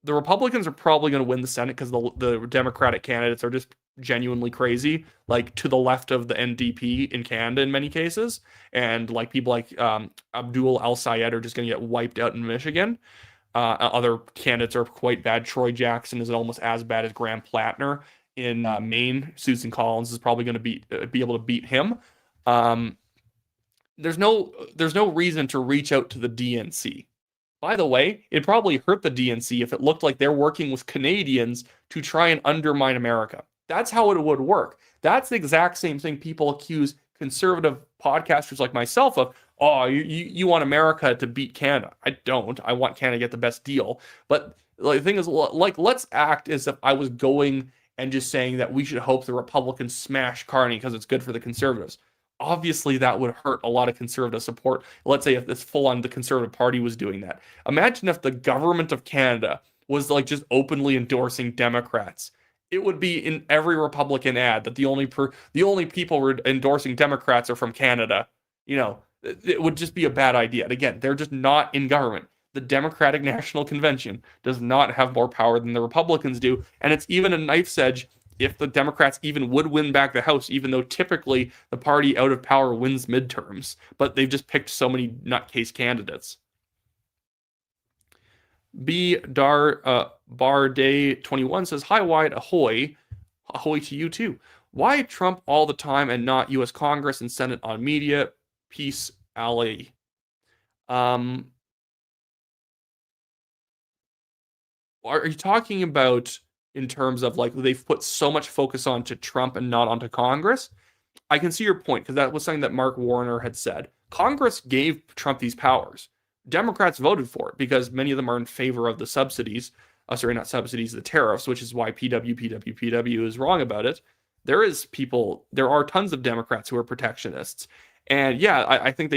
the Republicans are probably going to win the Senate because the Democratic candidates are just genuinely crazy, like to the left of the NDP in Canada in many cases, and like people like Abdul El-Sayed are just going to get wiped out in Michigan. Other candidates are quite bad. Troy Jackson is almost as bad as Graham Plattner in Maine. Susan Collins is probably going to be able to beat him. There's no reason to reach out to the DNC. By the way, it probably hurt the DNC if it looked like they're working with Canadians to try and undermine America. That's how it would work. That's the exact same thing people accuse conservative podcasters like myself of. Oh, you want America to beat Canada. I don't. I want Canada to get the best deal. But the thing is, like, let's act as if I was going and just saying that we should hope the Republicans smash Carney because it's good for the conservatives. Obviously, that would hurt a lot of conservative support. Let's say if this full-on the Conservative Party was doing that. Imagine if the government of Canada was like just openly endorsing Democrats. It would be in every Republican ad that the only people endorsing Democrats are from Canada. You know, it would just be a bad idea. And again, they're just not in government. The Democratic National Convention does not have more power than the Republicans do, and it's even a knife's edge if the Democrats even would win back the House, even though typically the party out of power wins midterms. But they've just picked so many nutcase candidates. Barday 21 says, "Hi Wyatt, ahoy. Ahoy to you too. Why Trump all the time and not U.S. Congress and Senate on media? Peace, alley." Are you talking about in terms of like they've put so much focus onto Trump and not onto Congress? I can see your point because that was something that Mark Warner had said. Congress gave Trump these powers. Democrats voted for it because many of them are in favor of the subsidies. Not subsidies, the tariffs, which is why PW is wrong about it. There are tons of Democrats who are protectionists. And yeah, I think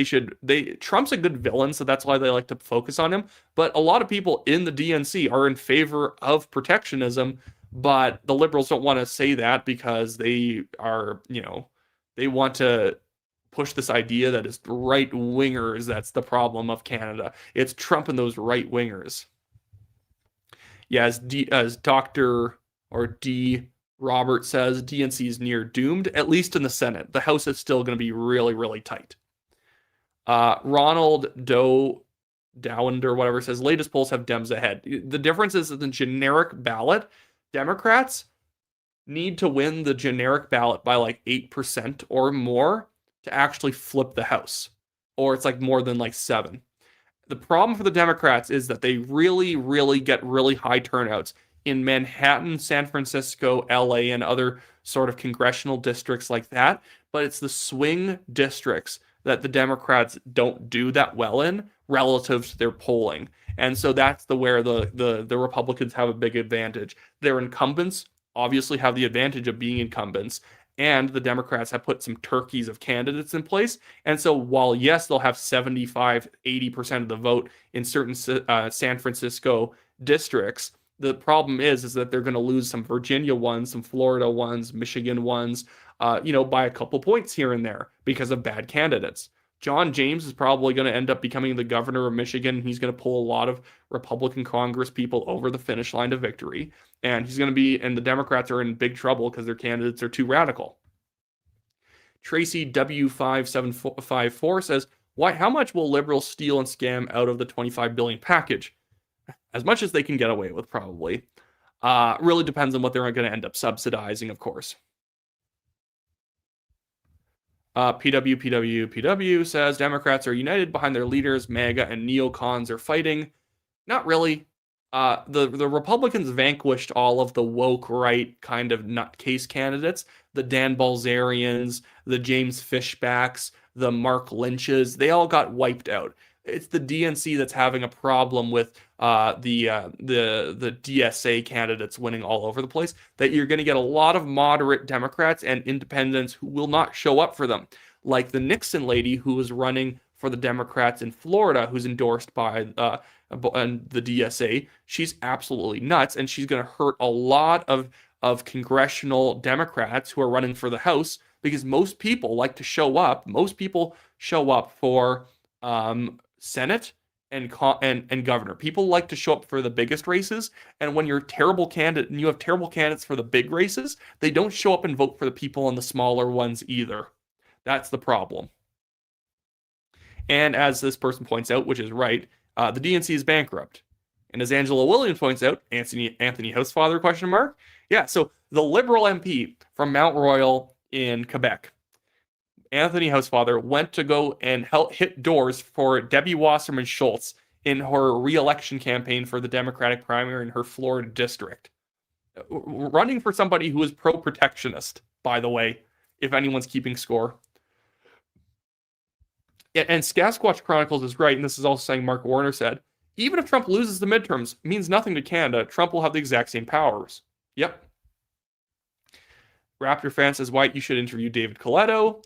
Trump's a good villain, so that's why they like to focus on him. But a lot of people in the DNC are in favor of protectionism, but the liberals don't want to say that because they are, they want to push this idea that it's right wingers that's the problem of Canada. It's Trump and those right wingers. Yeah, as Dr. or D. Robert says, DNC is near doomed, at least in the Senate. The House is still going to be really, really tight. Ronald Dowand or whatever says, latest polls have Dems ahead. The difference is that the generic ballot, Democrats need to win the generic ballot by like 8% or more to actually flip the House. Or it's like more than like 7. The problem for the Democrats is that they really, really get really high turnouts in Manhattan, San Francisco, LA, and other sort of congressional districts like that. But it's the swing districts that the Democrats don't do that well in relative to their polling. And so that's where the Republicans have a big advantage. Their incumbents obviously have the advantage of being incumbents. And the Democrats have put some turkeys of candidates in place. And so while, yes, they'll have 75, 80% of the vote in certain San Francisco districts, the problem is that they're going to lose some Virginia ones, some Florida ones, Michigan ones, by a couple points here and there because of bad candidates. John James is probably going to end up becoming the governor of Michigan. He's going to pull a lot of Republican Congress people over the finish line to victory. And and the Democrats are in big trouble because their candidates are too radical. Tracy W5754 says, how much will liberals steal and scam out of the $25 billion package? As much as they can get away with, probably. Really depends on what they're going to end up subsidizing, of course. PW says, Democrats are united behind their leaders. MAGA and neocons are fighting. Not really. The Republicans vanquished all of the woke right kind of nutcase candidates. The Dan Balzerians, the James Fishbacks, the Mark Lynches. They all got wiped out. It's the DNC that's having a problem with the DSA candidates winning all over the place, that you're going to get a lot of moderate Democrats and independents who will not show up for them. Like the Nixon lady who was running for the Democrats in Florida, who's endorsed by the DSA. She's absolutely nuts, and she's going to hurt a lot of congressional Democrats who are running for the House, because most people like to show up. Most people show up for Senate and governor. People like to show up for the biggest races, and when you're a terrible candidate and you have terrible candidates for the big races, they don't show up and vote for the people in the smaller ones either. That's the problem. And as this person points out, which is right, the DNC is bankrupt. And as Angela Williams points out, Anthony Housefather, question mark? Yeah, so the Liberal MP from Mount Royal in Quebec, Anthony Housefather, went to go and hit doors for Debbie Wasserman Schultz in her re-election campaign for the Democratic primary in her Florida district. Running for somebody who is pro-protectionist, by the way, if anyone's keeping score. And Sasquatch Chronicles is right, and this is also saying Mark Warner said, even if Trump loses the midterms, means nothing to Canada. Trump will have the exact same powers. Yep. Raptor fan says, Wyatt, you should interview David Coletto.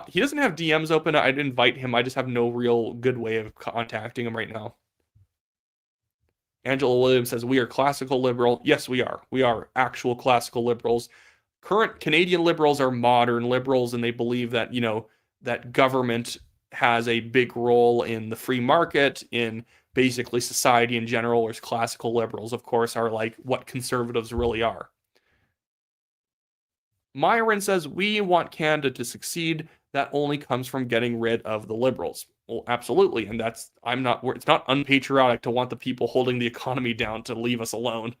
He doesn't have DMs open. I'd invite him. I just have no real good way of contacting him right now. Angela Williams says, we are classical liberal. Yes, we are. We are actual classical liberals. Current Canadian liberals are modern liberals, and they believe that, that government has a big role in the free market, in basically society in general, whereas classical liberals, of course, are like what conservatives really are. Myron says, we want Canada to succeed. That only comes from getting rid of the liberals. Well, absolutely. And it's not unpatriotic to want the people holding the economy down to leave us alone.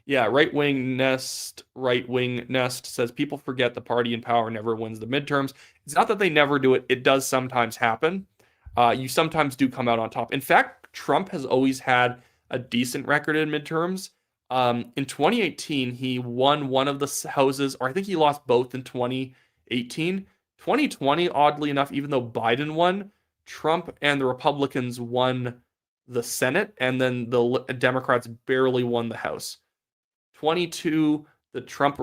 Yeah, right-wing nest says, people forget the party in power never wins the midterms. It's not that they never do it. It does sometimes happen. You sometimes do come out on top. In fact, Trump has always had a decent record in midterms. In 2018, he won one of the houses, or I think he lost both in 2018. 2020, oddly enough, even though Biden won, Trump and the Republicans won the Senate, and then the Democrats barely won the House. 22, the Trump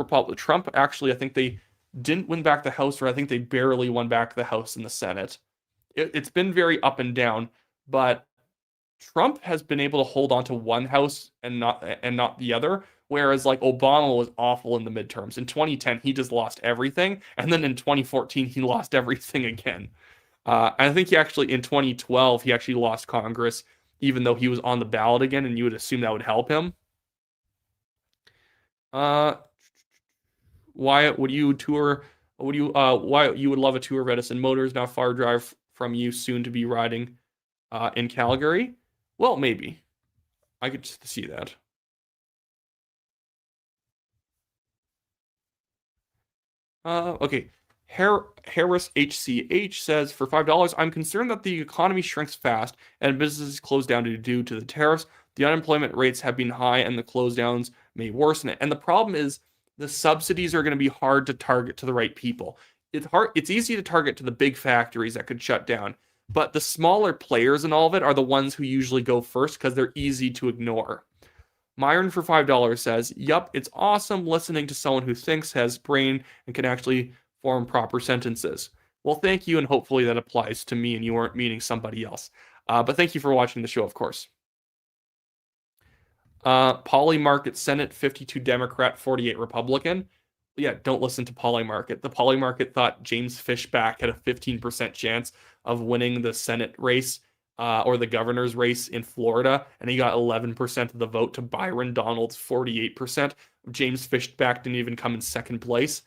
actually, I think they didn't win back the House, or I think they barely won back the House and the Senate. It's been very up and down, but Trump has been able to hold on to one house and not the other, whereas like Obama was awful in the midterms. In 2010, he just lost everything, and then in 2014, he lost everything again. I think in 2012, he actually lost Congress, even though he was on the ballot again, and you would assume that would help him. Wyatt, Wyatt, you would love a tour of Edison Motors, not far drive from you, soon to be riding in Calgary. Well, maybe. I could see that. Okay. Harris HCH says, for $5, I'm concerned that the economy shrinks fast and businesses close down due to the tariffs. The unemployment rates have been high and the close downs may worsen it. And the problem is the subsidies are going to be hard to target to the right people. It's easy to target to the big factories that could shut down, but the smaller players in all of it are the ones who usually go first because they're easy to ignore. Myron for $5 says, yup, it's awesome listening to someone who thinks, has brain, and can actually form proper sentences. Well, thank you, and hopefully that applies to me and you weren't meeting somebody else. But thank you for watching the show, of course. Polymarket Senate, 52 Democrat, 48 Republican. Yeah, don't listen to Polymarket. The Polymarket thought James Fishback had a 15% chance of winning the Senate race or the governor's race in Florida, and he got 11% of the vote to Byron Donalds' 48%. James Fishback didn't even come in second place.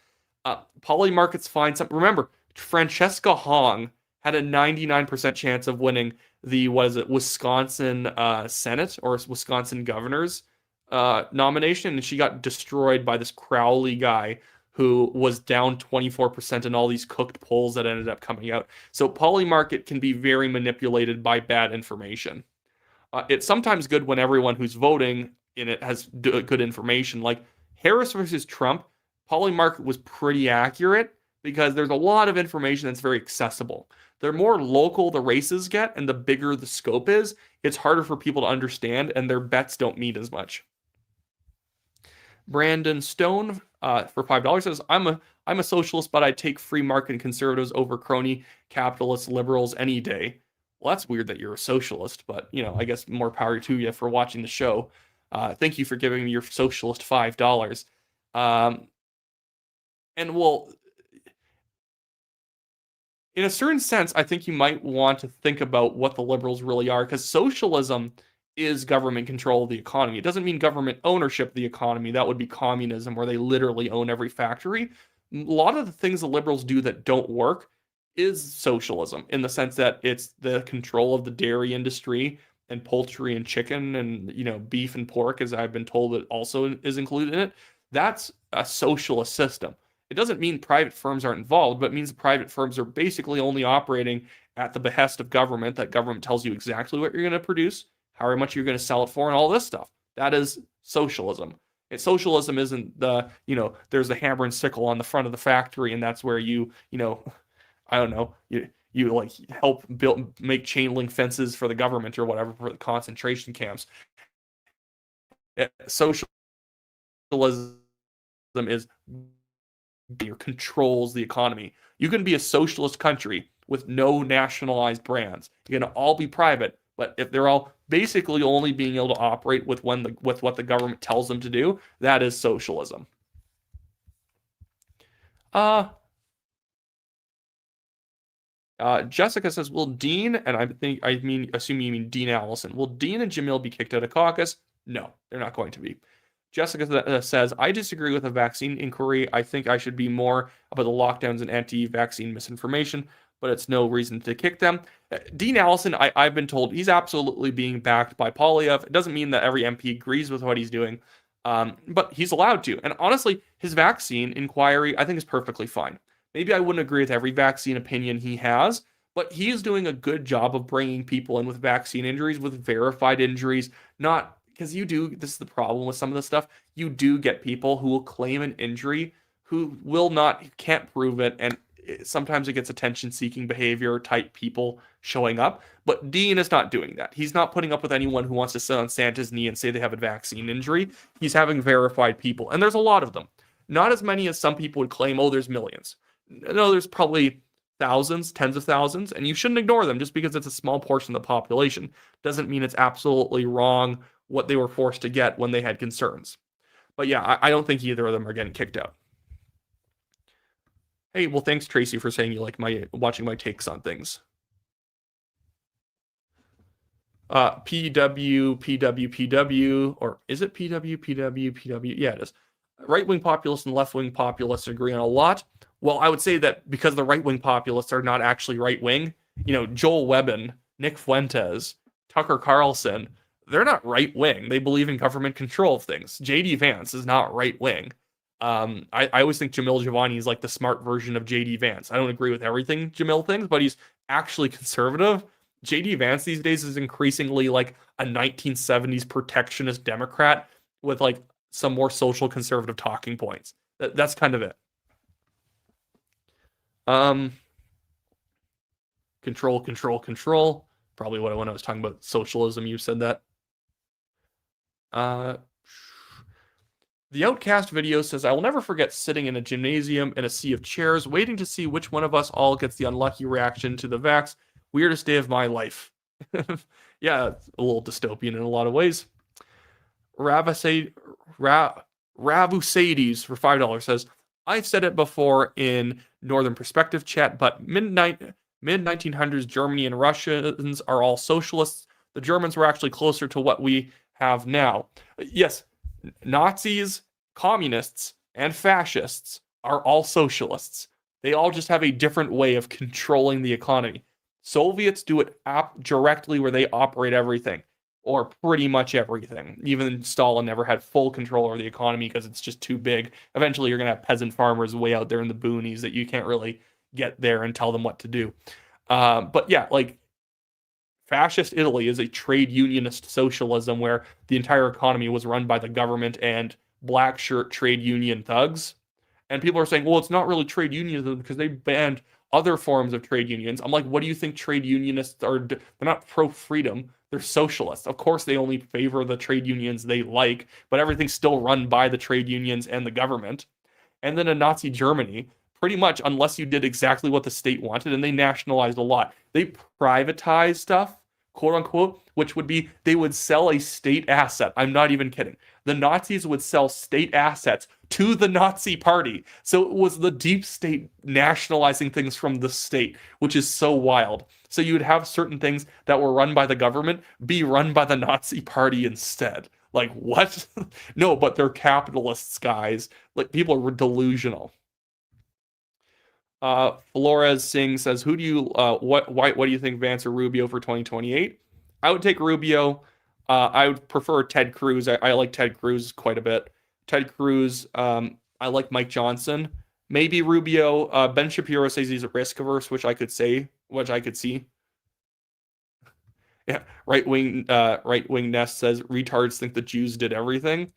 Polymarket's fine. Remember, Francesca Hong had a 99% chance of winning the Wisconsin Senate or Wisconsin governor's nomination, and she got destroyed by this Crowley guy who was down 24% in all these cooked polls that ended up coming out. So Polymarket can be very manipulated by bad information. It's sometimes good when everyone who's voting in it has good information. Like Harris versus Trump, Polymarket was pretty accurate because there's a lot of information that's very accessible. The more local the races get and the bigger the scope is, it's harder for people to understand, and their bets don't mean as much. Brandon Stone for $5 says, I'm a socialist, but I'd take free market conservatives over crony capitalist liberals any day. Well, that's weird that you're a socialist, but I guess more power to you for watching the show. Thank you for giving me your socialist $5. And well, in a certain sense, I think you might want to think about what the liberals really are, because socialism is government control of the economy. It doesn't mean government ownership of the economy. That would be communism, where they literally own every factory. A lot of the things the liberals do that don't work is socialism, in the sense that it's the control of the dairy industry and poultry and chicken and, beef and pork, as I've been told that also is included in it. That's a socialist system. It doesn't mean private firms aren't involved, but it means private firms are basically only operating at the behest of government, that government tells you exactly what you're going to produce, how much you're going to sell it for, and all this stuff. That is socialism. And socialism isn't there's the hammer and sickle on the front of the factory, and that's where I don't know, you like help make chain link fences for the government or whatever for the concentration camps. Socialism is controls the economy. You can be a socialist country with no nationalized brands. You're going to all be private, but if they're all basically only being able to operate with what the government tells them to do, that is socialism. Jessica says, will Dean, and assume you mean Dean Allison, will Dean and Jamil be kicked out of caucus? No, they're not going to be. Jessica says, I disagree with a vaccine inquiry. I think I should be more about the lockdowns and anti-vaccine misinformation, but it's no reason to kick them. Dean Allison, I've been told he's absolutely being backed by Poilievre. It doesn't mean that every MP agrees with what he's doing, but he's allowed to. And honestly, his vaccine inquiry, I think, is perfectly fine. Maybe I wouldn't agree with every vaccine opinion he has, but he is doing a good job of bringing people in with vaccine injuries, with verified injuries, not because this is the problem with some of this stuff. You do get people who will claim an injury who can't prove it, and sometimes it gets attention-seeking behavior type people showing up. But Dean is not doing that. He's not putting up with anyone who wants to sit on Santa's knee and say they have a vaccine injury. He's having verified people, and there's a lot of them. Not as many as some people would claim. Oh, there's millions. No, there's probably thousands, tens of thousands, and you shouldn't ignore them. Just because it's a small portion of the population doesn't mean it's absolutely wrong what they were forced to get when they had concerns. But yeah, I don't think either of them are getting kicked out. Hey, well, thanks, Tracy, for saying you like watching my takes on things. PW, or is it PW? Yeah, it is. Right-wing populists and left-wing populists agree on a lot. Well, I would say that because the right-wing populists are not actually right-wing, Joel Webbin, Nick Fuentes, Tucker Carlson, they're not right-wing. They believe in government control of things. J.D. Vance is not right-wing. I always think Jamil Jivani is like the smart version of J.D. Vance. I don't agree with everything Jamil thinks, but he's actually conservative. J.D. Vance these days is increasingly like a 1970s protectionist Democrat with like some more social conservative talking points. That's kind of it. Control. Probably when I was talking about socialism, you said that. The Outcast video says, I will never forget sitting in a gymnasium in a sea of chairs, waiting to see which one of us all gets the unlucky reaction to the vax. Weirdest day of my life. Yeah, it's a little dystopian in a lot of ways. Ravusades for $5 says, I've said it before in Northern Perspective chat, but mid-1900s Germany and Russians are all socialists. The Germans were actually closer to what we have now. Yes, Nazis, communists, and fascists are all socialists. They all just have a different way of controlling the economy. Soviets do it directly where they operate everything, or pretty much everything. Even Stalin never had full control over the economy because it's just too big. Eventually, you're going to have peasant farmers way out there in the boonies that you can't really get there and tell them what to do. But yeah, like fascist Italy is a trade unionist socialism where the entire economy was run by the government and black shirt trade union thugs. And people are saying, well, it's not really trade unionism because they banned other forms of trade unions. I'm like, what do you think trade unionists are? They're not pro-freedom. They're socialists. Of course, they only favor the trade unions they like, but everything's still run by the trade unions and the government. And then in Nazi Germany, pretty much, unless you did exactly what the state wanted, and they nationalized a lot. They privatized stuff, quote unquote, which would be they would sell a state asset. I'm not even kidding. The Nazis would sell state assets to the Nazi party. So it was the deep state nationalizing things from the state, which is so wild. So you would have certain things that were run by the government be run by the Nazi party instead. Like, what? No, but they're capitalists, guys. Like, people are delusional. Flores Singh says, "Who do you what do you think, Vance or Rubio for 2028?" I would take Rubio. I would prefer Ted Cruz. I like Ted Cruz quite a bit. Ted Cruz. I like Mike Johnson. Maybe Rubio. Ben Shapiro says he's risk averse, which I could see. Yeah, right wing Nest says retards think the Jews did everything.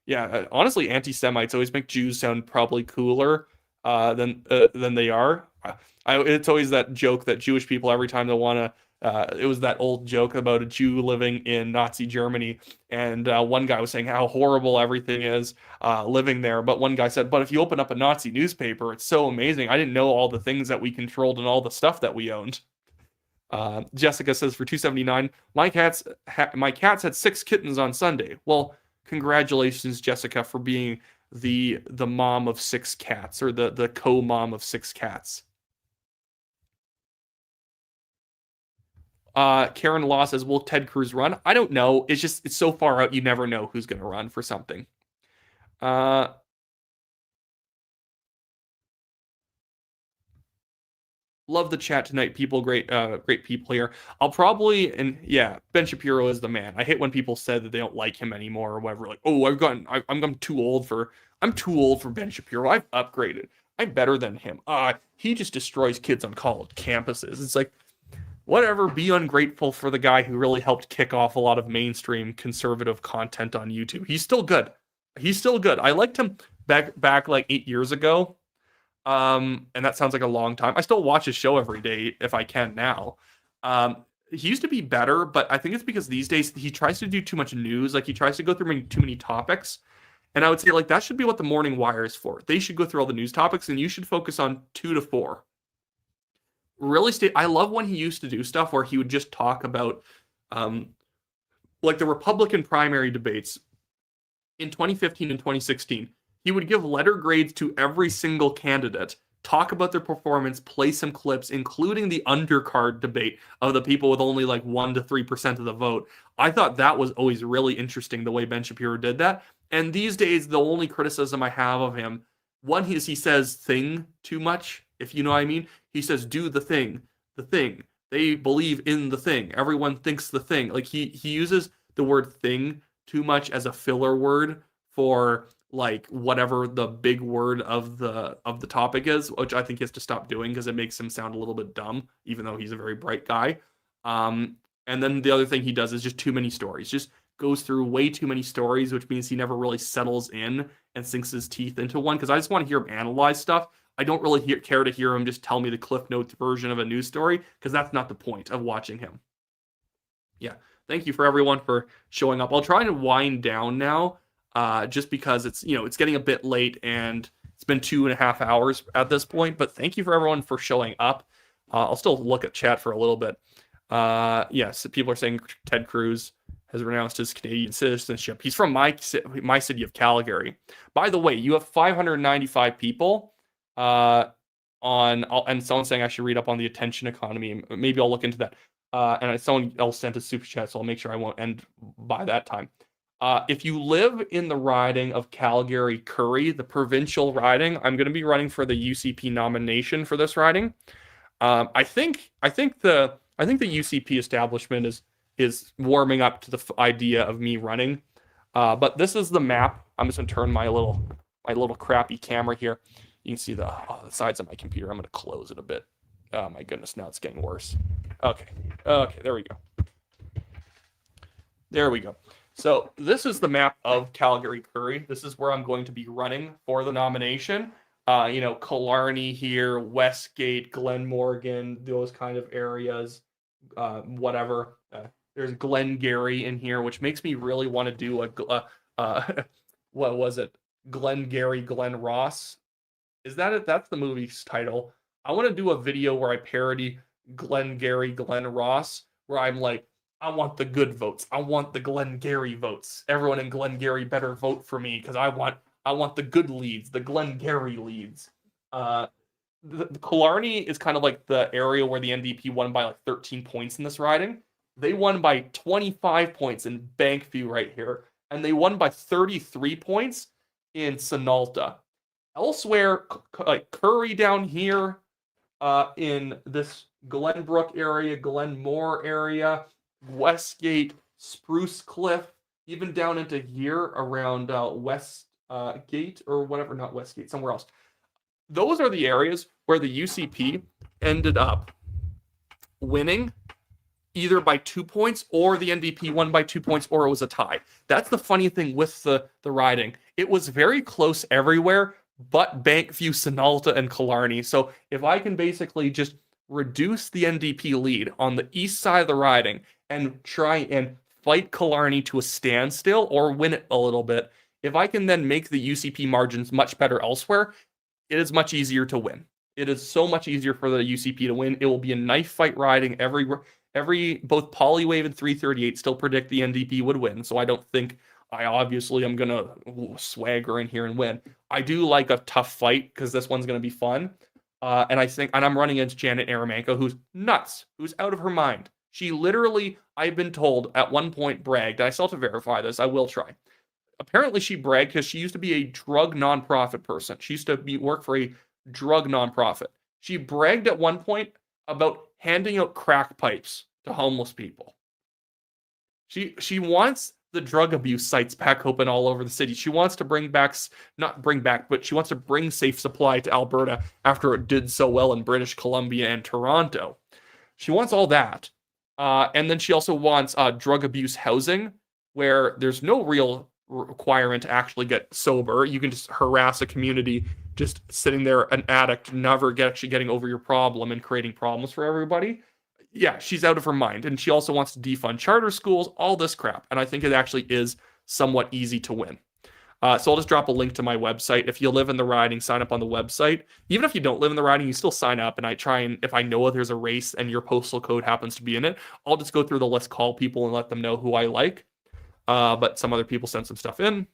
Yeah, honestly, anti-Semites always make Jews sound probably cooler than they are. It's always that joke that Jewish people, every time they want to, it was that old joke about a Jew living in Nazi Germany, and one guy was saying how horrible everything is living there. But one guy said, but if you open up a Nazi newspaper, it's so amazing. I didn't know all the things that we controlled and all the stuff that we owned. Jessica says for 279, my cats had 6 kittens on Sunday. Well, congratulations, Jessica, for being the mom of 6 cats, or the co-mom of 6 cats. Karen Law says, will Ted Cruz run? I don't know. It's so far out, you never know who's going to run for something. Love the chat tonight, people. Great people here. I'll probably, and yeah, Ben Shapiro is the man. I hate when people said that they don't like him anymore or whatever. Like, oh, I'm too old for Ben Shapiro. I've upgraded. I'm better than him. He just destroys kids on college campuses. It's like, whatever. Be ungrateful for the guy who really helped kick off a lot of mainstream conservative content on YouTube. He's still good. I liked him back like 8 years ago. And that sounds like a long time. I still watch his show every day if I can now. He used to be better, but I think it's because these days he tries to do too much news. Like, he tries to go through too many topics. And I would say, like, that should be what the morning wire is for. They should go through all the news topics, and you should focus on 2 to 4. Really I love when he used to do stuff where he would just talk about, like the Republican primary debates in 2015 and 2016. He would give letter grades to every single candidate, talk about their performance, play some clips, including the undercard debate of the people with only like 1 to 3% of the vote. I thought that was always really interesting, the way Ben Shapiro did that. And these days, the only criticism I have of him, one is he says thing too much, if you know what I mean. He says, do the thing. They believe in the thing. Everyone thinks the thing. Like, he uses the word thing too much as a filler word for like whatever the big word of the topic is, which I think he has to stop doing because it makes him sound a little bit dumb, even though he's a very bright guy. And then the other thing he does is just too many stories. Just goes through way too many stories, which means he never really settles in and sinks his teeth into one. Because I just want to hear him analyze stuff. I don't really care to hear him just tell me the Cliff Notes version of a news story, because that's not the point of watching him. Yeah, thank you for everyone for showing up. I'll try to wind down now. Just because it's getting a bit late and it's been 2.5 hours at this point, but thank you for everyone for showing up. I'll still look at chat for a little bit. Yes, people are saying Ted Cruz has renounced his Canadian citizenship. He's from my city of Calgary. By the way, you have 595 people and someone's saying I should read up on the attention economy. Maybe I'll look into that. And someone else sent a super chat, so I'll make sure I won't end by that time. If you live in the riding of Calgary-Currie, the provincial riding, I'm going to be running for the UCP nomination for this riding. I think the UCP establishment is warming up to the idea of me running. But this is the map. I'm just going to turn my little crappy camera here. You can see the sides of my computer. I'm going to close it a bit. Oh my goodness, now it's getting worse. Okay, there we go. So this is the map of Calgary-Currie. This is where I'm going to be running for the nomination. Killarney here, Westgate, Glenmorgan, those kind of areas, whatever. There's Glengarry in here, which makes me really want to do what was it? Glengarry, Glen Ross. Is that it? That's the movie's title. I want to do a video where I parody Glengarry, Glen Ross, where I'm like, I want the good votes. I want the Glengarry votes. Everyone in Glengarry better vote for me because I want I want the good leads, the Glengarry leads. The Killarney is kind of like the area where the NDP won by like 13 points in this riding. They won by 25 points in Bankview right here, and they won by 33 points in Sonalta. Elsewhere, like Curry down here, in this Glenbrook area, Glenmore area, Westgate, Spruce Cliff, even down into here around Westgate or whatever, not Westgate, somewhere else. Those are the areas where the UCP ended up winning either by 2 points or the NDP won by 2 points or it was a tie. That's the funny thing with the riding. It was very close everywhere but Bankview, Sonalta, and Killarney. So if I can basically just reduce the NDP lead on the east side of the riding and try and fight Killarney to a standstill or win it a little bit, if I can then make the UCP margins much better elsewhere, it is much easier to win. It is so much easier for the UCP to win. It will be a knife fight riding. Both Polywave and 338 still predict the NDP would win. So I don't think I obviously am going to swagger in here and win. I do like a tough fight because this one's going to be fun. And I'm running against Janet Aramanko, who's nuts, who's out of her mind. She literally, I've been told at one point bragged, and I still have to verify this, I will try. Apparently she bragged because she used to be a drug nonprofit person. She used to work for a drug nonprofit. She bragged at one point about handing out crack pipes to homeless people. She wants the drug abuse sites back open all over the city. She wants to but she wants to bring safe supply to Alberta after it did so well in British Columbia and Toronto. She wants all that. And then she also wants drug abuse housing where there's no real requirement to actually get sober. You can just harass a community just sitting there, an addict, never actually getting over your problem and creating problems for everybody. Yeah, she's out of her mind. And she also wants to defund charter schools, all this crap. And I think it actually is somewhat easy to win. So I'll just drop a link to my website. If you live in the riding, sign up on the website. Even if you don't live in the riding, you still sign up. And I try and, if I know there's a race and your postal code happens to be in it, I'll just go through the list, call people and let them know who I like. But some other people sent some stuff in.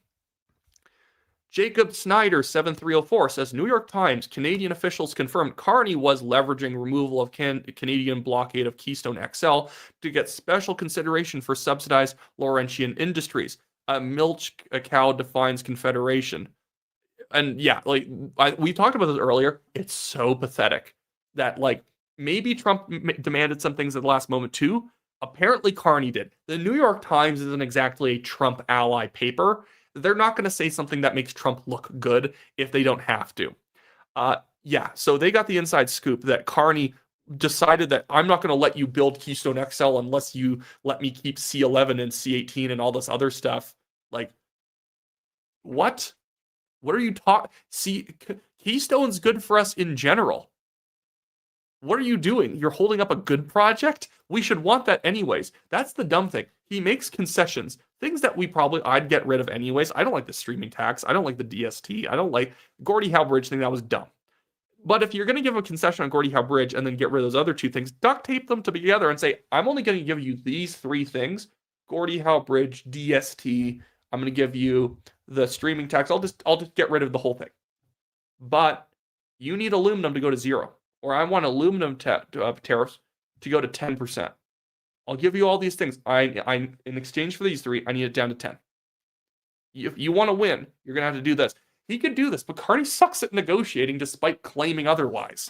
Jacob Snyder, 7304, says, New York Times, Canadian officials confirmed Carney was leveraging removal of Canadian blockade of Keystone XL to get special consideration for subsidized Laurentian industries. Milch cow defines confederation. And yeah, we talked about this earlier. It's so pathetic that maybe Trump demanded some things at the last moment too. Apparently Carney did. The New York Times isn't exactly a Trump ally paper. They're not going to say something that makes Trump look good if they don't have to. So they got the inside scoop that Carney decided that I'm not going to let you build Keystone XL unless you let me keep C11 and C18 and all this other stuff. What? What are you talking? See, Keystone's good for us in general. What are you doing? You're holding up a good project? We should want that anyways. That's the dumb thing. He makes concessions, things that I'd get rid of anyways. I don't like the streaming tax. I don't like the DST. I don't like Gordie Howe Bridge thing. That was dumb. But if you're going to give a concession on Gordie Howe Bridge and then get rid of those other two things, duct tape them together and say, I'm only going to give you these three things. Gordie Howe Bridge, DST. I'm going to give you the streaming tax. I'll just get rid of the whole thing. But you need aluminum to go to 0. Or I want aluminum tariffs to go to 10%. I'll give you all these things. I in exchange for these three, I need it down to 10. If you want to win, you're going to have to do this. He could do this, but Carney sucks at negotiating despite claiming otherwise.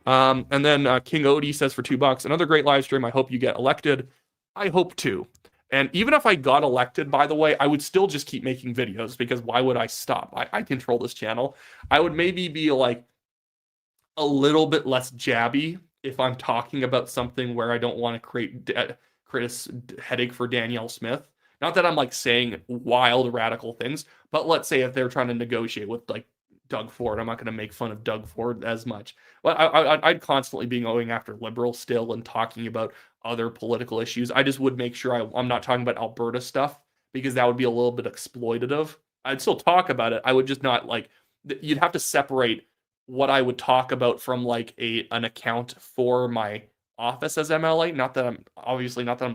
And then King Odie says for $2, another great live stream. I hope you get elected. I hope too. And even if I got elected, by the way, I would still just keep making videos because why would I stop? I control this channel. I would maybe be a little bit less jabby if I'm talking about something where I don't want to create a headache for Danielle Smith. Not that I'm saying wild radical things, but let's say if they're trying to negotiate with Doug Ford, I'm not going to make fun of Doug Ford as much. But I'd constantly be going after liberals still and talking about other political issues. I just would make sure I'm not talking about Alberta stuff because that would be a little bit exploitative. I'd still talk about it. I would just not you'd have to separate what I would talk about from an account for my office as MLA. Not that I'm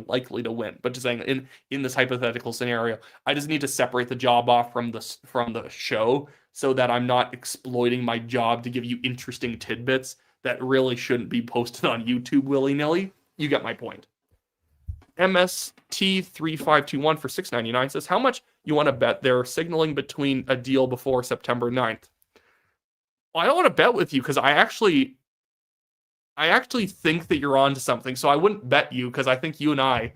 likely to win, but just saying in this hypothetical scenario, I just need to separate the job off from the show so that I'm not exploiting my job to give you interesting tidbits that really shouldn't be posted on YouTube willy-nilly. You get my point. MST3521 for $6.99 says, how much you want to bet they're signaling between a deal before September 9th? Well, I don't want to bet with you because I actually think that you're on to something. So I wouldn't bet you because I think you and I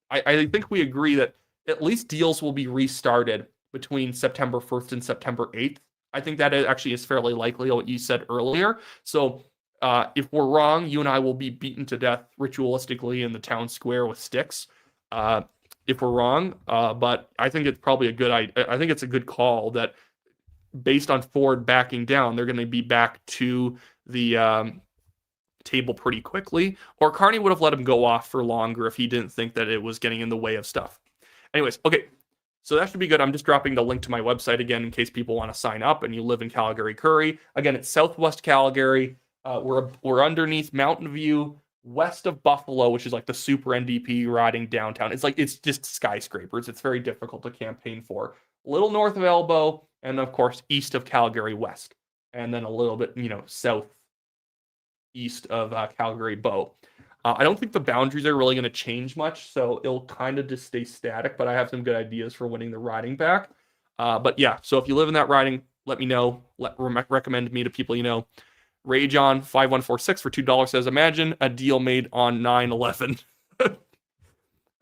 think we agree that at least deals will be restarted between September 1st and September 8th. I think that actually is fairly likely what you said earlier. So if we're wrong, you and I will be beaten to death ritualistically in the town square with sticks. If we're wrong, but I think it's probably I think it's a good call that based on Ford backing down, they're going to be back to the table pretty quickly. Or Carney would have let him go off for longer if he didn't think that it was getting in the way of stuff. Anyways, okay. So that should be good. I'm just dropping the link to my website again in case people want to sign up and you live in Calgary Curry. Again, it's Southwest Calgary. We're underneath Mountain View, west of Buffalo, which is like the super NDP riding downtown. It's just skyscrapers. It's very difficult to campaign for. A little north of Elbow, and of course east of Calgary West, and then a little bit south east of Calgary Bow. I don't think the boundaries are really going to change much, so it'll kind of just stay static, but I have some good ideas for winning the riding back. But yeah, so if you live in that riding, let me know. Recommend me to people you know. Rage on 5146 for $2 says, imagine a deal made on 9/11. I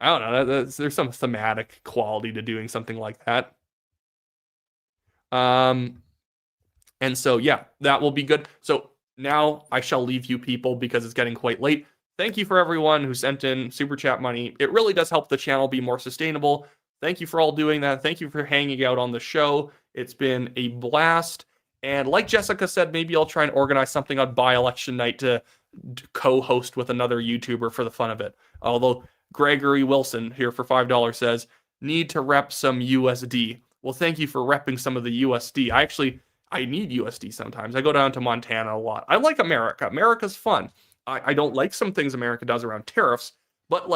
don't know. There's some thematic quality to doing something like that. And so, yeah, that will be good. So now I shall leave you people because it's getting quite late. Thank you for everyone who sent in super chat money. It really does help the channel be more sustainable. Thank you for all doing that. Thank you for hanging out on the show. It's been a blast. And like Jessica said, maybe I'll try and organize something on by-election night to co-host with another YouTuber for the fun of it. Although Gregory Wilson here for $5 says, need to rep some USD. Well, thank you for repping some of the USD. I need USD sometimes. I go down to Montana a lot. I like America. America's fun. I don't like some things America does around tariffs, but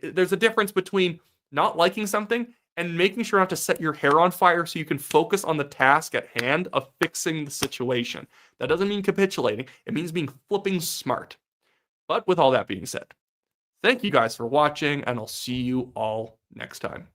there's a difference between not liking something and making sure not to set your hair on fire so you can focus on the task at hand of fixing the situation. That doesn't mean capitulating. It means being flipping smart. But with all that being said, thank you guys for watching, and I'll see you all next time.